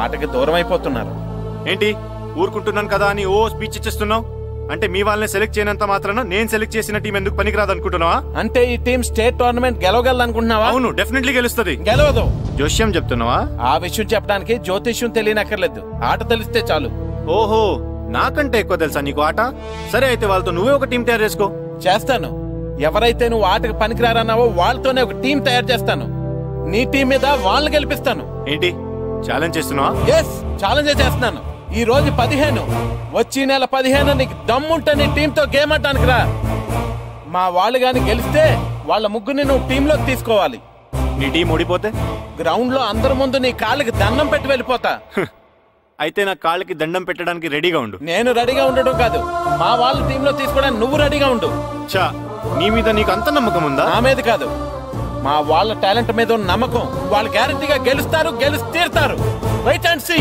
ఆటకి దూరం అయిపోతున్నారు. ఏంటి ఊరుకుంటున్నాను కదా అని ఓ స్పీచ్ ఇచ్చేస్తున్నావు? అంటే మీ వాళ్ళని సెలెక్ట్ చేయనంత మాత్రాన నేను సెలెక్ట్ చేసిన టీం ఎందుకు పనికిరాదు అనుకుంటున్నావా? అంటే ఈ టీం స్టేట్ టోర్నమెంట్ గెలవగలదు అనుకుంటున్నావా? అవును, డెఫినెట్లీ గెలుస్తుంది. గెలవదు. జోష్యం చెప్తున్నావా? ఆ విషయం చెప్పడానికి జ్యోతిష్యం తెలియనక్కర్లేదు, ఆట తెలిస్తే చాలు. ఓహో, నాకంటే ఎక్కువ తెలుసా నీకు ఆట? సరే అయితే వాళ్ళతో నువ్వే ఒక టీం తయారు చేసుకో. చేస్తాను. ఎవరైతే నువ్వు ఆటకు పనికిరారన్నావో వాళ్ళతోనే ఒక టీం తయారు చేస్తాను. నీ టీం మీద వాళ్ళని గెలిపిస్తాను. ఏంటి ఛాలెంజ్ చేస్తున్నావా? ఎస్, ఛాలెంజ్ చేస్తున్నాను. ఈ రోజు 15, వచ్చే నెల 15 నీకు దమ్ముంటే నీ టీంతో గేమ్ ఆడటానికి రా. మా వాళ్ళు గాని గెలిస్తే వాళ్ళ ముగ్గురిని నువ్వు టీంలోకి తీసుకోవాలి. నీ టీం ఓడిపోతే గ్రౌండ్ లో అందరి ముందు నీ కాళ్ళకి దండం పెట్టి వెళ్ళిపోతా. అయితే నా కాళ్ళకి దండం పెట్టడానికి రెడీగా ఉండు. నేను రెడీగా ఉండడం కాదు, మా వాళ్ళ టీంలో తీసుకోవడానికి నువ్వు రెడీగా ఉండు. చా, నీ మీద నీకు అంత నమ్మకం ఉందా? నా మీద కాదు, మా వాళ్ళ టాలెంట్ మీద ఉన్న నమ్మకం. వాళ్ళు గ్యారంటీగా గెలుస్తారు, గెలిచి తీరుతారు. Right and see.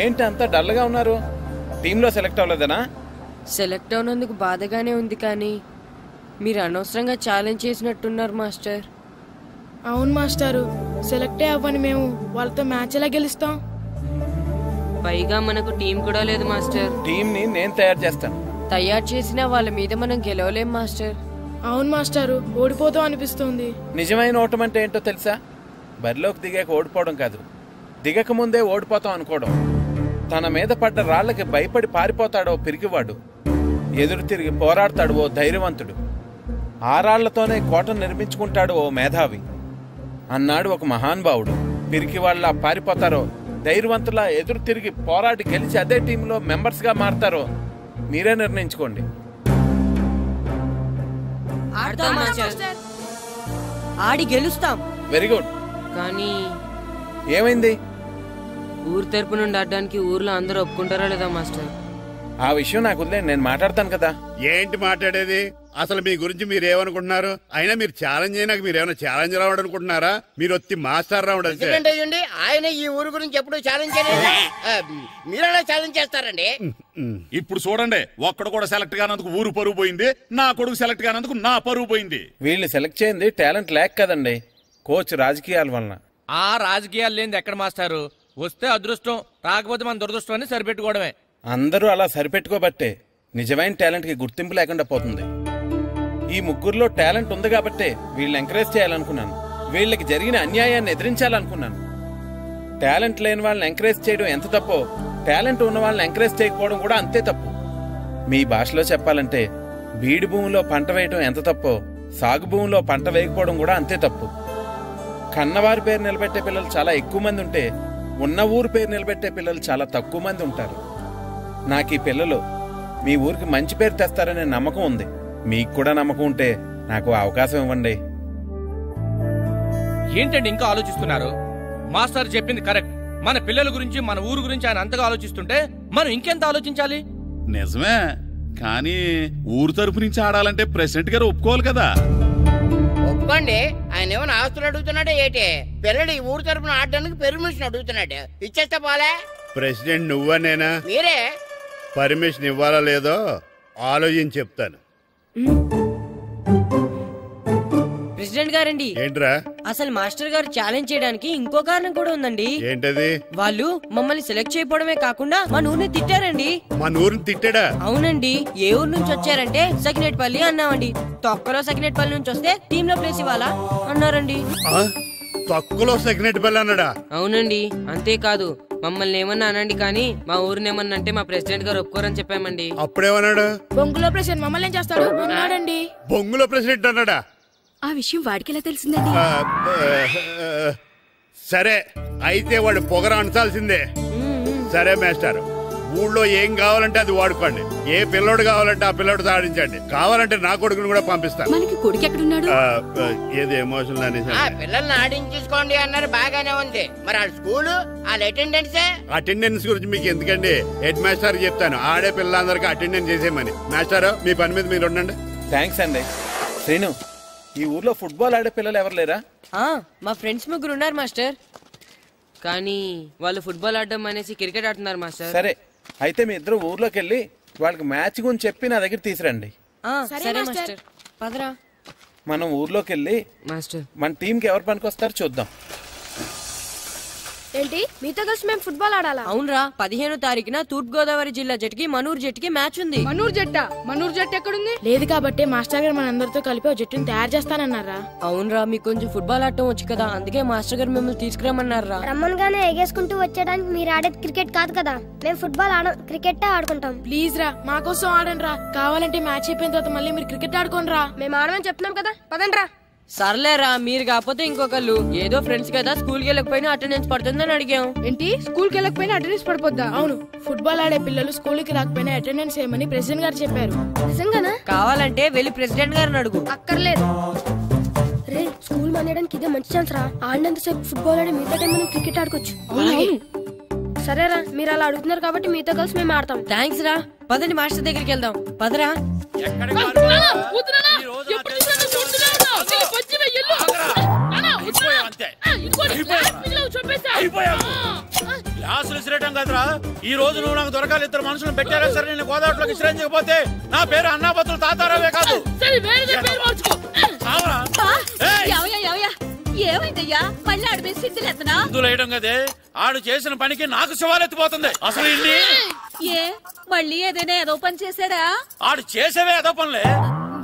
ఏంటి అంత డల్గా ఉన్నారు? టీంలో సెలెక్ట్ అవ్వలేదనా? సెలెక్ట్ అవునందుకు బాధగానే ఉంది, కానీ మీరు అనవసరంగా ఛాలెంజ్ చేసినట్టున్నారు మాస్టర్. అవును మాస్టారు, సెలెక్టే అవ్వని మేము వాళ్ళతో మ్యాచ్ ఎలా గెలుస్తాం? పైగా మనకు టీం కూడా లేదు మాస్టర్. టీం ని నేను తయారు చేస్తాను. తయారు చేసిన వాళ్ళ మీద మనం గెలవలేం మాస్టర్. అవును మాస్టారు, ఓడిపోతాం అనిపిస్తుంది. నిజమైన ఓటం అంటే ఏంటో తెలుసా? బరిలోకి దిగాక ఓడిపోవడం కాదు, దిగక ముందే ఓడిపోతాం అనుకోవడం. తన మీద పడ్డ రాళ్లకి భయపడి పారిపోతాడో పిరికివాడు, ఎదురు తిరిగి పోరాడతాడు ఓ ధైర్యవంతుడు, ఆ రాళ్లతోనే కోటను నిర్మించుకుంటాడు ఓ మేధావి అన్నాడు ఒక మహానుభావుడు. పిరికి వాళ్ళ పారిపోతారో ధైర్యవంతులా ఎదురు తిరిగి పోరాడి గెలిచి అదే టీంలో మెంబర్స్ గా మారతారో మీరే నిర్ణయించుకోండి. ఆడి గెలుస్తాం. Very good. కానీ ఏమైంది? ఊరు తరపు నుండి ఆడడానికి ఊర్లో అందరూ ఒప్పుకుంటారా లేదా మాస్టర్? ఆ విషయం నాకు వదిలేండి, నేను మాట్లాడతాను కదా. ఏంటి మాట్లాడేది? అసలు మీ గురించి మీరేమనుకుంటున్నారు? అయినా మీరు ఛాలెంజ్ అయినాక మీరు ఏమైనా ఛాలెంజ్ రావడం అనుకుంటున్నారా? మీరు వచ్చి మాస్టర్ రావడం. ఆయన ఈ ఊరు గురించి ఎప్పుడు ఛాలెంజ్ చేయలేదు, మీరెలా ఛాలెంజ్ చేస్తారండి? ఇప్పుడు చూడండి, ఒక్కడు కూడా సెలెక్ట్ కానందుకు ఊరు పరువు పోయింది, నా కొడుకు సెలెక్ట్ కానందుకు నా పరువు పోయింది. వీళ్ళు సెలెక్ట్ చేయింది టాలెంట్ లేక కదండి, కోచ్ రాజకీయాల వలన. ఆ రాజకీయాలు లేని ఎక్కడ మాస్టారు? వస్తే అదృష్టం, రాకపోతే మన దురదృష్టం అని సరిపెట్టుకోవడమే. అందరూ అలా సరిపెట్టుకోబట్టే నిజమైన టాలెంట్ కి గుర్తింపు లేకుండా పోతుంది. ఈ ముగ్గురులో టాలెంట్ ఉంది కాబట్టే వీళ్ళని ఎంకరేజ్ చేయాలనుకున్నాను, వీళ్ళకి జరిగిన అన్యాయాన్ని ఎదిరించాలనుకున్నాను. టాలెంట్ లేని వాళ్ళని ఎంకరేజ్ చేయడం ఎంత తప్పో, టాలెంట్ ఉన్న వాళ్ళని ఎంకరేజ్ చేయకపోవడం కూడా అంతే తప్పు. మీ భాషలో చెప్పాలంటే బీడు భూమిలో పంట వేయడం ఎంత తప్పో, సాగు భూమిలో పంట వేయకపోవడం కూడా అంతే తప్పు. కన్నవారి పేరు నిలబెట్టే పిల్లలు చాలా ఎక్కువ మంది ఉంటే, ఉన్న ఊరు పేరు నిలబెట్టే పిల్లలు చాలా తక్కువ మంది ఉంటారు. నాకు ఈ పిల్లలు మీ ఊరికి మంచి పేరు తెస్తారనే నమ్మకం ఉంది. మీకు కూడా నమ్మకం ఉంటే నాకు అవకాశం ఇవ్వండి. ఏంటండి ఇంకా ఆలోచిస్తున్నారు? మాస్టర్ చెప్పింది కరెక్ట్. మన పిల్లల గురించి, మన ఊరు గురించి ఆయన అంతగా ఆలోచిస్తుంటే మనం ఇంకెంత ఆలోచించాలి? నిజమే, కానీ ఊరు తరపు నుంచి ఆడాలంటే ప్రెసిడెంట్ గారు ఒప్పుకోవాలి కదా. ఒప్పుకోండి. ఆయన ఏమైనా ఆస్తులు అడుగుతున్నాడే ఏంటి? పిల్లలు ఈ ఊరు తరపున ఆడడానికి పెర్మిషన్ అడుగుతున్నాడు, ఇచ్చేస్తే పోలే. ప్రెసిడెంట్ నువ్వా నేనా? మీరే. పర్మిషన్ ఇవ్వాలా లేదో ఆలోచించి చెప్తాను. ప్రెసిడెంట్ గారండి. ఏంట్రా? అసలు మాస్టర్ గారు ఛాలెంజ్ చేయడానికి ఇంకో కారణం కూడా ఉందండి. ఏంటది? వాళ్ళు మమ్మల్ని సెలెక్ట్ చేయకపోవడమే కాకుండా మా ఊరిని తిట్టారండి. మా ఊరిని తిట్టాడా? అవునండి. ఏ ఊరు నుంచి వచ్చారంటే సకినేట్పల్లి అన్నామండి. తొక్కలో సకినేట్పల్లి నుంచి వస్తే టీమ్ లో ప్లేస్ ఇవ్వాలా అన్నారండి. తొక్కలో సకినేట్పల్లి అన్నాడా? అవునండి. అంతేకాదు, మమ్మల్ని ఏమన్నా అనండి కానీ మా ఊరిని ఏమన్నా అంటే మా ప్రెసిడెంట్ గారు ఒప్పుకోరని చెప్పామండి. అప్పుడేమన్నాడు? బొంగులో ప్రెసిడెంట్ మమ్మల్ని ఏం చేస్తాడు అన్నాడండి. బొంగులో ప్రెసిడెంట్ అన్నాడా? ఆ విషయం వాడికి ఎలా తెలిసిందండి? సరే అయితే వాడు పొగర అంచాల్సిందే. సరే మాస్టర్, ఊళ్ళో ఏం కావాలంటే అది వాడుకోండి. ఏ పిల్లోడు కావాలంటే ఆ పిల్లోడు సాధించండి. కావాలంటే నా కొడుకుని కూడా పంపిస్తాను. మనకి కొడుకు ఎక్కడున్నాడు? ఏది ఎమోషనల్ అనేసి పిల్లల్ని ఆడించేసుకోండి అన్నారు, బాగానే ఉంది. మరి ఆ స్కూలు వాళ్ళ అటెండెన్స్ గురించి మీకు ఎందుకండి, హెడ్ మాస్టర్ చెప్తాను. ఆడే పిల్లలందరికీ అటెండెన్స్ చేసేయమని. మాస్టర్ మీ పని మీద మీరు ఉండండి. థ్యాంక్స్ అండి. శ్రీను, ఈ ఊర్లో ఫుట్బాల్ ఆడే పిల్లలు ఎవరు లేరా? మా ఫ్రెండ్స్ ముగ్గురు ఉన్నారు మాస్టర్, కానీ వాళ్ళు ఫుట్బాల్ ఆడడం అనేసి క్రికెట్ ఆడుతున్నారు మాస్టర్. సరే అయితే మీ ఇద్దరు ఊర్లోకి వెళ్ళి వాళ్ళకి మ్యాచ్ గురించి చెప్పి నా దగ్గర తీసురండి. సరే మాస్టర్, పదరా. మనం ఊర్లోకి వెళ్ళి మన టీంకి ఎవరు పనికొస్తారో చూద్దాం. ఏంటి మీతో కలిసి మేము ఫుట్బాల్ ఆడాలా? అవునరా, 15వ తారీఖున తూర్పు గోదావరి జిల్లా జట్టుకి మనూరు జట్టుకి మ్యాచ్ ఉంది. మనూరు జట్టు ఎక్కడుంది? లేదు కాబట్టి మాస్టర్ గారు మనందరితో కలిపి ఒక జట్టుని తయారు చేస్తానన్నారా? అవునరా, మీకు కొంచెం ఫుట్బాల్ ఆడటం వచ్చు కదా, అందుకే మాస్టర్ గారు మిమ్మల్ని తీసుకురామన్నారా. రమ్మన్గానే ఎగేసుకుంటూ వచ్చేయడానికి మీరు ఆడేది క్రికెట్ కాదు కదా. మేము ఫుట్బాల్ ఆడం, క్రికెట్ ఆడుకుంటాం. ప్లీజ్ రా, మా కోసం ఆడండి రా. కావాలంటే మ్యాచ్ అయిపోయిన తర్వాత మళ్ళీ మీరు క్రికెట్ ఆడుకోండి రా. మేము ఆడమని చెప్తున్నాం కదా, పదండి రా. సర్లేరా, మీరు కాకపోతే ఇంకొకళ్ళు. ఏదో ఫ్రెండ్స్ కదా, స్కూల్ కి వెళ్ళకపోయినా అటెండెన్స్ పడుతుందని అడిగాం. ఏంటి స్కూల్ కి వెళ్ళకపోయినా అటెండెన్స్ పడిపోద్దా? అవును, ఫుట్బాల్ ఆడే పిల్లలు స్కూల్ కి రాకపోయినా అటెండెన్స్ ఏమని ప్రెసిడెంట్ గారు చెప్పారు. నిజంగానా? కావాలంటే వెళ్ళి ప్రెసిడెంట్ గారిని అడుగు. అక్కర్లేదు రే, స్కూల్ మానేయడానికి ఇదే మంచి ఛాన్స్ రా. ఆడినంతసేపు ఫుట్బాల్ ఆడి మిగతా టైం మనం క్రికెట్ ఆడుకోవచ్చు. సరేరా, మీరు అలా అడుగుతున్నారు కాబట్టి మీతో కలిసి మేము ఆడతాం. థ్యాంక్స్ రా, పదండి మాస్టర్ దగ్గరికి వెళ్దాం. పదరా. క్లాసులు విసిరేయటం కదరా, ఈ రోజు నువ్వు నాకు దొరకాలి. ఇద్దరు మనుషులను పెట్టారా సరే, నేను గోదావరిలోకి విసిరించకపోతే నా పేరు అన్నాపత్రులు తాతారావే కాదు. ఏమైందయ్యా, మళ్ళీ ఆడు మీద సిద్ధులు ఎత్తనా? సిద్ధులు వేయడం కదే, ఆడు చేసిన పనికి నాకు శివాలెత్తిపోతుంది. అసలు ఏ మళ్ళీ ఏదైనా ఏదో పని చేశాడా? ఆడు చేసేవే ఏదో పనులే.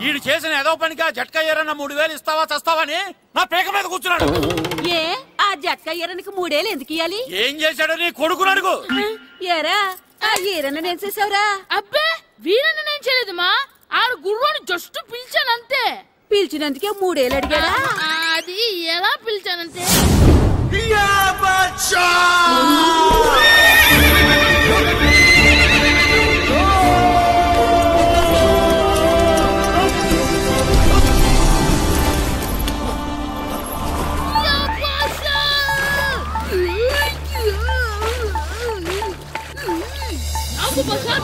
ఈడు చేసిన ఏదో పనికి ఆ జట్కా ఏరన్నా 3000 ఇస్తావా చస్తావని నా పేక మీద కూర్చున్నాడు. ఏ ఆ జట్కా ఈరనికి 3000 ఎందుకు ఇయ్యాలి? ఏం చేశాడో నీ కొడుకుని అడుగు. ఏరా ఆ ఈరన్న నేను చేసావురా? అబ్బే, వీరన్న నేను చేయలేదమ్మా. ఆడు గుర్రాన్ని జస్ట్ పిలిచానంతే. పిలిచినందుకే 3000 అడిగాడా? అది ఎలా పిలిచానంతే.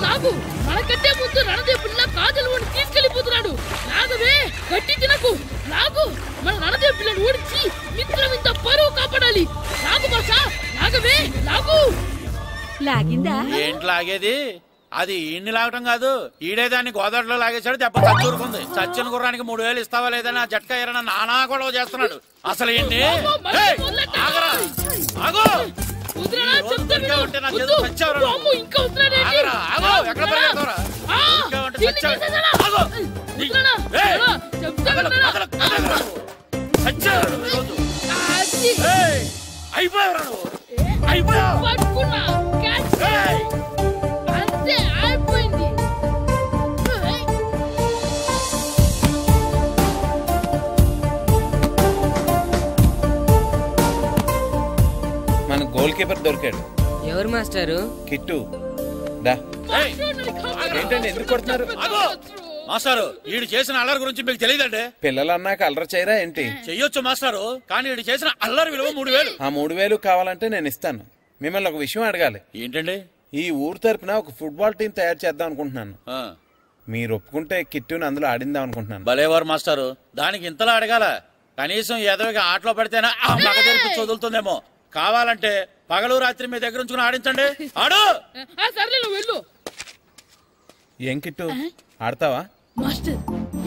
నాగు మనకంటే ముందు రణదేవ్ పిల్ల కాజల్ ఓడి తీసుకెళ్లిపోతున్నాడు. నాగవే, గట్టి తినకు. నాగు, మన రణదేవ్ పిల్లని ఓడించి మిత్రం ఇంత పరువు కాపాడాలి. నాగు బాసా, నాగవే, నాగు. లాగిందా? ఏంటి లాగేది? అది ఈయన్ని లాగటం కాదు, ఈడే దాన్ని గోదావరిలో లాగేశాడు. దెబ్బ చచ్చూరుకుంది. చచ్చిన గుర్రానికి 3000 ఇస్తావా లేదని ఆ జట్కా ఏరన్నా నానా గొడవ చేస్తున్నాడు. అసలు ఏంటి? మన గోల్ కీపర్ దొరికాడు. ఎవరు మాస్టారు? కిట్టు. ఏంటండి ఎందుకు కొడుతున్నారు? మాస్టారు, ఈడు చేసిన అల్లరి గురించి మీకు తెలియదండి. పిల్లలు అన్నాక అల్లరి చేయరా ఏంటి? చెయ్యొచ్చు మాస్టారు, కానీ ఈడు చేసిన అల్లరి విలువ 3000. ఆ 3000 కావాలంటే నేను ఇస్తాను. మిమ్మల్ని ఒక విషయం అడగాలి. ఏంటండి? ఈ ఊరు తరపున ఒక ఫుట్బాల్ టీం తయారు చేద్దాం అనుకుంటున్నాను. మీరు ఒప్పుకుంటే కిట్టుని అందులో ఆడిందాం అనుకుంటున్నాను. భలేవారు మాస్టారు, దానికి ఇంతలా అడగాల? కనీసం ఏదోగా ఆటలో పడితేనే ఆ మగ తెరిపి చదువుతుందేమో. కావాలంటే పగలు రాత్రి మీ దగ్గర ఉంచుకుని ఆడించండి. ఆడు. ఏం కిట్టు, ఆడతావా? మాస్టర్,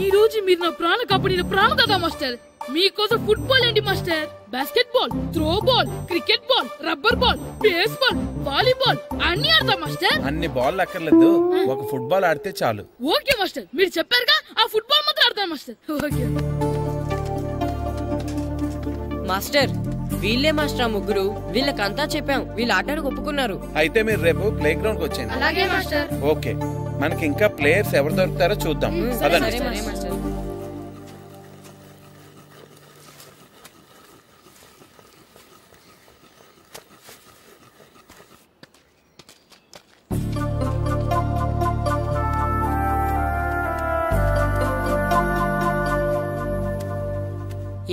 ఈ రోజు మీరు నా ప్రాణ కాపాడిన ప్రాణం కదా మాస్టర్. మీకోసం ఫుట్బాల్ ఏంటి master, basket ball, throw ball, cricket ball, rubber ball, base ball, volleyball అన్ని ఆడతా మాస్టర్. అన్ని బాల్ అక్కర్లేదు, ఒక ఫుట్బాల్ ఆడితే చాలు. ఓకే మాస్టర్, మీరు చెప్పారుగా, ఆ ఫుట్బాల్ మాత్రం ఆడతాను మాస్టర్. ఓకే మాస్టర్, వీళ్ళే మాస్టర్ ఆ ముగ్గురు. వీళ్ళకంతా చెప్పాం, వీళ్ళు ఆడడానికి ఒప్పుకున్నారు. అయితే మీరు రేపు ప్లే గ్రౌండ్ కి వచ్చేయండి. అలాగే మాస్టర్. ఓకే, మనకి ఇంకా ప్లేయర్స్ ఎవరు దొరుకుతారో చూద్దాం.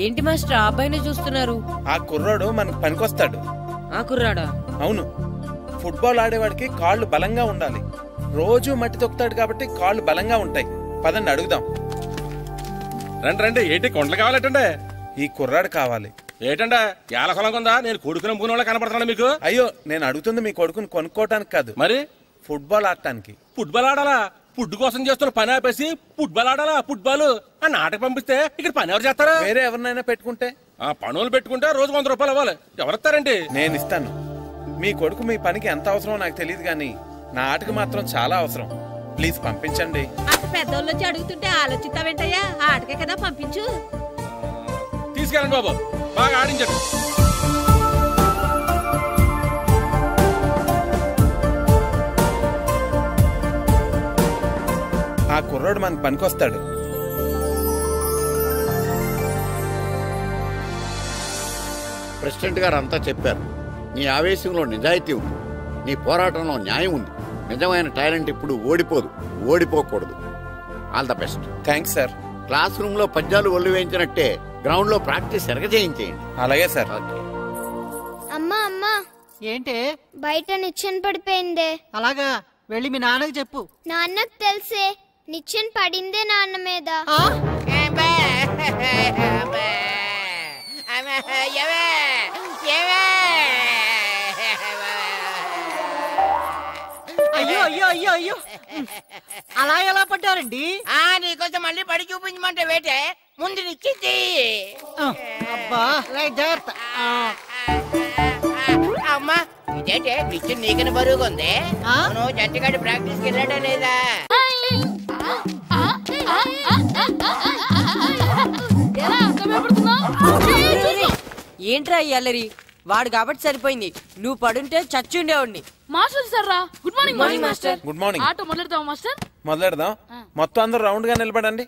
ఏంటి మాస్టర్ ఆ అబ్బాయిని చూస్తున్నారు? ఆ కుర్రాడు మనకు పనికొస్తాడు. ఆ కుర్రాడా? అవును. ఫుట్బాల్ ఆడేవాడికి కాళ్ళు బలంగా ఉండాలి. రోజు మట్టి తొక్కుతాడు కాబట్టి కాళ్ళు బలంగా ఉంటాయి. పదండి అడుగుదాం. రండి రండి. ఏంటి కొండలు కావాలటండి? ఈ కుర్రాడు కావాలి. ఏటండా ఏలకొలం కొందా? నేను కొడుకుని మూల కనపడుతున్నా మీకు. అయ్యో, నేను అడుగుతుంది మీ కొడుకుని కొనుక్కోవటానికి కాదు, మరి ఫుట్బాల్ ఆడటానికి. ఫుట్బాల్ ఆడాలా? ఫుడ్ కోసం చేస్తున్న పని ఆపేసి ఫుట్బాల్ ఆడాలా? ఫుట్బాల్ ఆ నాటకు పంపిస్తే ఇక్కడ పని ఎవరు చేస్తారా? వేరే ఎవరినైనా పెట్టుకుంటే. ఆ పనులు పెట్టుకుంటే రోజు 100 రూపాయలు అవ్వాలి. ఎవరిస్తారండి? నేను ఇస్తాను. మీ కొడుకు మీ పనికి ఎంత అవసరమో నాకు తెలియదు కానీ నా ఆటకు మాత్రం చాలా అవసరం. ప్లీజ్ పంపించండి. అంత పెద్దోళ్ళు వచ్చి అడుగుతుంటే ఆలోచిస్తావేంటయ్యా? ఆటకే కదా, పంపించు. తీసుకెళ్ళండి బాబు, బాగా ఆడించండి. ఆ కుర్రోడు మనకు పనికొస్తాడు. ప్రెసిడెంట్ గారు అంతా చెప్పారు. నీ ఆవేశంలో నిజాయితీ ఉంది, నీ పోరాటంలో న్యాయం ఉంది. నిజమైన టాలెంట్ ఇప్పుడు ఓడిపోదు, ఓడిపోకూడదు. All the best. Thanks sir. Class room లో పద్యాలు ఒళ్ళు వేయించినట్టే గ్రౌండ్ లో ప్రాక్టీస్ చేయించేయండి. అలాగే సార్. అమ్మా అమ్మా, ఏంటే బయట నిచ్చెన పడిపోయిందే. అలాగా, వెళ్ళి మీ నాన్నకి చెప్పు. నాన్నకు తెలిసే, నిచ్చెన పడిందే నాన్న మీద. అయ్యో అయ్యో అయ్యో అయ్యో, అలా ఎలా పడ్డారండి? నీకోసం మళ్ళీ పడి చూపించమంటే వేటే, ముందు నిచ్చింది. అబ్బా, జాగ్రత్త. అమ్మా, ఇదేంటే నిచ్చిన నీకని బరువుగా ఉంది. నువ్వు జంటగాడి ప్రాక్టీస్కి వెళ్ళాడా లేదా? ఏంట్రా ఈ అల్లరి? వాడు కాబట్టి సరిపోయింది, నువ్వు పడుంటే చచ్చుండేవాడిని. మాస్టర్ సార్ రా. Good morning. Morning master. Good morning. ఆటో మొదలెడతావా మాస్టర్? మొదలెడదాం. మొత్తం అందరూ రౌండ్ గా నిలబడండి.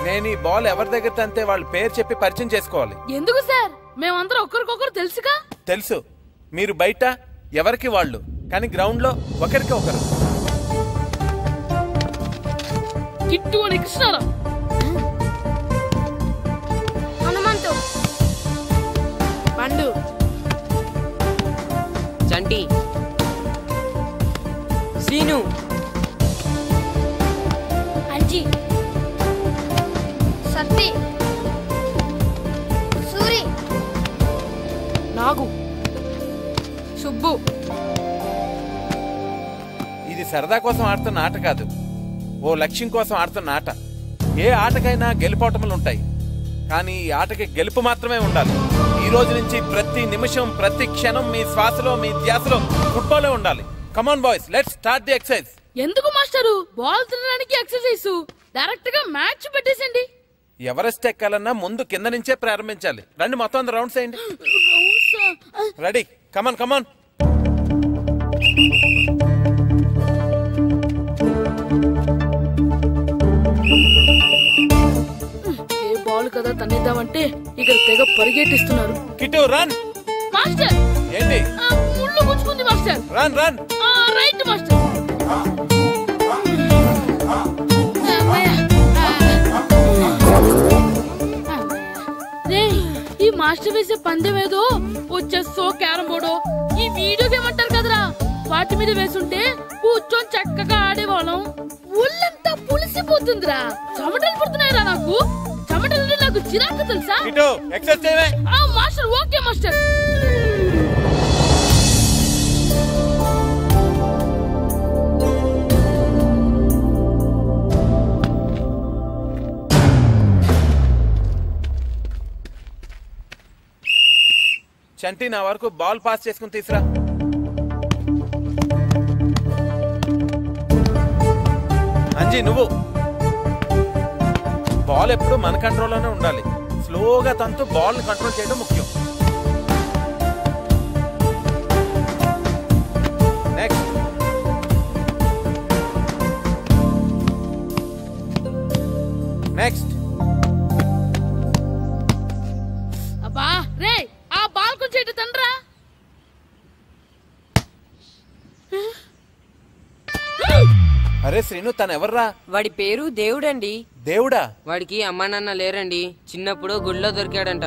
నేను ఈ బాల్ ఎవరి దగ్గర తంతే వాళ్ళ పేరు చెప్పి పరిచయం చేసుకోవాలి. ఎందుకు సార్? మేమందరం ఒకరికొకరు తెలుసుగా. తెలుసు. మీరు బయట ఎవరికి వాళ్ళు, కానీ గ్రౌండ్ లో ఒకరికి ఒకరు. కిట్టు అని కృష్ణారా, హనుమంతు, పండు, చంటి, సీను, అంజి, సత్తి, సూరి, నాగు, సుబ్బు. ఇది సరదా కోసం ఆడుతున్న ఆట కాదు, ఓ లక్ష్యం కోసం ఆడుతున్న ఆట. ఏ ఆటకైనా గెలుపోటములు ఉంటాయి, కానీ ఈ ఆటకి గెలుపు మాత్రమే ఉండాలి. ఈ రోజు నుంచి ప్రతి నిమిషం, ప్రతి క్షణం మీ శ్వాసలో, మీ ధ్యాసలో ఫుట్బాలే ఉండాలి. Come on boys, let's start the exercise. ఎందుకు మాస్టరు? బాల్ తినడానికి ఎక్సర్సైజ్, డైరెక్ట్ గా మ్యాచ్ పెట్టేసండి. ఎవరెస్ట్ ఎక్కాలన్నా ముందు కింద నుంచే ప్రారంభించాలి. రండి, మొత్తం అందరూ రౌండ్స్ వేయండి. రెడీ? కమాన్ కమాన్. ఏ బాల్ కదా తన్నిద్దామంటే ఇక్కడ తెగ పరిగెట్టిస్తున్నారు. Kit run. మాస్టర్ ఏంటి? ముళ్ళు గుచ్చుకుంది master. Run run. Right master. ఈ మాస్టర్ వేసే పందెం ఏదో వచ్చేస్తో క్యారం బోర్డు ఈ వీడియో గేమ్ అంటారు కదరా, వాటి మీద వేసుంటే కూర్చొని చక్కగా ఆడేవాళ్ళం. ఒళ్ళంతా పులిసిపోతుందిరా, చెమటలు పడుతున్నాయిరా నాకు. చెమటలు నాకు చిరాకు తెలుసా? Master okay master. చంటి, నా వరకు బాల్ పాస్ చేసుకుని తీసురా. అంజీ నువ్వు. బాల్ ఎప్పుడు మన కంట్రోల్లోనే ఉండాలి. స్లోగా తంతు బాల్ కంట్రోల్ చేయడం ముఖ్యం. నెక్స్ట్. నెక్స్ట్. అబ్బా రే, ఆ బాల్ కొంచెం ఇటు తండ్రా. అరే శ్రీను తను ఎవర్రా? వాడి పేరు దేవుడండి. దేవుడా? వాడికి అమ్మా నాన్న లేరండి. చిన్నప్పుడు గుళ్ళో దొరికాడంట.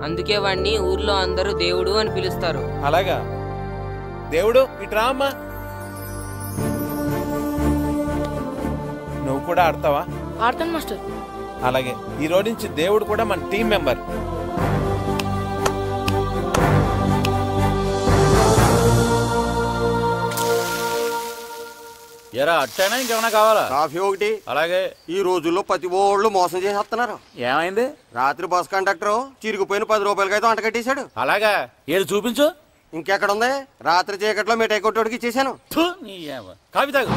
అందుకే వాడిని ఊర్లో అందరూ దేవుడు అని పిలుస్తారు. అలాగా? దేవుడు ఇట్రా అమ్మా. నువ్వు కూడా ఆడతావా? ఆడతాను మాస్టర్. అలాగే ఈ రోజు నుంచి దేవుడు కూడా మన టీం మెంబర్. ఎరా అట్టైనా ఇంకేమైనా కావాలా? కాఫీ ఒకటి. అలాగే. ఈ రోజుల్లో ప్రతి ఓళ్ళు మోసం చేసేస్తున్నారు. ఏమైంది? రాత్రి బస్ కండక్టర్ చిరిగిపోయిన 10 రూపాయలకైతే అంట కట్టేశాడు. అలాగా? ఏది చూపించు. ఇంకెక్కడ ఉంది? రాత్రి చీకట్లో మిఠాయి కొట్టోడికి ఇచ్చేసాను. కాఫీ తాగు.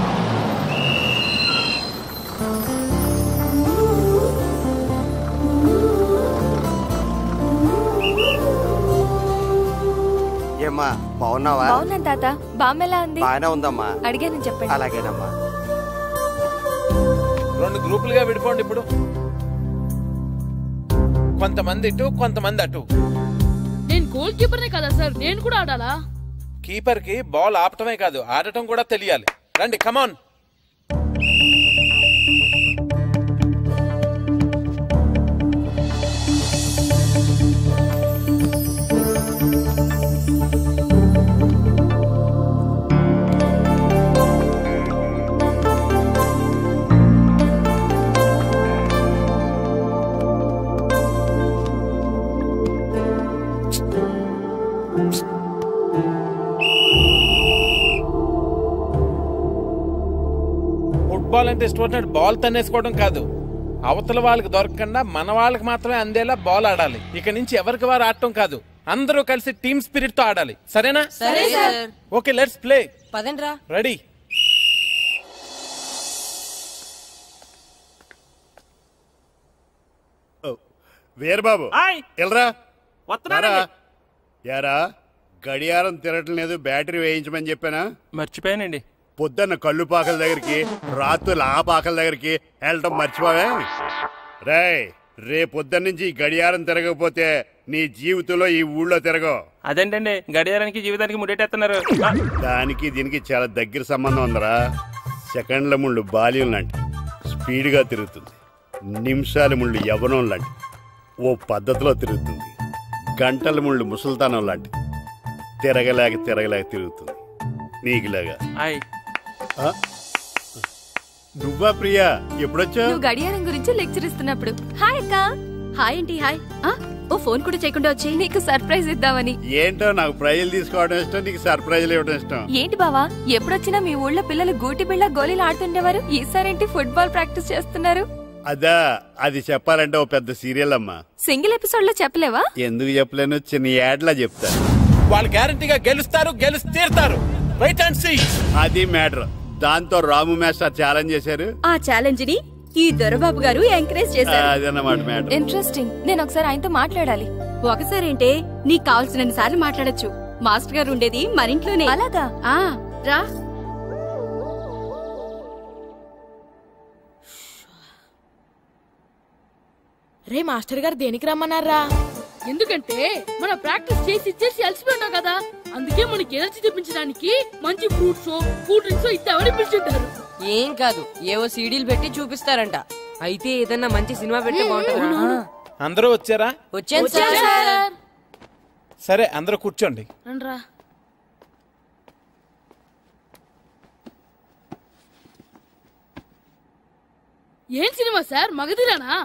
ఏమ్మా బాగున్నావా? బాగున్నాను తాత. బామ్మ ఎలా ఉంది? బాగానే ఉందమ్మా. అడిగాను చెప్పండి. అలాగేనమ్మా. 2 గ్రూపులుగా విడిపోండి. ఇప్పుడు కొంతమంది ఇటు కొంతమంది అటు. నేను గోల్ కీపర్నే కదా సార్, నేను కూడా ఆడాలా? కీపర్ కి బాల్ ఆపటమే కాదు ఆడటం కూడా తెలియాలి. రండి కమాన్. ఫుట్బాల్ అంటే ఇష్టపడినట్టు బాల్ తన్నేసుకోవడం కాదు, అవతల వాళ్ళకి దొరకకుండా మన వాళ్ళకి మాత్రమే అందేలా బాల్ ఆడాలి. ఇక నుంచి ఎవరికి వారు ఆడటం కాదు, అందరూ కలిసి టీమ్ స్పిరిట్ తో ఆడాలి. సరేనా? సరే సార్. Okay let's play. పదండ్రా. రెడీ. వీరబాబు ఎల్రా. వస్తున్నారా? యారా గడియారం తిరగట్లేదు, బ్యాటరీ వేయించమని చెప్పానా? మర్చిపోయానండి. పొద్దున్న కళ్ళు పాకల దగ్గరికి, రాత్రులు ఆ పాకల దగ్గరికి వెళ్ళటం మర్చిపోవే? రేపొద్దున్న నుంచి ఈ గడియారం తిరగకపోతే నీ జీవితంలో ఈ ఊళ్ళో తిరగవు. అదేంటండి గడియారానికి జీవితానికి ముడేటేస్తున్నారు. దానికి దీనికి చాలా దగ్గర సంబంధం ఉందరా. సెకండ్ల ముళ్ళు బాల్యం లాంటి స్పీడ్గా తిరుగుతుంది, నిమిషాల ముళ్ళు యవ్వనం లాంటి ఓ పద్ధతిలో తిరుగుతుంది, గంటల ముళ్ళు ముసల్తానం లాంటి తిరగలేక తిరుగుతుంది. నీకులాగా. నువ్వా ప్రియా? ఎప్పుడొచ్చా? నువ్వు గడియారం గురించి లెక్చర్ ఇస్తున్నప్పుడు. హాయ్ అక్క. హాయ్ ఏంటి హాయ్. ఓ ఫోన్ కూడా చేయకుండా వచ్చి నీకు సర్ప్రైజ్ ఇద్దామని. ఏంటో నాకు ప్రైజులు తీసుకోవడం ఇష్టం, నీకు సర్ప్రైజులు ఇవ్వడం ఇష్టం. ఏంటి బావా, ఎప్పుడొచ్చినా మీ ఊళ్ళో పిల్లలు గూటి బిళ్ళ గోళీలు ఆడుతుండేవారు, ఈసారేంటి ఫుట్బాల్ ప్రాక్టీస్ చేస్తున్నారు? అదా, అది చెప్పాలంటే ఓ పెద్ద సీరియల్ అమ్మా. సింగిల్ ఎపిసోడ్ లో చెప్పలేవా? ఎందుకు చెప్పలేను, చిన్న యాడ్లా చెప్తాను. వాళ్ళు గ్యారంటీగా గెలుస్తారు, గెలిచి తీరుతారు. Wait and see. అది మ్యాటర్. దాంతో రాము మాస్టర్ ఛాలెంజ్ చేశారు. ఆ ఛాలెంజ్ ని ఈ దొరబాబు గారు ఎంకరేజ్ చేశారు. అదన్నమాట మ్యాటర్. ఇంట్రెస్టింగ్. నేను ఒకసారి ఆయనతో మాట్లాడాలి. ఒకసారి ఏంటే, నీకు కావాల్సినన్ని సార్లు మాట్లాడొచ్చు. మాస్టర్ గారు ఉండేది మన ఇంట్లోనే. అలాగా? రా. రే మాస్టర్ గారు దేనికి రమ్మన్నారా? ఎందుకంటే మన ప్రాక్టీస్ చేసి అలసిపోయినాం కదా, అందుకే మనకి ఎనర్జీ తెప్పించడానికి మంచి ఫ్రూట్స్ కూల్ డ్రింక్స్ ఇద్దామని పిలుచుంటారు. ఏం కాదు, ఏవో సీడీలు పెట్టి చూపిస్తారంట. అయితే ఏదన్నా మంచి సినిమా పెట్టి బాగుంటుంది. అందరూ వచ్చారా? వచ్చాను సార్. సరే అందరూ కూర్చోండి. రండ్రా. ఏం సినిమా సార్? మగధిరానా?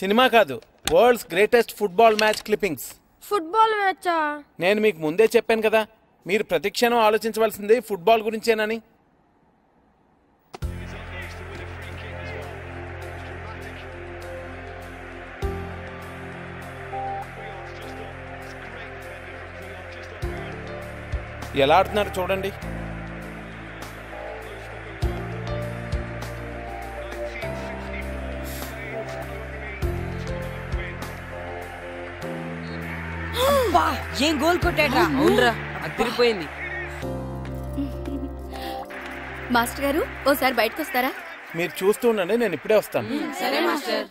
సినిమా కాదు, world's greatest football match clippings. Football మ్యాచా? నేను మీకు ముందే చెప్పాను కదా, మీరు ప్రతిక్షణం ఆలోచించవలసింది ఫుట్బాల్ గురించేనని. ఎలా ఆడుతున్నారు చూడండి. ఏం గోల్ కొట్టాడ్రా. అవునరా, అదిరిపోయింది. మాస్టర్ గారు ఓసారి బయటకు వస్తారా? మీరు చూస్తూ ఉండండి, నేను ఇప్పుడే వస్తాను. సరే మాస్టర్.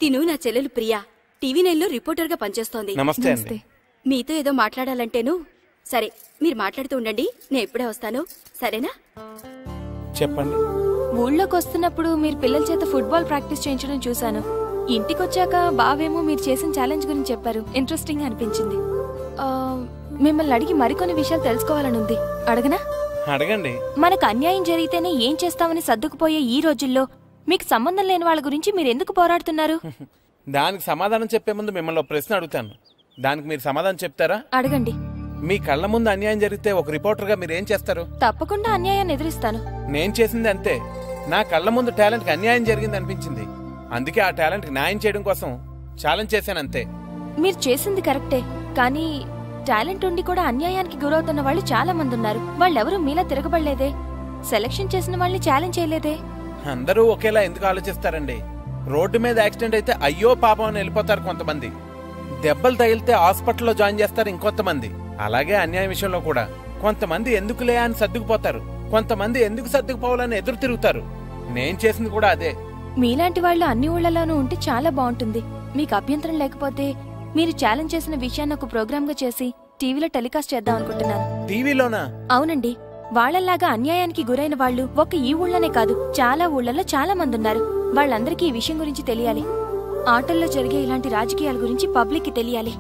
తిను నా చెల్లెలు ప్రియా, టీవీ 9లో రిపోర్టర్ గా పనిచేస్తోంది. నమస్తే అండి. మీతో ఏదో మాట్లాడాలంటేను సరే మీరు మాట్లాడుతూ ఉండండి, నేను ఇప్పుడే వస్తాను, సరేనా? చెప్పండి. ఊళ్ళోకి వస్తున్నప్పుడు మీరు పిల్లల చేత ఫుట్బాల్ ప్రాక్టీస్ చేయించడం చూశాను. ఇంటికొచ్చాక బావేమో మీరు చేసిన ఛాలెంజ్ గురించి చెప్పారు. ఇంట్రెస్టింగ్ అనిపించింది. మిమ్మల్ని అడిగి మరికొన్ని విషయాలు తెలుసుకోవాలని ఉంది. అడగనా? అడగండి. మనకు అన్యాయం జరిగితేనే ఏం చేస్తామని సర్దుకుపోయే ఈ రోజుల్లో మీకు సంబంధం లేని వాళ్ళ గురించి మీరు ఎందుకు పోరాడుతున్నారు? దానికి సమాధానం చెప్పే ముందు మిమ్మల్ని ఒక ప్రశ్న అడుగుతాను. దానికి మీరు సమాధానం చెప్తారా? అడగండి. మీ కళ్ళ ముందు అన్యాయం జరిగితే ఒక రిపోర్టర్ గా మీరు ఏం చేస్తారు? తప్పకుండా అన్యాయాన్ని ఎదురిస్తాను. నేను చేసింది అంతే. నా కళ్ళ ముందు టాలెంట్ కి అన్యాయం జరిగింది అనిపించింది. అందుకే ఆ టాలెంట్ కి న్యాయం చేయడం కోసం ఛాలెంజ్ చేశాను అంతే. మీరు చేసింది కరెక్టే, కానీ టాలెంట్ ఉండి కూడా అన్యాయానికి గురవుతున్న వాళ్ళు చాలా మంది ఉన్నారు. వాళ్ళెవరూ మీలా తిరగబడలేదే. సెలక్షన్ చేసిన వాళ్ళని ఛాలెంజ్ చేయలేదే. అందరూ ఒకేలా ఎందుకు ఆలోచిస్తారండి? రోడ్డు మీద యాక్సిడెంట్ అయితే అయ్యో పాపం అని వెళ్ళిపోతారు కొంతమంది. దెబ్బలు తగిలితే హాస్పిటల్లో జాయిన్ చేస్తారు ఇంకొంతమంది. అలాగే అన్యాయం విషయంలో కూడా కొంతమంది ఎందుకులే అని సర్దుకుపోతారు, కొంతమంది ఎందుకు సర్దుకుపోవాలని ఎదురు తిరుగుతారు. నేను చేసింది కూడా అదే. మీలాంటి వాళ్ళు అన్ని ఊళ్ళలోనూ ఉంటే చాలా బాగుంటుంది. మీకు అభ్యంతరం లేకపోతే మీరు ఛాలెంజ్ చేసిన విషయాన్ని ఒక ప్రోగ్రామ్ గా చేసి టీవీలో టెలికాస్ట్ చేద్దాం అనుకుంటున్నాను. టీవీలోనా? అవునండి. వాళ్ళలాగా అన్యాయానికి గురైన వాళ్ళు ఒక్క ఈ ఊళ్ళోనే కాదు, చాలా ఊళ్ళలో చాలా మంది ఉన్నారు. వాళ్ళందరికీ ఈ విషయం గురించి తెలియాలి. ఆటల్లో జరిగే ఇలాంటి రాజకీయాల గురించి పబ్లిక్ కి తెలియాలి.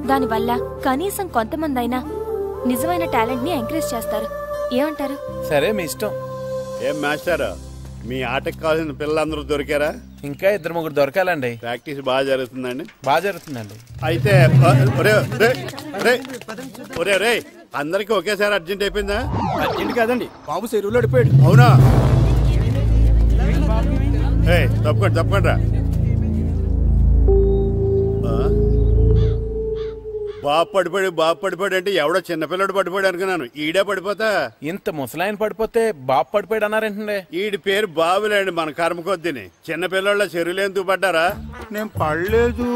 దానివల్ల కనీసం కొంతమంది అయినా నిజమైన టాలెంట్ ని ఎంకరేజ్ చేస్తారు. ఏమంటారు? సరే, మీ ఇష్టం. ఏం మాస్టర్, మీ ఆటకు కావాల్సిన పిల్లలందరూ దొరికారా? ఇంకా 2-3 దొరకాలండి. ప్రాక్టీస్ బాగా జరుగుతుందండి? బాగా జరుగుతుందండి. అయితే ఒరే అందరికి ఒకేసారి అర్జెంట్ అయిపోయిందా? అర్జెంట్ కాదండి, బాబు చెరువులో పడిపోయాడు. అవునా? తప్పకుండా రా. బాబు పడిపోయాడు అంటే ఎవడో చిన్నపిల్లడు పడిపోయాడు అనుకున్నాను. ఈడే పడిపోతా. ఇంత ముసలాయన పడిపోతే బాబు పడిపోయాడు అన్నారేంటండి? ఈడి పేరు బాబులేండి, మన కర్మ కొద్దిని. చిన్నపిల్లల చెరువులు ఎందుకు పడ్డారా? నేను పడలేదు,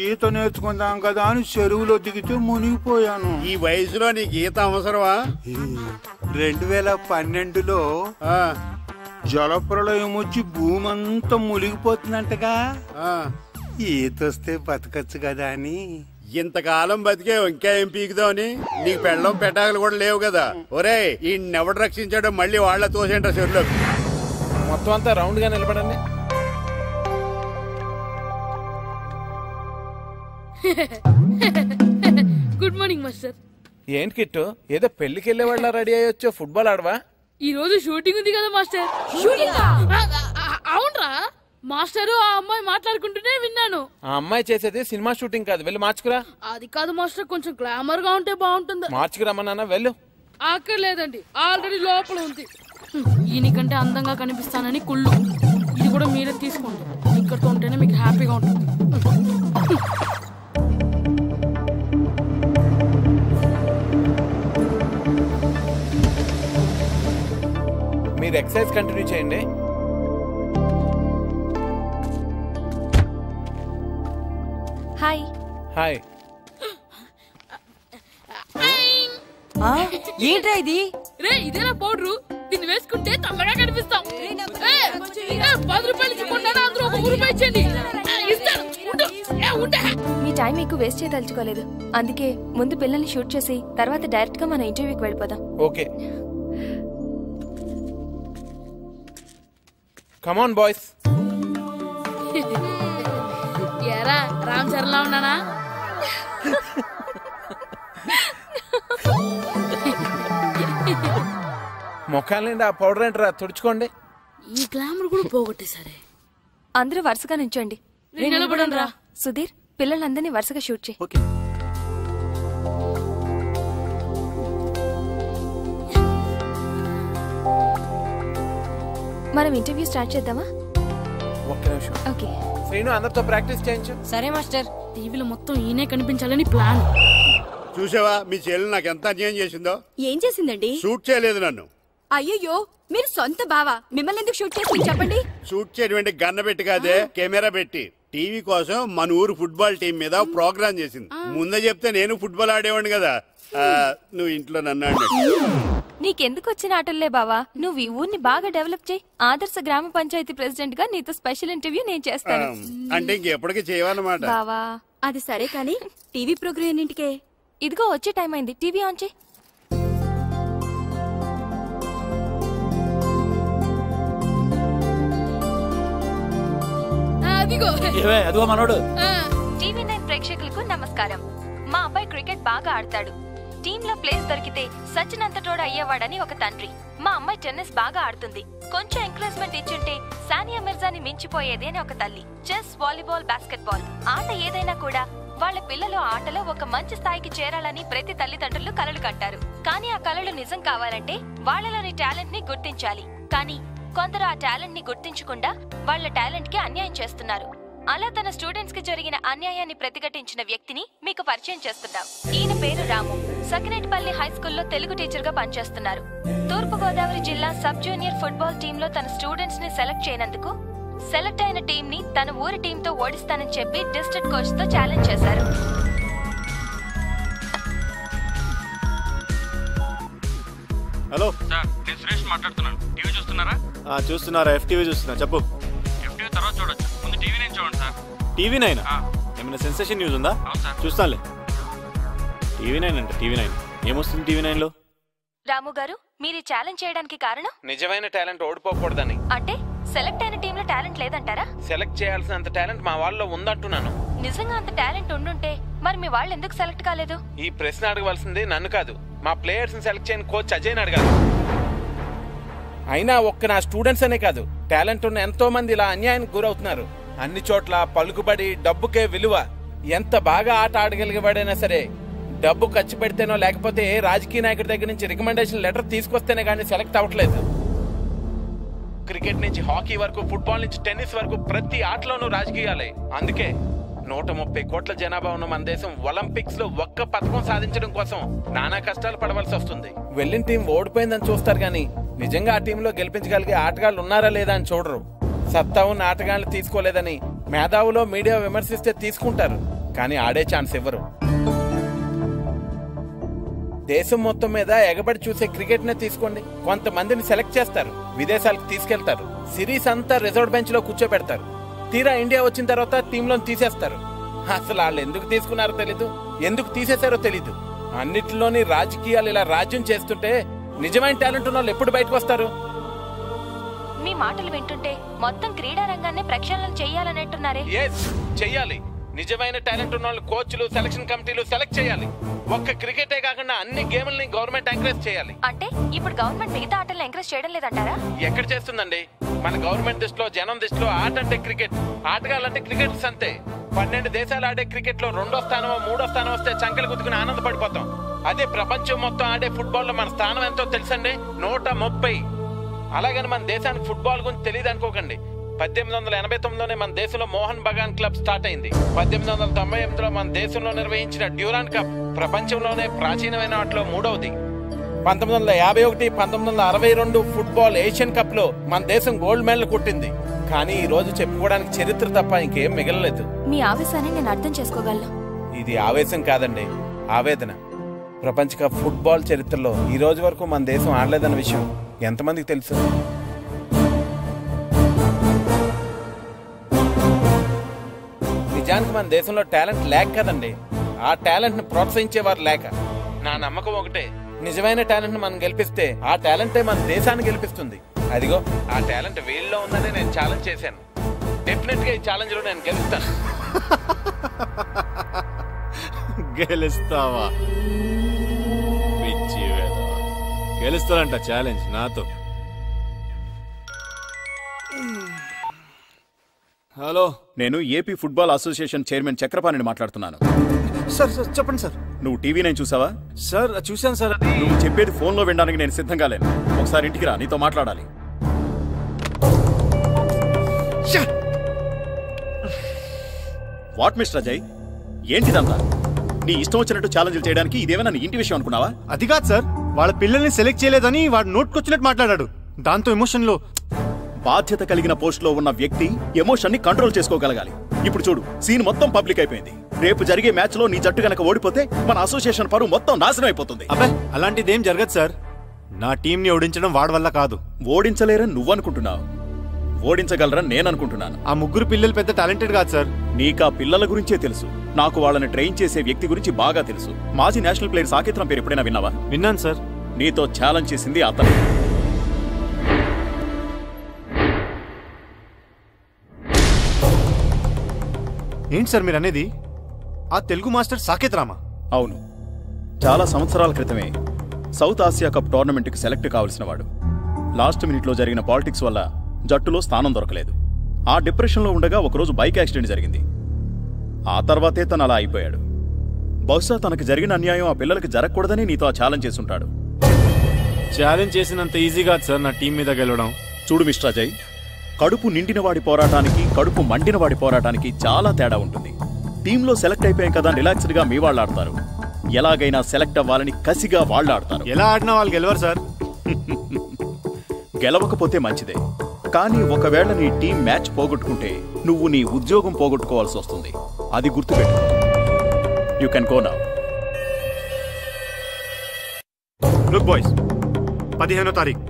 ఈత నేర్చుకుందాం కదా అని చెరువులో దిగితే మునిగిపోయాను. ఈ వయసులో నీకు ఈత అవసరమా? 2012లో జలప్రళయం వచ్చి భూమి అంతా మునిగిపోతుందంటగా. ఈత వస్తే బతకచ్చు కదా అని. ఇంతకాలం బతికే ఇంకా ఏం పీకుదామని? నీకు పెళ్ళం పెట్టాకలు కూడా లేవు కదా. ఒరే, ఈ ఎవడు రక్షించాడో మళ్ళీ వాళ్ళ తోసేంట చెరువులో. మొత్తం అంతా రౌండ్ గా నిలబడండి. Good morning master. ఏంటి కిట్టు, ఏదో పెళ్లికి వెళ్లే వాళ్ళ రెడీ అయ్యొచ్చో? ఫుట్బాల్ ఆడవా? ఈ రోజు షూటింగ్ ఉంది కదా మాస్టర్. అవునరా మాస్టరు, ఆ అమ్మాయి మాట్లాడుకుంటూనే విన్నాను. ఆ అమ్మాయి చేసేది సినిమా షూటింగ్ కాదు, వెళ్ళి మార్చుకురా. అది కాదు మాస్టర్, కొంచెం గ్లామర్ గా ఉంటే బాగుంటుంది. మార్చుకురమ్మన్నా, వెళ్ళు. అక్కర్లేదండి, ఆల్రెడీ లోపల ఉంది. ఈయనకంటే అందంగా కనిపిస్తానని కుళ్ళు. ఇది కూడా మీరే తీసుకోండి, ఇక్కడితో ఉంటేనే మీకు హ్యాపీగా ఉంటుంది. మీరు ఎక్సర్సైజ్ కంటిన్యూ చేయండి. హాయ్. హాయ్. ఏంట్రా ఇది? రే, ఇదేనా పౌడరు? దీన్ని వేసుకుంటే తమ్మగా కనిపిస్తాం. 10 రూపాయలు ఇచ్చుకున్నాను, అందరూ 1 రూపాయి ఇచ్చేయండి. మీ టైం ఎక్కువ వేస్ట్ చేయదలుచుకోలేదు. అందుకే ముందు పిల్లల్ని షూట్ చేసి తర్వాత డైరెక్ట్ గా మన ఇంటర్వ్యూకి వెళ్ళిపోదాం. Okay, come on boys. ఏరా, రామ్ చరణ్ లా ఉన్నానా? ముఖాల నిండా ఆ పౌడర్ ఏంట్రా, తుడుచుకోండి. ఈ గ్లామర్ కూడా పోగొట్టేసరే. అందరూ వరుసగా నుంచోండి. నిలబడండి రా. సుధీర్, పిల్లలందరినీ వరుసగా షూట్ చేయి. మనం ఇంటర్వ్యూ స్టార్ట్ చేద్దామా? ఒక్క నిమిషం. ఓకే. శ్రీను, అందరితో ప్రాక్టీస్ చేయించు. సరే మాస్టర్. టీవీలో మొత్తం ఈయనే కనిపించాలని ప్లాన్. చూసావా మీ చెల్లి నాకు ఎంత అన్యాయం చేసిందో? ఏం చేసిందండి? షూట్ చేయలేదు నన్ను. అయ్యయ్యో, మీరు సొంత బావా, మిమ్మల్ని ఎందుకు షూట్ చేసి చెప్పండి? షూట్ చేయడం గన్న పెట్టి కాదే, కెమెరా పెట్టి. టీవీ కోసం మన ఊరు ఫుట్బాల్ టీం మీద ప్రోగ్రామ్ చేసింది. ముందే చెప్తే నేను ఫుట్బాల్ ఆడేవాడిని కదా. నువ్వు ఇంట్లో నన్ను ఆడినట్టు. నీకెందుకు వచ్చిన ఆటల్లే బావా, నువ్వు ఈ ఊరిని బాగా డెవలప్ చేయి. ఆదర్శ గ్రామ పంచాయతీ ప్రెసిడెంట్ గా నీతో స్పెషల్ ఇంటర్వ్యూ నేను చేస్తాను. అంటే ఇంకెప్పటికీ చేయవన్నమాట. బావా, అది సరే కానీ టీవీ ప్రోగ్రామ్ ఎన్నింటికే? ఇదిగో వచ్చే టైం అయింది, టీవీ ఆన్ చేయి. అదిగో మనోడు. టీవీ 9 ప్రేక్షకులకు నమస్కారం. మా అబ్బాయి క్రికెట్ బాగా ఆడతాడు. టీంలో ప్లేస్ దొరికితే సచినంతటోడు అయ్యేవాడని ఒక తండ్రి. మా అమ్మాయి టెన్నిస్ బాగా ఆడుతుంది. కొంచెం ఎంకరేజ్మెంట్ ఇచ్చుంటే సానియా మిర్జాని మించిపోయేది అని ఒక తల్లి. చెస్, వాలీబాల్, బాస్కెట్బాల్ ఆట ఏదైనా కూడా వాళ్ళ పిల్లలు ఆటలో ఒక మంచి స్థాయికి చేరాలని ప్రతి తల్లిదండ్రులు కలలు కంటారు. కానీ ఆ కలలు నిజం కావాలంటే వాళ్ళలోని టాలెంట్ ని గుర్తించాలి. కానీ కొందరు ఆ టాలెంట్ ని గుర్తించకుండా వాళ్ళ టాలెంట్ కి అన్యాయం చేస్తున్నారు. అలా తన స్టూడెంట్స్ కి జరిగిన అన్యాయాన్ని ప్రతిఘటించిన వ్యక్తిని మీకు పరిచయం చేస్తున్నాం. ఈయన పేరు రాము. సకినేటిపల్లి హై స్కూల్లో తెలుగు టీచర్ గా పనిచేస్తున్నారు. తూర్పు గోదావరి జిల్లా సబ్ జూనియర్ ఫుట్బాల్ టీమ్ లో తన స్టూడెంట్స్ ని సెలెక్ట్ చేయనందుకు సెలెక్ట్ అయిన టీం ని తన ఊరి టీం తో ఓడిస్తానని చెప్పి డిస్ట్రిక్ట్ కోచ్ తో ఛాలెంజ్ చేశారు. హలో సార్, నేను సురేష్ మాట్లాడుతున్నాను. టీవీ చూస్తున్నారా? చూస్తున్నారా? FTV చూస్తున్నా. చెప్పు. FTV తర్వాత చూడొచ్చు, ముందు టీవీ నేను చూడండి సార్. టీవీ 9 ఏమైనా సెన్సేషన్ న్యూస్ ఉందా? చూస్తానులే. టీవీ 9 అంట. టీవీ 9 ఏమొస్తుంది టీవీ 9 లో? రాము గారు, మీరు ఛాలెంజ్ చేయడానికి కారణం నిజమైన టాలెంట్ ఓడిపోకూడదని. అంటే సెలెక్ట్ అయిన టీంలో టాలెంట్ లేదంటారా? సెలెక్ట్ చేయాల్సినంత టాలెంట్ మా వాళ్ళలో ఉందంటున్నాను. నిజంగా అంత టాలెంట్ ఉండుంటే మరి మీ వాళ్ళు ఎందుకు సెలెక్ట్ కాలేదు? ఈ ప్రశ్న అడగవలసింది నన్ను కాదు, మా ప్లేయర్స్ ని సెలెక్ట్ చేయని కోచ్ అజయ్ అడగాలి. అయినా ఒక్క నా స్టూడెంట్స్ అనే కాదు, టాలెంట్ ఉన్న ఎంతో మంది ఇలా అన్యాయానికి గురవుతున్నారు. అన్ని చోట్ల పలుకుబడి, డబ్బుకే విలువ. ఎంత బాగా ఆట ఆడగలిగేవాడైనా సరే డబ్బు ఖర్చు పెడితేనో లేకపోతే ఏ రాజకీయ నాయకుడి దగ్గర నుంచి రికమెండేషన్ లెటర్ తీసుకొస్తేనే కానీ సెలెక్ట్ అవ్వట్లేదు. క్రికెట్ నుంచి హాకీ వరకు, ఫుట్బాల్ నుంచి టెన్నిస్ వరకు ప్రతి ఆటలోనూ రాజకీయాలే. అందుకే 130 కోట్ల జనాభా ఉన్న మన దేశం ఒలింపిక్స్ లో ఒక్క పథకం సాధించడం కోసం నానా కష్టాలు పడవలసి వస్తుంది. వెళ్ళిన టీం ఓడిపోయిందని చూస్తారు గానీ నిజంగా ఆ టీంలో గెలిపించగలిగే ఆటగాళ్లు ఉన్నారా లేదా అని చూడరు. సత్తా ఉన్న ఆటగాళ్లు తీసుకోలేదని మేధావులో మీడియా విమర్శిస్తే తీసుకుంటారు, కానీ ఆడే ఛాన్స్ ఇవ్వరు. దేశం మొత్తం మీద ఎగబడి చూసే క్రికెట్ నే తీసుకోండి. కొంతమందిని సెలెక్ట్ చేస్తారు, విదేశాలకు తీసుకెళ్తారు, సిరీస్ అంతా రిజర్వ్ బెంచ్ లో కూర్చోబెడతారు. తీరా ఇండియా వచ్చిన తర్వాత టీంలో తీసేస్తారు. అసలు వాళ్ళు ఎందుకు తీసుకున్నారో తెలీదు, ఎందుకు తీసేశారో తెలీదు. అన్నిటిలోని రాజకీయాలు ఇలా రాజ్యం చేస్తుంటే నిజమైన టాలెంట్ ఉన్న వాళ్ళు ఎప్పుడు బయటకు వస్తారు? మీ మాటలు వింటుంటే మొత్తం క్రీడా రంగాన్ని ప్రక్షాళన చెయ్యాలనంటున్నారే? చెయ్యాలి. నిజమైన టాలెంట్ ఉన్న వాళ్ళు కోచ్లు, సెలక్షన్ కమిటీలు సెలెక్ట్ చేయాలి. ఒక్క క్రికెటే కాకుండా అన్ని గేమ్లని గవర్నమెంట్ ఎంకరేజ్ చేయాలి. అంటే ఇప్పుడు గవర్నమెంట్ మిగతా ఆటలను ఎంకరేజ్ చేయడం లేదంటారా? ఎక్కడ చేస్తుందండి? మన గవర్నమెంట్ దృష్టిలో, జనం దృష్టిలో ఆట అంటే క్రికెట్, ఆటగాళ్ళంటే క్రికెటర్స్ అంతే. 12 దేశాలు ఆడే క్రికెట్ లో 2వ స్థానమో 3వ స్థానం వస్తే చంకలు గుద్దుకుని ఆనందపడిపోతాం. అదే ప్రపంచం మొత్తం ఆడే ఫుట్బాల్ లో మన స్థానం ఎంతో తెలుసండి, 130. అలాగని మన దేశానికి ఫుట్బాల్ గురించి తెలియదు అనుకోకండి. 1889లోనే మన దేశంలో మోహన్ బగాన్ క్లబ్ స్టార్ట్ అయింది. 1898లో మన దేశంలో నిర్వహించిన డ్యూరాన్ కప్ ప్రపంచంలోనే ప్రాచీనమైన ఆటలో 3వది. 1951, 1962 ఫుట్బాల్ ఏషియన్ కప్ లో మన దేశం గోల్డ్ మెడల్ కొట్టింది. కానీ ఈ రోజు చెప్పుకోవడానికి చరిత్ర తప్ప ఇంకేం మిగలలేదు. మీ ఆవేశాన్ని నేను అర్థం చేసుకోగలను. ఇది ఆవేశం కాదండి, ఆవేదన. ప్రపంచ కప్ ఫుట్బాల్ చరిత్రలో ఈ రోజు వరకు మన దేశం ఆడలేదన్న విషయం ఎంతమందికి తెలుసు? నిజానికి మన దేశంలో టాలెంట్ లేక కదండి, ఆ టాలెంట్ ని ప్రోత్సహించేవారు లేక. నా నమ్మకం ఒకటే, నిజమైన టాలెంట్ ని మనం గెలిపిస్తే ఆ టాలెంటే మన దేశాన్ని గెలిపిస్తుంది. అదిగో ఆ టాలెంట్ వీళ్ళలో ఉందని నేను ఛాలెంజ్ చేశాను. డెఫినెట్ గా ఈ ఛాలెంజ్ లో నేను గెలుస్తాను. గెలుస్తావా? పిచ్చి వేధవ. గెలుస్తానంట ఛాలెంజ్ నాతో. హలో, నేను ఏపీ ఫుట్బాల్ అసోసియేషన్ చైర్మన్ చక్రపాణిని మాట్లాడుతున్నాను. సార్ చెప్పండి సార్. నువ్వు టీవీ 9 చూసావా? సార్ చూశాను సార్. అది నువ్వు చెప్పేది ఫోన్ లో వినడానికి నేను సిద్ధంగా లేను. ఒకసారి ఇంటికి రా, నీతో మాట్లాడాలి. వాట్ మిస్టర్ అజయ్, ఏంటిదంతా? నీ ఇష్టం వచ్చినట్టు ఛాలెంజ్ చేయడానికి ఇదేమైనా నీ ఇంటి విషయం అనుకున్నావా? అది కాదు సార్, వాళ్ళ పిల్లల్ని సెలెక్ట్ చేయలేదని వాడు నోట్కొచ్చినట్టు మాట్లాడాడు. దాంతో ఎమోషన్ లో. బాధ్యత కలిగిన పోస్ట్ లో ఉన్న వ్యక్తి ఎమోషన్ ని కంట్రోల్ చేసుకోగలగాలి. ఇప్పుడు చూడు, సీన్ మొత్తం పబ్లిక్ అయిపోయింది. రేపు జరిగే మ్యాచ్ లో నీ జట్టు గనక ఓడిపోతే మన అసోసియేషన్ పరువు మొత్తం నాశనం అయిపోతుంది. అబ్బాయి, అలాంటిది ఏం జరగదు సార్. నా టీంని ఓడించడం వాడి వల్ల కాదు. ఓడించలేరని నువ్వనుకుంటున్నావు. ఓడించగలరని నేను అనుకుంటున్నాను. ఆ ముగ్గురు పిల్లలు పెద్ద టాలెంటెడ్ కాదు సార్. నీకా పిల్లల గురించే తెలుసు. నాకు వాళ్ళని ట్రైన్ చేసే వ్యక్తి గురించి బాగా తెలుసు. మాజీ నేషనల్ ప్లేయర్ సాకేత్రం పేరు ఎప్పుడైనా విన్నావా? విన్నాను సార్. నీతో ఛాలెంజ్ చేసింది అతను. ఏంటి సార్ మీరు అనేది? ఆ తెలుగు మాస్టర్ సాకేత్ రామా? అవును, చాలా సంవత్సరాల క్రితమే సౌత్ ఆసియా కప్ టోర్నమెంట్కి సెలెక్ట్ కావాల్సిన వాడు. లాస్ట్ మినిట్లో జరిగిన పాలిటిక్స్ వల్ల జట్టులో స్థానం దొరకలేదు. ఆ డిప్రెషన్లో ఉండగా ఒకరోజు బైక్ యాక్సిడెంట్ జరిగింది. ఆ తర్వాతే తను అలా అయిపోయాడు. బహుశా తనకు జరిగిన అన్యాయం ఆ పిల్లలకి జరగకూడదని నీతో ఆ ఛాలెంజ్ చేసుంటాడు. ఛాలెంజ్ చేసినంత ఈజీ కాదు సార్ నా టీం మీద గెలవడం. చూడు మిస్టర్ అజయ్, కడుపు నిండిన వాడి పోరాటానికి కడుపు మండిన వాడి పోరాటానికి చాలా తేడా ఉంటుంది. టీంలో సెలెక్ట్ అయిపోయాం కదా రిలాక్స్డ్ గా మీ వాళ్ళు ఆడతారు. ఎలాగైనా సెలెక్ట్ అవ్వాలని కసిగా వాళ్ళు ఆడతారు. ఎలా ఆడినా వాళ్ళు గెలవరు సార్. గెలవకపోతే మంచిదే, కానీ ఒకవేళ నీ టీం మ్యాచ్ పోగొట్టుకుంటే నువ్వు నీ ఉద్యోగం పోగొట్టుకోవాల్సి వస్తుంది. అది గుర్తుపెట్టు. You can go now. Look boys, 15వ తారీఖు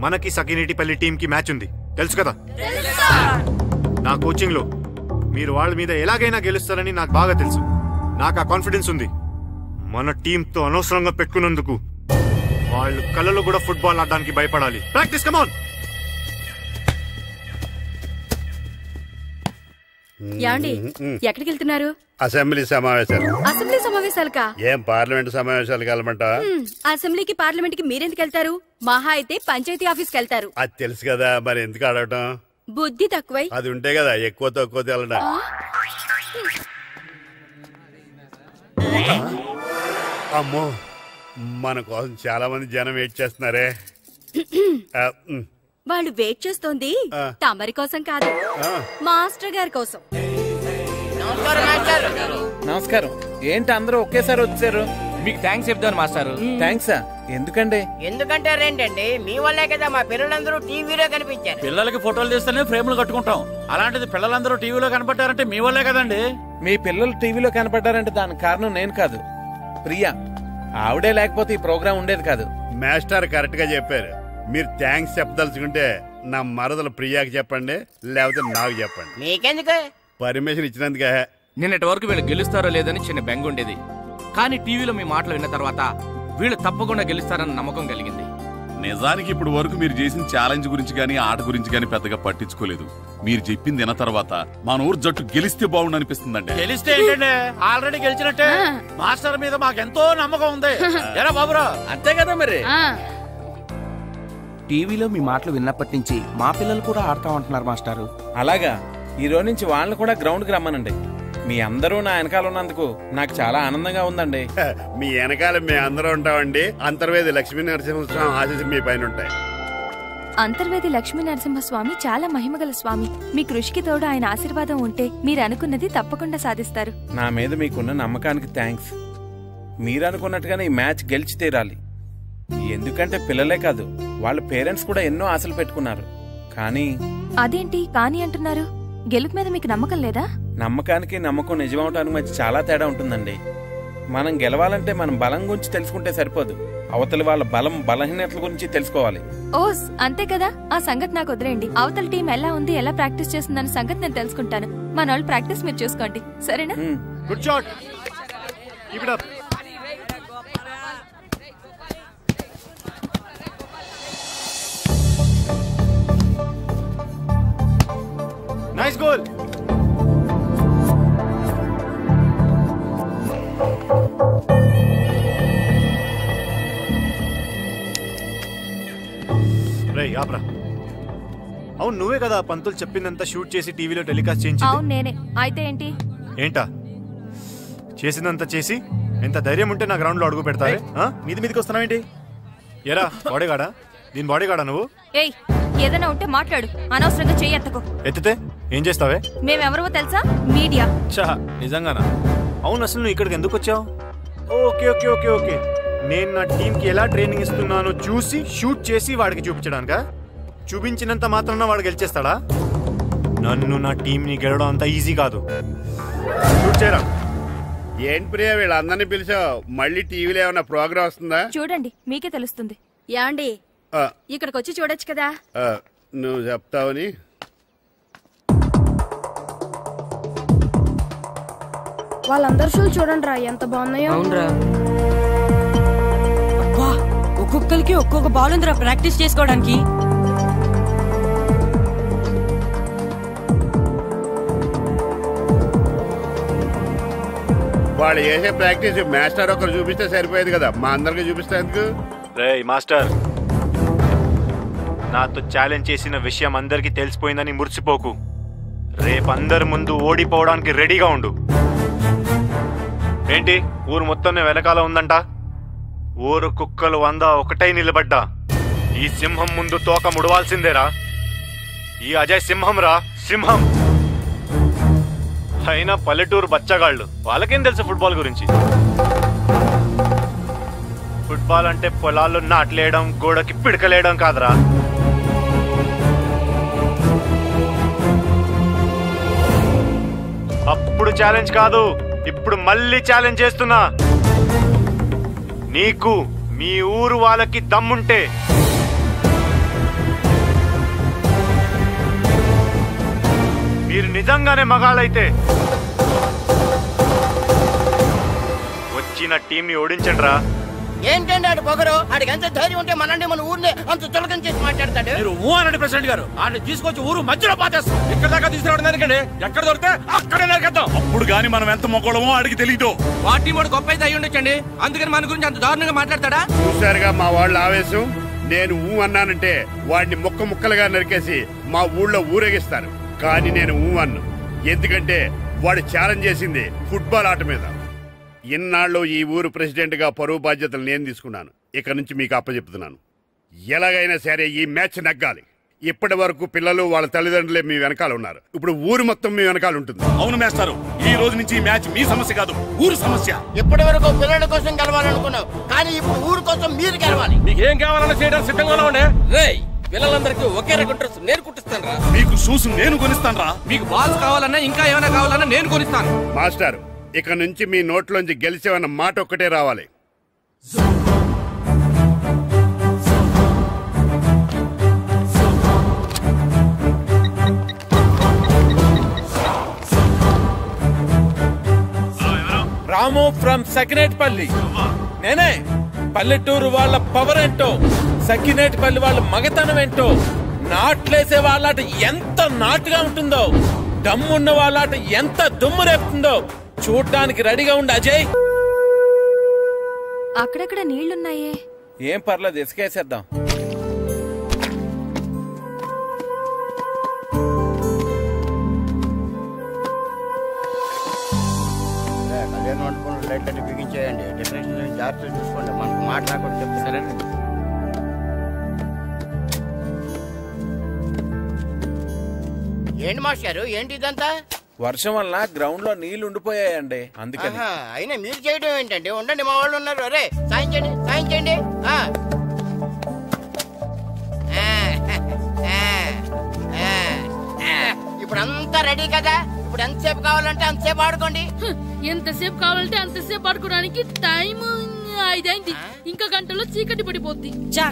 మనకి సకినేటిపల్లి టీం కి మ్యాచ్ ఉంది, తెలుసు కదా? నా కోచింగ్ లో మీరు వాళ్ళ మీద ఎలాగైనా గెలుస్తారని నాకు బాగా తెలుసు. నాకు ఆ కాన్ఫిడెన్స్ ఉంది. మన టీంతో అనవసరంగా పెట్టుకున్నందుకు వాళ్ళు కళ్ళలో కూడా ఫుట్బాల్ ఆడడానికి భయపడాలి. Practice, come on. యాండి ఎక్కడికి వెళ్తున్నారు? అసెంబ్లీ సమావేశాలు. అసెంబ్లీ సమావేశాలకా? ఏం పార్లమెంట్ సమావేశాలు కలమంట? అసెంబ్లీకి పార్లమెంట్ కి మీరెందుకు వెళ్తారు? మహా అయితే పంచాయతీ ఆఫీస్కి వెళ్తారు. అది తెలుసు కదా, మరి ఎందుకు అడగటం? బుద్ధి తక్కువై అది ఉంటే కదా ఎక్కువ తక్కువ తెలడా. అమ్మో, మన కోసం చాలా మంది జనం వెయిట్ చేస్తున్నారే. వాళ్ళు వెయిట్ చేస్తోంది తమరి కోసం కాదు, మాస్టర్ గారి కోసం. నమస్కారం. ఏంటి అందరూ ఒకేసారి వచ్చారు? మీకు థ్యాంక్స్ చెప్తాను మాస్టర్. థ్యాంక్సా? ఎందుకండి? ఎందుకంటారేంటండి, మీ వల్లే కదా మా పిల్లలందరూ టీవీలో కనిపించారు. పిల్లలకి ఫోటోలు తీస్తేనే ఫ్రేమ్లు కట్టుకుంటాం. అలాంటిది పిల్లలందరూ టీవీలో కనపడ్డారంటే మీ వల్లే కదండి. మీ పిల్లలు టీవీలో కనపడ్డారంటే దానికి కారణం నేను కాదు, ప్రియా. ఆవిడే లేకపోతే ఈ ప్రోగ్రాం ఉండేది కాదు. మాస్టర్ కరెక్ట్ గా చెప్పారు. మీరు థ్యాంక్స్ చెప్పదలుచుకుంటే నా మరదలు ప్రియాకి చెప్పండి, లేకపోతే నాకు చెప్పండి. మీకెందుకు? పర్మిషన్ ఇచ్చినందుకే. నిన్నటి వరకు వీళ్ళు గెలుస్తారో లేదని చిన్న బెంగ ఉండేది, కానీ టీవీలో మీ మాటలు విన్న తర్వాత వీళ్ళు తప్పకుండా గెలుస్తారన్న నమ్మకం కలిగింది. నిజానికి ఇప్పుడు వరకు మీరు చేసిన ఛాలెంజ్ గురించి గానీ ఆట గురించి గానీ పెద్దగా పట్టించుకోలేదు. మీరు చెప్పింది విన్న తర్వాత మన ఊరు జట్టు గెలిస్తే బాగుండు అనిపిస్తుందండి. గెలిస్తే ఏంటండి, ఆల్రెడీ గెలిచినట్టే. మాస్టర్ మీద మాకెంతో నమ్మకం ఉంది. ఎలా బాబురా? అంతే కదా మరి. టీవీలో మీ మాటలు విన్నప్పటి నుంచి మా పిల్లలు కూడా ఆడతామంటున్నారు మాస్టారు. అలాగా? ఈ రోజు నుంచి వాళ్ళని కూడా గ్రౌండ్ కి రమ్మనండి. మీ అందరూ నా వెనకాల ఉన్నందుకు నాకు చాలా ఆనందంగా ఉందండి. మీ వెనకాల మేము అందరూ ఉంటామండి. అంతర్వేది లక్ష్మీ నరసింహస్వామి ఆశీస్సులు మీ పైన ఉంటాయి. అంతర్వేది లక్ష్మీ నరసింహస్వామి చాలా మహిమగల స్వామి. మీ కృషికి తోడు ఆయన ఆశీర్వాదం ఉంటే మీరు అనుకున్నది తప్పకుండా సాధిస్తారు. నా మీద మీకున్న నమ్మకానికి థ్యాంక్స్. మీరు అనుకున్నట్టుగానే ఈ మ్యాచ్ గెలిచి తీరాలి. ఎందుకంటే పిల్లలే కాదు, వాళ్ళ పేరెంట్స్ కూడా ఎన్నో ఆశలు పెట్టుకున్నారు. కానీ అదేంటి కానీ అంటున్నారు? గెలుపు మీద మీకు నమ్మకం లేదా? నమ్మకానికి నమ్మకం నిజమవటానికి మధ్య చాలా తేడా ఉంటుందండి. మనం గెలవాలంటే మనం బలం గురించి తెలుసుకుంటే సరిపోదు, అవతలి వాళ్ళ బలం బలహీనతల గురించి తెలుసుకోవాలి. ఓస్ అంతే కదా. ఆ సంగతి నాకు వదిలేండి. అవతల టీం ఎలా ఉంది, ఎలా ప్రాక్టీస్ చేస్తుందన్న సంగతి నేను తెలుసుకుంటాను. మన వాళ్ళు ప్రాక్టీస్ మీరు చూసుకోండి, సరేనా? Good shot. Keep it up. Nice goal. రేయ్ ఆప్రా. అవును నువ్వే కదా పంతులు చెప్పిందంతా షూట్ చేసి టీవీలో టెలికాస్ట్ చేయించింది? అవును నేనే. అయితే ఏంటి? ఏంటా చేసిందంతా చేసి ఎంత ధైర్యం ఉంటే నా గ్రౌండ్ లో అడుగు పెడతారే? మీది మీదకి వస్తున్నావేంటి? ఎరా బాడీగాడా? దీని బాడీగాడా నువ్వు? ఏయ్ ఏదైనా ఉంటే మాట్లాడు, అనవసరంగా చెయ్యెత్తకు. ఎత్తితే ఏం చేస్తావే? మేమెవరో తెలుసా? మీడియా. చా నిజంగానా? అవును అసలు నువ్వు ఇక్కడికి ఎందుకు వచ్చావు? ఓకే ఓకే ఓకే ఓకే నేను నా టీంకి ఎలా ట్రైనింగ్ ఇస్తున్నానో చూసి షూట్ చేసి వాడికి చూపించడానికా? చూపించినంత మాత్రాన వాడు గెలిచేస్తాడా? నన్ను నా టీంని గెలవడం అంత ఈజీ కాదు. షూట్ చేయరా. ఏంటి ప్రియా వీళ్ళందరినీ పిలిచావు? మళ్ళీ టీవీలో ఏమైనా ప్రోగ్రామ్ వస్తుందా? చూడండి మీకే తెలుస్తుంది. యాండి ఇక్కడికి వచ్చి చూడొచ్చు కదా. నువ్వు చెప్తావని. వాళ్ళందరు షూలు చూడండి రా ఎంత బాగున్నాయో. అవునరా, ఒక్కొక్కరికి ఒక్కొక్క బాల్ ఉందిరా ప్రాక్టీస్ చేసుకోవడానికి. వాళ్ళు చేసే ప్రాక్టీస్ మాస్టర్ ఒకరు చూపిస్తే సరిపోయేది కదా, మా అందరికి చూపిస్తే ఎందుకు? రేయ్ మాస్టర్, నాతో ఛాలెంజ్ చేసిన విషయం అందరికీ తెలిసిపోయిందని మురిసిపోకు. రేపు అందరి ముందు ఓడిపోవడానికి రెడీగా ఉండు. ఏంటి ఊరు మొత్తం వెనకాల ఉందంట? ఊరు కుక్కలు 100 ఒకటై నిలబడ్డా ఈ సింహం ముందు తోక ముడవాల్సిందేరా. ఈ అజయ్ సింహం రా, సింహం. అయినా పల్లెటూరు బచ్చగాళ్ళు, వాళ్ళకేం తెలుసు ఫుట్బాల్ గురించి? ఫుట్బాల్ అంటే పొలాల్లో నాట్లేయడం, గోడకి పిడకలేయడం కాదురా. అప్పుడు ఛాలెంజ్ కాదు, ఇప్పుడు మళ్ళీ ఛాలెంజ్ చేస్తున్నా. నీకు మీ ఊరు వాళ్ళకి దమ్ముంటే మీరు నిజంగానే మగాళ్ళైతే వచ్చిన టీంని ఓడించండి రా. ఏంటండి ఆడు పొగరు? ఆడికి ఎంత ధైర్యం ఉంటే మనండి మన ఊరిని అంత చులకం చేసి మాట్లాడతాడు. మీరు ఊ అనండి ప్రెసిడెంట్ గారు. ఆడిని తీసుకొచ్చి ఊరు మధ్యలో పాతేస్తాం. ఇక్కడ దాకా తీసుకురావడం దానికండి, ఎక్కడ దొరికితే అక్కడే నరికేద్దాం. అప్పుడు గాని మనం ఎంత మొక్కడమో ఆడికి తెలీదు. పార్టీ వాడు గొప్ప అయితే అయ్యి ఉండొచ్చండి, అందుకని మన గురించి అంత దారుణంగా మాట్లాడతాడా? చూసారుగా మా వాళ్ళ ఆవేశం. నేను ఊ అన్నానంటే వాడిని ముక్కలుగా నరికేసి మా ఊళ్ళో ఊరేగిస్తారు. కానీ నేను ఊ అన్ను, ఎందుకంటే వాడు ఛాలెంజ్ చేసింది ఫుట్బాల్ ఆట మీద. ఇన్నాళ్ళు ఈ ఊరు ప్రెసిడెంట్ గా పరువు బాధ్యతలు నేను తీసుకున్నాను. ఇక నుంచి మీకు అప్పచెప్తున్నాను, ఎలాగైనా సరే ఈ మ్యాచ్ నగ్గాలి. ఇప్పటి వరకు పిల్లలు వాళ్ళ తల్లిదండ్రులే మీ వెనకాల ఉన్నారు, ఇప్పుడు ఊరు మొత్తం మీ వెనకాల ఉంటుంది. అవును మేస్టారు, ఈ రోజు నుంచి ఈ మ్యాచ్ మీ సమస్య కాదు, ఊరు సమస్య. ఇప్పటి వరకు పిల్లల కోసం గెలవాలనుకున్నావు, కానీ ఇప్పుడు ఊరు కోసం మీరు గెలవాలి. మీకు ఏం కావాలన్నా చేయడానికి సిద్ధంగా ఉండే. రేయ్, పిల్లలందరికీ ఒకే రకం డ్రెస్ నేను కుట్టిస్తాను రా. మీకు షూస్ నేను కొనిస్తాను రా. మీకు బాల్స్ కావాలన్నా ఇంకా ఏమైనా కావాలన్నా నేను కొనిస్తాను. మాస్టర్, ఇక నుంచి మీ నోట్లోంచి గెలిచేవన్న మాట ఒక్కటే రావాలి. రాము ఫ్రమ్ సకినేటిపల్లి. నేనే. పల్లెటూరు వాళ్ళ పవర్ ఏంటో, సకినేటిపల్లి వాళ్ళ మగతనం ఏంటో, నాట్లేసే వాళ్ళట ఎంత నాటుగా ఉంటుందో, దమ్మున్న వాళ్ళట ఎంత దుమ్ము రేపుతుందో చూడ్డానికి రెడీగా ఉండి అజయ్. అక్కడక్కడ నీళ్లున్నాయే. ఏం పర్లేదు, ఇసుకేసేద్దాం. కళ్యాణ మండపంలో లైట్లన్నీ బిగించేయండి. డెకరేషన్ జాగ్రత్తగా చూసుకోండి, మనకు మాట్లాడకుండా చెప్తారు. ఏంటి మాస్టారు, ఏంటి ఇదంతా? వర్షం వల్ల గ్రౌండ్ లో నీళ్లు ఉండిపోయాయండి, అందుకని. అయినా మీరు చేయడం ఏంటండి? ఉండండి, మా వాళ్ళు ఉన్నారు. అరే సాయం చేయండి, సాయం చేయండి. ఇప్పుడు అంతా రెడీ కదా, ఇప్పుడు ఎంతసేపు కావాలంటే అంతసేపు ఆడుకోండి. ఎంతసేపు కావాలంటే అంతసేపు ఆడుకోవడానికి టైం 5 అయింది. ఇంకా గంటలో చీకటి పడిపోద్ది. చా,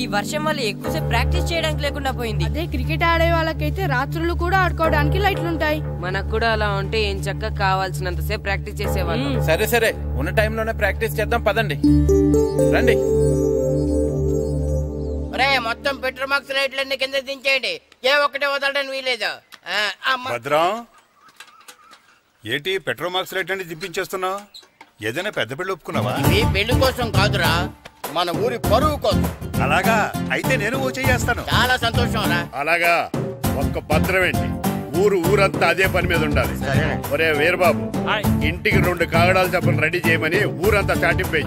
ఈ వర్షం వల్ల ఎక్కువసేపు ప్రాక్టీస్ చేయడానికి లేకుండా పోయింది. అదే క్రికెట్ ఆడే వాళ్ళకైతే రాత్రులు కూడా ఆడుకోవడానికి లైట్లుంటాయి. మనకు కూడా అలా ఉంటే ఏం చక్కగా కావాల్సినంత సేపు ప్రాక్టీస్ చేసేవాళ్ళం. సరే సరే, ఉన్న టైంలోనే ప్రాక్టీస్ చేద్దాం, పదండి రండి. మొత్తం పెట్రోల్ మార్క్స్ లైట్లన్నీ కింద దించేయండి, ఏ ఒక్కటే వదలడానికి వీలేదు. భద్రం, ఏంటి పెట్రోల్ మార్క్స్ లైట్ అంటే దింపించేస్తున్నావు? ఏదైనా పెద్ద పెళ్లి ఒప్పుకున్నావా? ఈ పెళ్లి కోసం కాదురా, మన ఊరి పరువు కోసం. అలాగా, అయితే నేను ఓ చేస్తాను. చాలా సంతోషం రా. అలాగా, ఒక్క భద్రమేంటి, ఊరంతా అదే పని మీద ఉండాలి. ఒరే వీరబాబు, ఇంటికి 2 కాగడాలు చెప్పని రెడీ చేయమని ఊరంతా చాటింపే.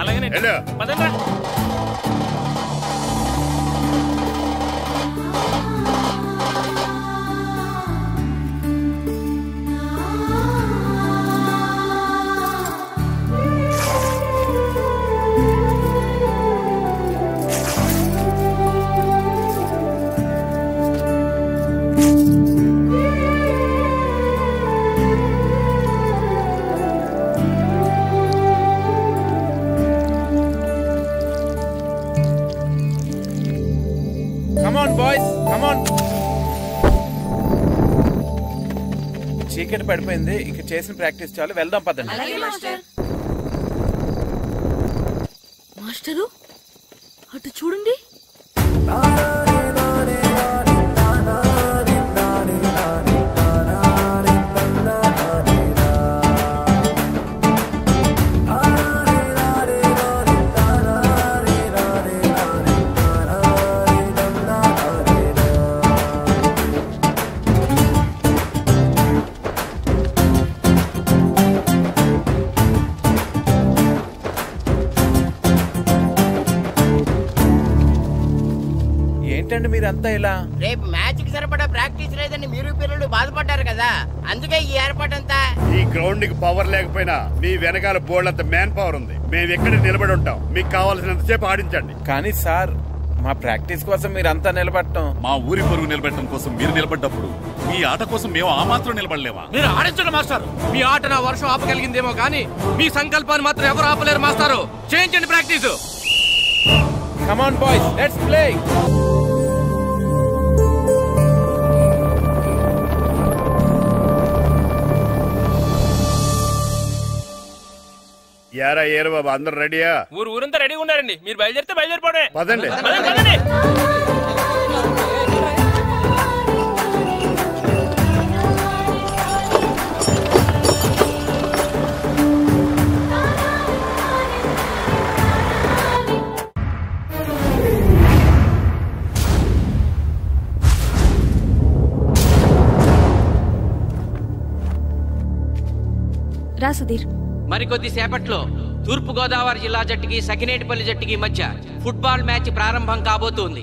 చీకటి పడిపోయింది. ఇక చేసిన ప్రాక్టీస్ చాలు, వెళ్దాం పదండి. మాస్టరు అటు చూడండి. ఏంటండి మీరంతా ఇలా? రేపు మ్యాచ్ కి సరిపడా ప్రాక్టీస్ లేదని మీరు పిల్లలు బాధపడ్డారు కదా, అందుకే ఈ ఏర్పాటంతా. ఈ గ్రౌండ్ కి పవర్ లేకపోయినా మీ వెనకాల బోర్డు అంత మ్యాన్ పవర్ ఉంది. మేము ఎక్కడ నిలబడి ఉంటాం, మీకు కావాల్సినంతసేపు ఆడించండి. కానీ సార్, మా ప్రాక్టీస్ కోసం మీరంతా నిలబడటం, మా ఊరి పరుగు నిలబెట్టడం కోసం మీరు నిలబడ్డప్పుడు మీ ఆట కోసం మేము ఆ మాత్రం నిలబడలేమా? మీరు ఆడించండి మాస్టర్. మీ ఆట నా వర్షం ఆపగలిగిందేమో కానీ మీ సంకల్పాన్ని మాత్రం ఎవరు ఆపలేరు మాస్టారు. చేయించండి practice. Come on boys, let's play. యారా ఏరు బాబా, అందరు రెడీయా? ఊరంతా రెడీగా ఉన్నారండి. మీరు బయలుదేరితే బయలుదేరిపోవడమే. పదండి. రా సుధీర్. మరికొద్ది సేపట్లో తూర్పు గోదావరి జిల్లా జట్టుకి సకినేటిపల్లి జట్టుకి మధ్య ఫుట్బాల్ మ్యాచ్ ప్రారంభం కాబోతోంది.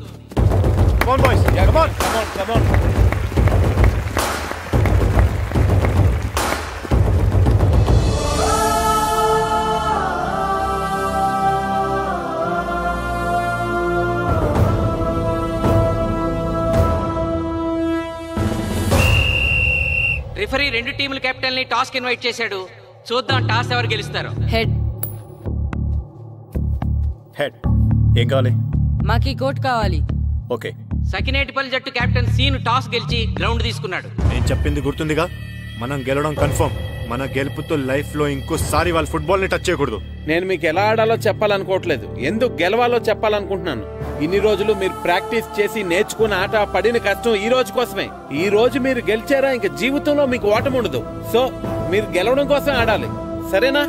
రిఫరీ రెండు టీముల కెప్టెన్ ని టాస్ కి ఇన్వైట్ చేశాడు. చూద్దాం టాస్ ఎవరు గెలుస్తారు. హెడ్. హెడ్. ఏం కావాలి? మాకి కోట్ కావాలి. ఓకే. సకినేటిపల్లి జట్టు కెప్టెన్ సీన్ టాస్ గెలిచి గ్రౌండ్ తీసుకున్నాడు. నేను చెప్పింది గుర్తుందిగా, మనం గెలవడం కన్ఫర్మ్. మన గెలుపుతో లైఫ్ లో ఇంకోసారి వాళ్ళ ఫుట్బాల్ ని టచ్ చేయకూడదు. నేను మీకు ఎలా ఆడాలో చెప్పాలనుకోవట్లేదు, ఎందుకు గెలవాలో చెప్పాలనుకుంటున్నాను. ఇన్ని రోజులు మీరు ప్రాక్టీస్ చేసి నేర్చుకున్న ఆట, పడిన కష్టం ఈ రోజు కోసమే. ఈ రోజు మీరు గెలిచారా, ఇంక జీవితంలో మీకు ఓటమి ఉండదు. సో మీరు గెలవడం కోసం ఆడాలి, సరేనా?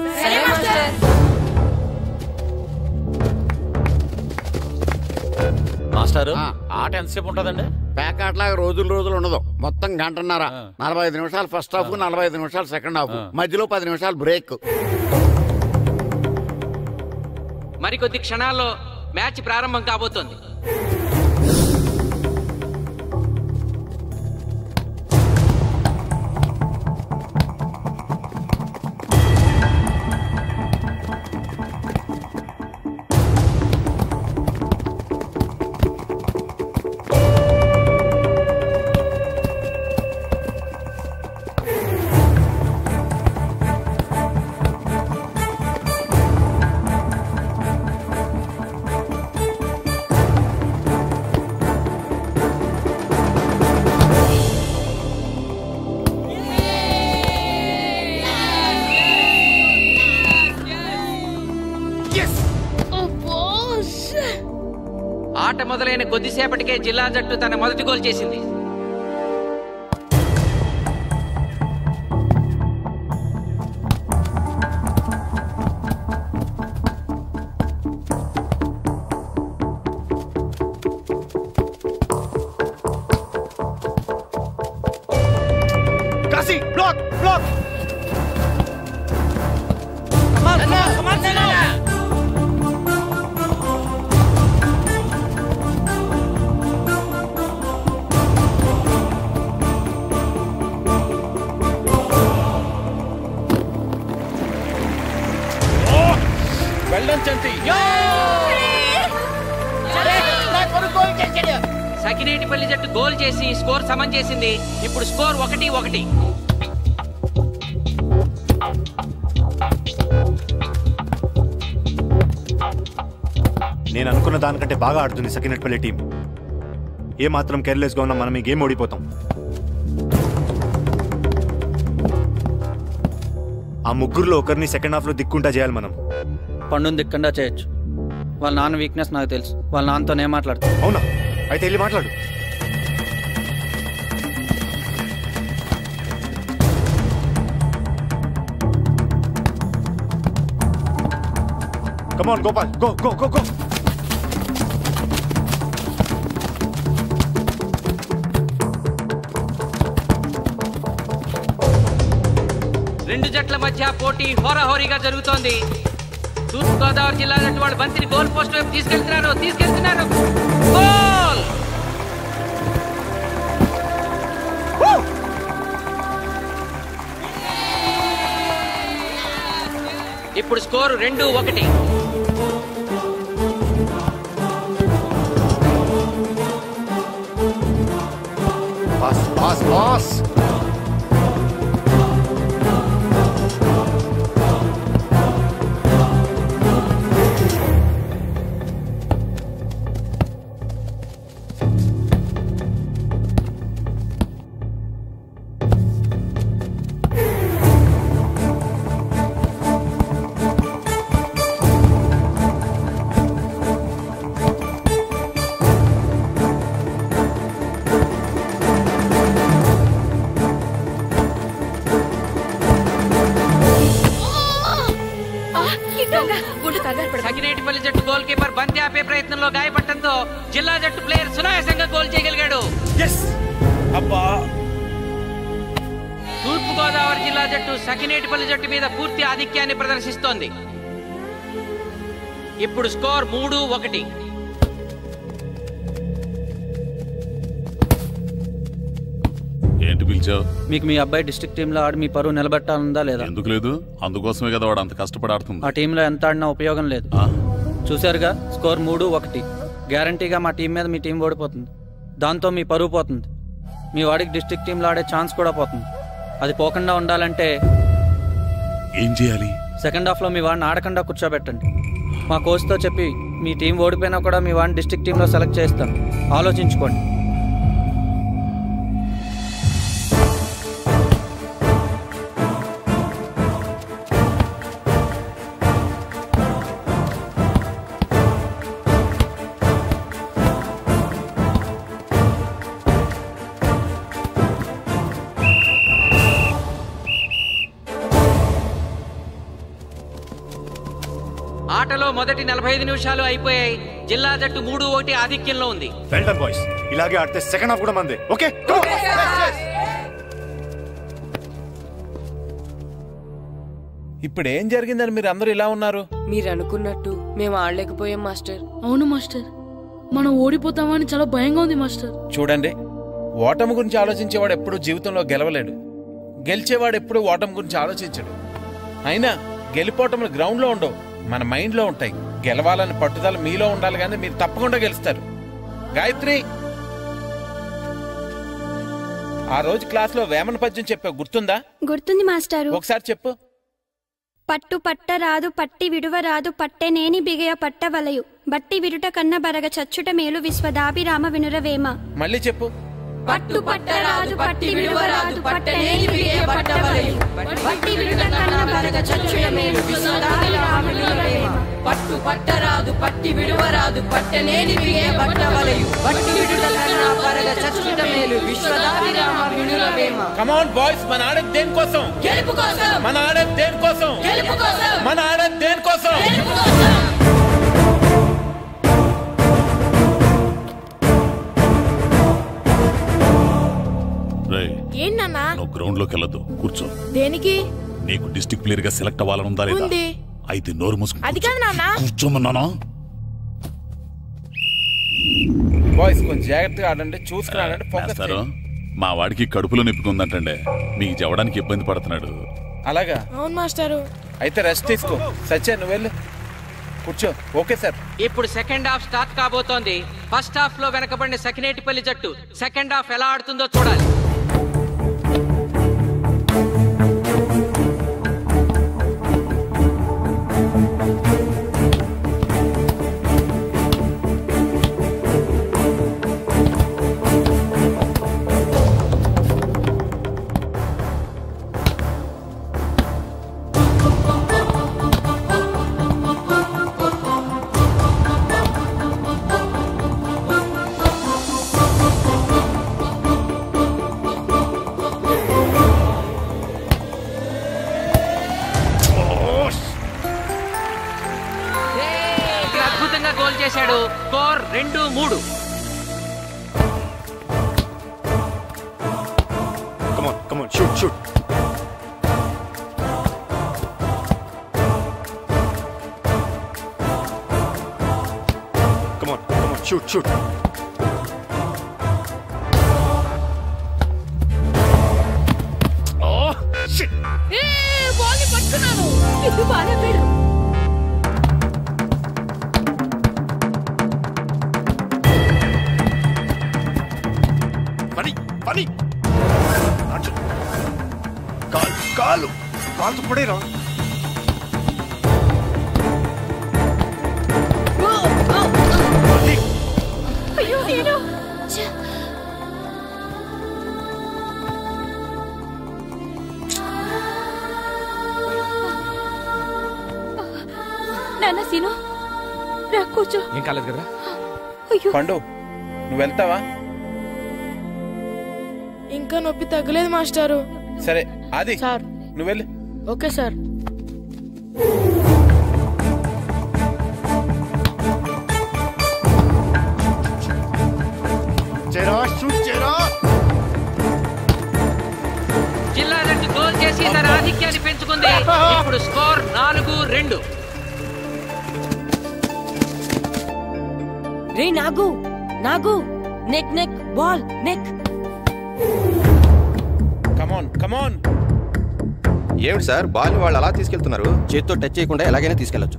మాస్టారు, ఆట ఎంతసేపు ఉంటదండి? పేకాట్లాగా రోజులు ఉండదు. మొత్తం గంటన్నర. 45 నిమిషాలు ఫస్ట్ హాఫ్, 45 నిమిషాలు సెకండ్ హాఫ్, మధ్యలో 10 నిమిషాలు బ్రేక్. మరికొద్ది క్షణాల్లో మ్యాచ్ ప్రారంభం కాబోతోంది. ఆట మొదలైన కొద్దిసేపటికే జిల్లా జట్టు తన మొదటి గోల్ చేసింది. Kashi black black. సకినేటిపల్లి జట్టు గోల్ చేసి స్కోర్ సమం చేసింది. ఇప్పుడు స్కోర్ 1-1. నేను అనుకున్న దానికంటే బాగా ఆడుతుంది సకినేటిపల్లి టీం. ఏ మాత్రం కేర్లెస్ గా ఉన్నా మనం ఈ గేమ్ ఓడిపోతాం. ఆ ముగ్గురులో ఒకరిని సెకండ్ హాఫ్ లో దిక్కుంటా చేయాలి మనం. పండుని దిక్కుండా చేయొచ్చు. వాళ్ళ నాన్న వీక్నెస్ నాకు తెలుసు. వాళ్ళ నాన్నతోనే మాట్లాడతా. అవునా? అయితే వెళ్ళి మాట్లాడు. Come on, Gopal. Go, go, go, go. రెండు జట్ల మధ్య పోటీ హోరాహోరీగా జరుగుతోంది. తూర్పుగోదావరి జిల్లా జట్టు వాళ్ళు బంతిని గోల్ పోస్ట్ వైపు తీసుకెళ్తున్నారు. గోల్! ఇప్పుడు score 2-1. Pass pass pass. Sakinetipalli జట్టు గోల్ కీపర్ బంతి ఆపే ప్రయత్నంలో గాయపడటంతో జిల్లా జట్టు ప్లేయర్ సునాయాసంగా గోల్ చేయగలిగాడు. తూర్పు గోదావరి జిల్లా జట్టు సకినేటిపల్లి జట్టు మీద పూర్తి ఆధిక్యాన్ని ప్రదర్శిస్తోంది. ఇప్పుడు స్కోర్ 3-1. ఏంటి పిలిచావు? మీకు మీ అబ్బాయి డిస్ట్రిక్ట్ టీంలో ఆడి మీ పరువు నిలబెట్టాలందా లేదా? ఎందుకు లేదు? అందుకోసమే కదా వాడు అంత కష్టపడి ఆడుతుంది. ఆ టీంలో ఎంత ఆడినా ఉపయోగం లేదు. చూశారుగా, స్కోర్ 3-1. గ్యారంటీగా మా టీం మీద మీ టీం ఓడిపోతుంది. దాంతో మీ పరువు పోతుంది. మీ వాడికి డిస్ట్రిక్ట్ టీంలో ఆడే ఛాన్స్ కూడా పోతుంది. అది పోకుండా ఉండాలంటే ఏం చేయాలి? సెకండ్ హాఫ్ లో మీ వాడిని ఆడకుండా కూర్చోబెట్టండి. మా కోచ్తో చెప్పి మీ టీం ఓడిపోయినా కూడా మీ వాడిని డిస్ట్రిక్ట్ టీంలో సెలెక్ట్ చేస్తాను. ఆలోచించుకోండి. ఆటలో మొదటి 45 నిమిషాలు అయిపోయాయి. జిల్లా జట్టు 3-1 ఆధిక్యంలో ఉంది. Well done boys. ఇలాగే ఆడితే సెకండ్ హాఫ్ కూడా మందే. ఓకే? ఇప్పుడు ఏం జరిగిందని మీరు అందరూ ఇలా ఉన్నారు? మీరు అనుకున్నట్టు మేము ఆడలేకపోయాం మాస్టర్. అవును మాస్టర్, మనం ఓడిపోతామని చాలా భయంగా ఉంది మాస్టర్. చూడండి, ఓటమి గురించి ఆలోచించేవాడు ఎప్పుడు జీవితంలో గెలవలేడు. గెలిచేవాడు ఎప్పుడు ఓటమి గురించి ఆలోచించడు. అయినా గెలిపోవటములు గ్రౌండ్ లో ఉండవు, మన మైండ్ లో ఉంటాయి. గెలవాలని పట్టుదల మీలో ఉండాలి, కానీ మీరు తప్పకుండా గెలుస్తారు. గాయత్రి, ఆ రోజు క్లాస్ లో వేమన పద్యం చెప్పావు, గుర్తుందా? గుర్తుంది మాస్టారు. ఒకసారి చెప్పు. పట్టు పట్టరాదు పట్టి విడువరాదు పట్టెనేని బిగయ పట్టవలయు బట్టి విడుట కన్న బరగ చచ్చుట మేలు విశ్వదాభిరామ వినురవేమ. మళ్ళీ చెప్పు. పట్టు పట్టరాదు పట్టి విడువరాదు పట్టెనేని బిగయ పట్టవలయు బట్టి విడుట కన్న బరగ చచ్చుట మేలు విశ్వదాభిరామ వినురవేమ. పట్టు పట్టరాదు పట్టి విడువరాదు పట్టెనేని బిగయ పట్టవలయు బట్టి విడుట కన్న బరగ చచ్చుట మేలు విశ్వదాభిరామ వినురవేమ. కమ్ ఆన్ బాయ్స్, మన ఆడేది దేనికోసం? గెలుపు కోసం. మన ఆడేది దేనికోసం? గెలుపు కోసం. మన ఆడేది దేనికోసం? గెలుపు కోసం. ఏంటన్నా? నువ్వు గ్రౌండ్ లోకి వెళ్ళదు, కూర్చో. దేనికి? నీకు డిస్ట్రిక్ట్ ప్లేయర్ గా సెలెక్ట్ అవ్వాలనుందా లేదా? ఉంది. అయితే నోరు మూసుకుని అది కాదు నాన్న. కూర్చోమన్నానా? బాయ్స్ కొంచెం జాగ్రత్తగా ఆడండి, చూసుకున్నాడంటే ఫోకస్ మాస్టారు, మా వాడికి కడుపులో నొప్పికుందంటండే, మీకు చెప్పడానికి ఇబ్బంది పడుతున్నాడు. అలాగా? అవును మాస్టారు. అయితే రెస్ట్ తీసుకో. సత్య, నువ్వు వెళ్ళు, కూర్చో. Okay sir. ఇప్పుడు సెకండ్ హాఫ్ స్టార్ట్ కాబోతోంది. ఫస్ట్ హాఫ్ లో వెనకబడిన సకినేటిపల్లి జట్టు సెకండ్ హాఫ్ ఎలా ఆడుతుందో చూడాలి. 2-3. Come on, shoot. Come on, shoot. Oh, shit. బాల్ని పట్టుకున్నాను. ఇది బాగా పేరు. పని కాలు పడేరా. అయ్యో నేను నాన్న సీను రా కూర్చో. ఏం కాలేదు కదా? పండు నువ్వు వెళ్తావా? ఇంకా నొప్పి తగ్గలేదు మాస్టారు. సరే ఆది సార్ నువ్వు వెళ్ళు. Okay sir. జిల్లా జట్టు గోల్ చేసి తన ఆధిక్యాన్ని పెంచుకుంది. ఇప్పుడు స్కోర్ 4-2. రే నాగు నెక్ బాల్ నెక్. కమాన్. ఏమిటి సార్ బాల్ వాళ్ళు అలా తీసుకెళ్తున్నారు? చేతితో టచ్ చేయకుండా ఎలాగైనా తీసుకెళ్లొచ్చు.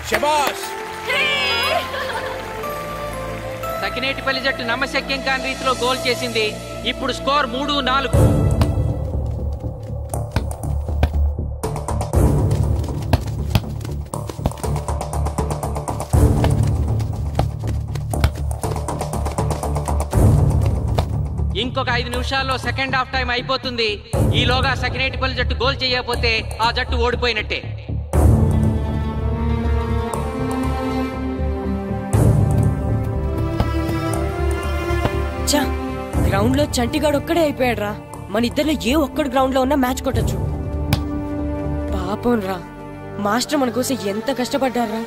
శబాష్. సకినేటిపల్లి జట్టు నమ్మశక్యం కాని రీతిలో గోల్ చేసింది. ఇప్పుడు స్కోర్ 3-4. ఇంకొక 5 నిమిషాల్లో సెకండ్ హాఫ్ టైం అయిపోతుంది. ఈలోగా సకినేటిపల్లి జట్టు గోల్ చేయకపోతే ఆ జట్టు ఓడిపోయినట్టే. గ్రౌండ్ లో చంటిగాడు ఒక్కడే అయిపోయాడు రా. మన ఇద్దరిలో ఏ ఒక్కడు గ్రౌండ్ లో ఉన్నా మ్యాచ్ కొట్టచ్చు. పాపం రా, మాస్టర్ మన కోసం ఎంత కష్టపడ్డారా.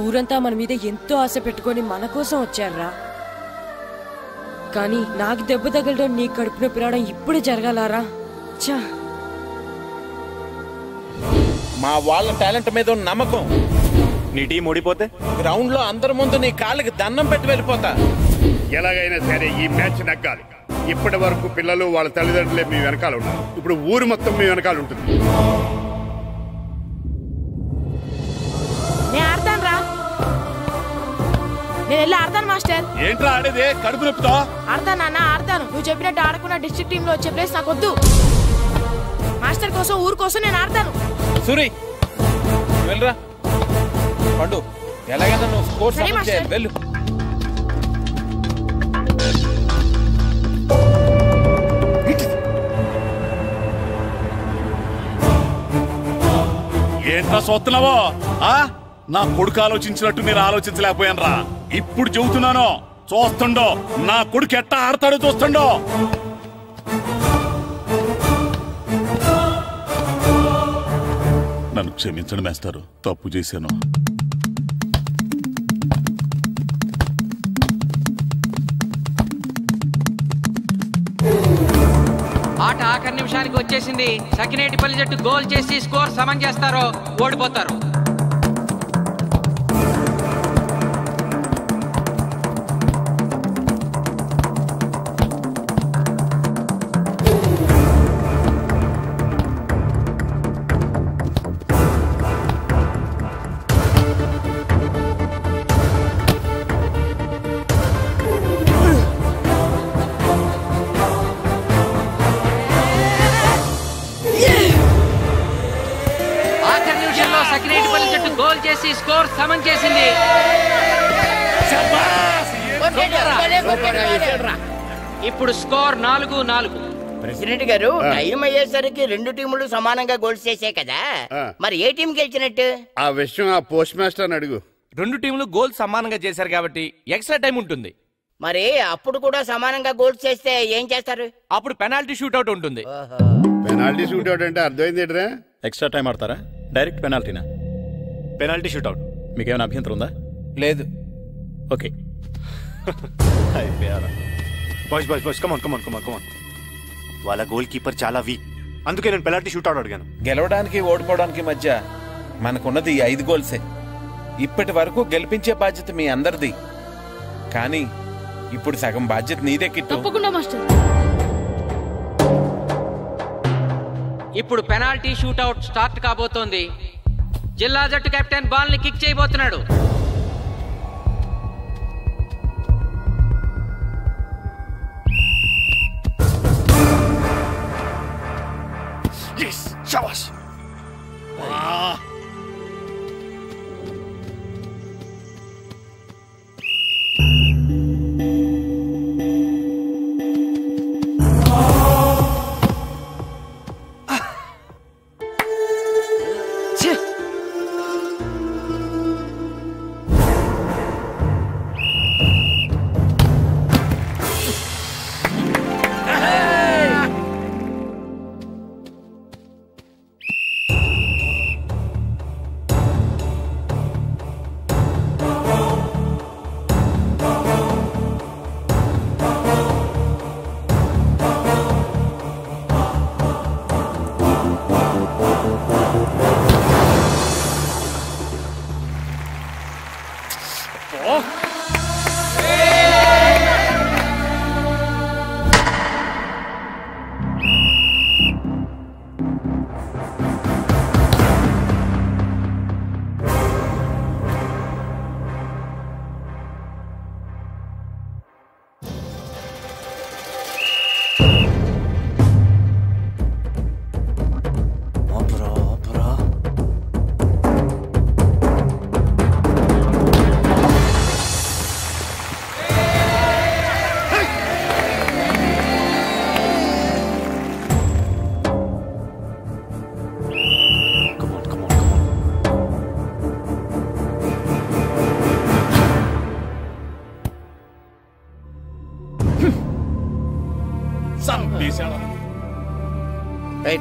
ఊరంతా మన మీద ఎంతో ఆశ పెట్టుకొని మన కోసం వచ్చారా. కానీ నాకు దెబ్బ తగలడం, నీ కడుపు నొప్పి రావడం ఇప్పుడే జరగాలారా. చా, మా వాళ్ళ టాలెంట్ మీద ఉన్న నమ్మకం. నీ టీం ఓడిపోతే గ్రౌండ్ లో అందరి ముందు నీ కాళ్ళకి దండం పెట్టి వెళ్ళిపోతా. ఎలాగైనా సరే ఈ మ్యాచ్ నగ్గాలి. ఇప్పటి వరకు పిల్లలు వాళ్ళ తల్లిదండ్రులే మీ వెనకాల ఉన్నారు. ఇప్పుడు ఊరు మొత్తం మీ వెనకాల ఉంటుంది. నేను ఆడతాను రా. నేను వెళ్ళి ఆడతాను మాస్టర్. ఏంట్రా ఆడేదే? కడుపు నొప్పితో ఆడతాను నాన్న, ఆడతాను. నువ్వు చెప్పినట్టు ఆడకుండా డిస్ట్రిక్ట్ టీమ్ లో వచ్చే ప్లేస్ నాకు వద్దు. మాస్టర్ కోసం, ఊరు కోసం నేను ఆడతాను. సూరి వెళ్ళరా. పండు ఎలాగైనా నువ్వు స్కోర్ సమన్ చేయాలి. వెళ్ళు. ఏంట్రా చూస్తున్నావో? నా కొడుకు ఆలోచించినట్టు నేను ఆలోచించలేకపోయాను రా. ఇప్పుడు చెబుతున్నాను, చూస్తుండో నా కొడుకు ఎట్టా ఆడతాడో చూస్తుండో. నన్ను క్షమించండి మేస్తారు, తప్పు చేశాను. ఆట ఆఖరి నిమిషానికి వచ్చేసింది. సకినేటిపల్లి జట్టు గోల్ చేసి స్కోర్ సమన్ చేస్తారో ఓడిపోతారు. సకినేటిపల్లి జట్టు గోల్ చేసి స్కోర్ సమన్ చేసింది. ఇప్పుడు స్కోర్ 4-4. ప్రెసిడెంట్ గారు, టైం అయ్యేసరికి 2 టీములు సమానంగా గోల్స్ చేసే కదా, మరి ఏ టీం గెలిచినట్టు? ఆ విషయం ఆ పోస్ట్ మాస్టర్ అడుగు. 2 టీములు గోల్ సమానంగా చేశారు కాబట్టి ఎక్స్ట్రా టైం ఉంటుంది. మరి అప్పుడు కూడా సమానంగా గోల్స్ చేస్తే ఏం చేస్తారు? అప్పుడు పెనాల్టీ షూట్అవుట్ ఉంటుంది. పెనాల్టీ షూట్అవుట్ అంటే అర్థమైంది ఏంట్రా? ఎక్స్ట్రా టైం ఆడతారా డైరెక్ట్ పెనాల్టీనా? Penalty shootout. మీకేమైనా అభ్యంతరం ఉందా? లేదు. Okay. Boys boys boys come on come on come on come on. వాళ్ళ గోల్ కీపర్ చాలా వీక్, అందుకే నేను పెనాల్టీ షూట్అవుట్ అడిగాను. గెలవడానికి ఓడిపోవడానికి మధ్య మనకున్నది 5 గోల్సే. ఇప్పటి వరకు గెలిపించే బాధ్యత మీ అందరిది, కానీ ఇప్పుడు సగం బాధ్యత నీదే కిట్టు. తప్పకుండా మాస్టర్. ఇప్పుడు పెనాల్టీ షూట్అవుట్ స్టార్ట్ కాబోతోంది. జిల్లా జట్టు కెప్టెన్ బాల్ ని కిక్ చేయబోతున్నాడు.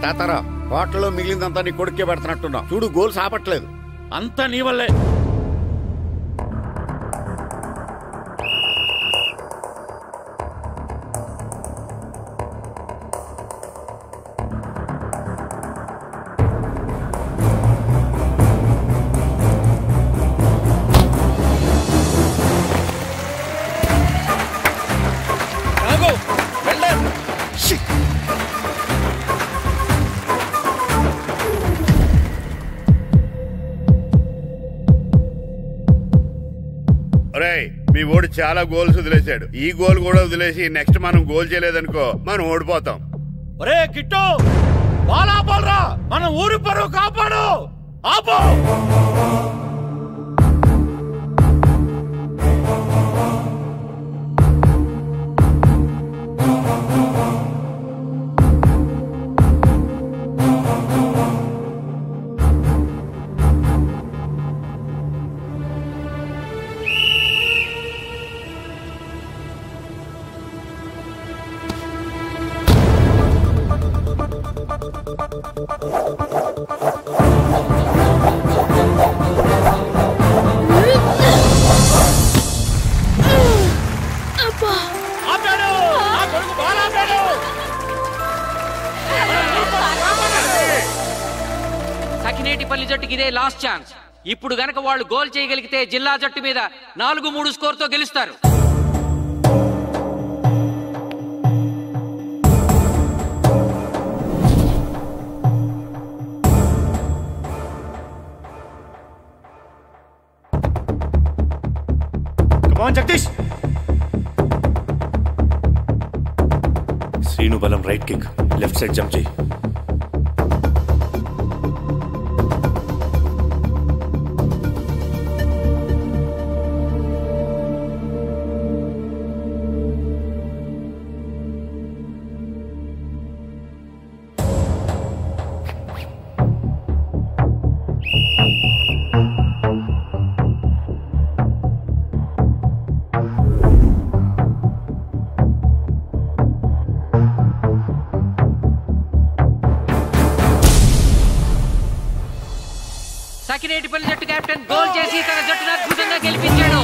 తాతారా, హోటల్లో మిగిలిందంతా నీ కొడుకే పెడుతున్నట్టున్నా. చూడు, గోల్స్ ఆపట్లేదు. అంతా నీ వల్లే. మీ ఓడి చాలా గోల్స్ వదిలేశాడు. ఈ గోల్ కూడా వదిలేసి నెక్స్ట్ మనం గోల్ చేయలేదనుకో మనం ఓడిపోతాం. ఒరే కిట్టు, బాల్ ఆపాలరా, మన ఊరి పరువు కాపాడు. ఆపో. సకినేటిపల్లి జట్టుకి ఇదే లాస్ట్ ఛాన్స్. ఇప్పుడు గనక వాళ్ళు గోల్ చేయగలిగితే జిల్లా జట్టు మీద 4-3 స్కోర్తో గెలుస్తారు. జగదీష్, శ్రీను బలం right kick, left side jump చేయి. సక్కినేటిపల్లి జట్టు కెప్టెన్ గోల్ చేసి తన జట్టును అద్భుతంగా గెలిపించాడు.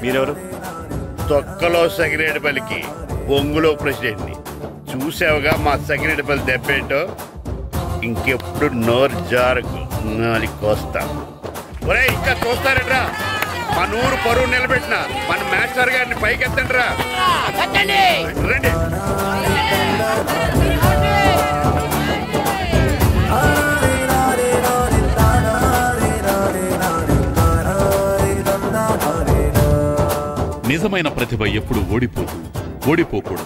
మీరెవరు? తొక్కలో సగిరేడుపల్లికి బొంగులో ప్రెసిడెంట్ ని చూసావుగా. మా సగిరేడుపల్లి దెబ్బేంటో. ఇంకెప్పుడు నోరు జారకు నాలికొస్తా. ఒరే ఇంకా చూస్తారట్రా, మన ఊరు పరువు నిలబెట్టిన మన మాస్టర్ గారిని పైకెత్తండి రా. రండి. నిజమైన ప్రతిభ ఎప్పుడు ఓడిపోకూడదు.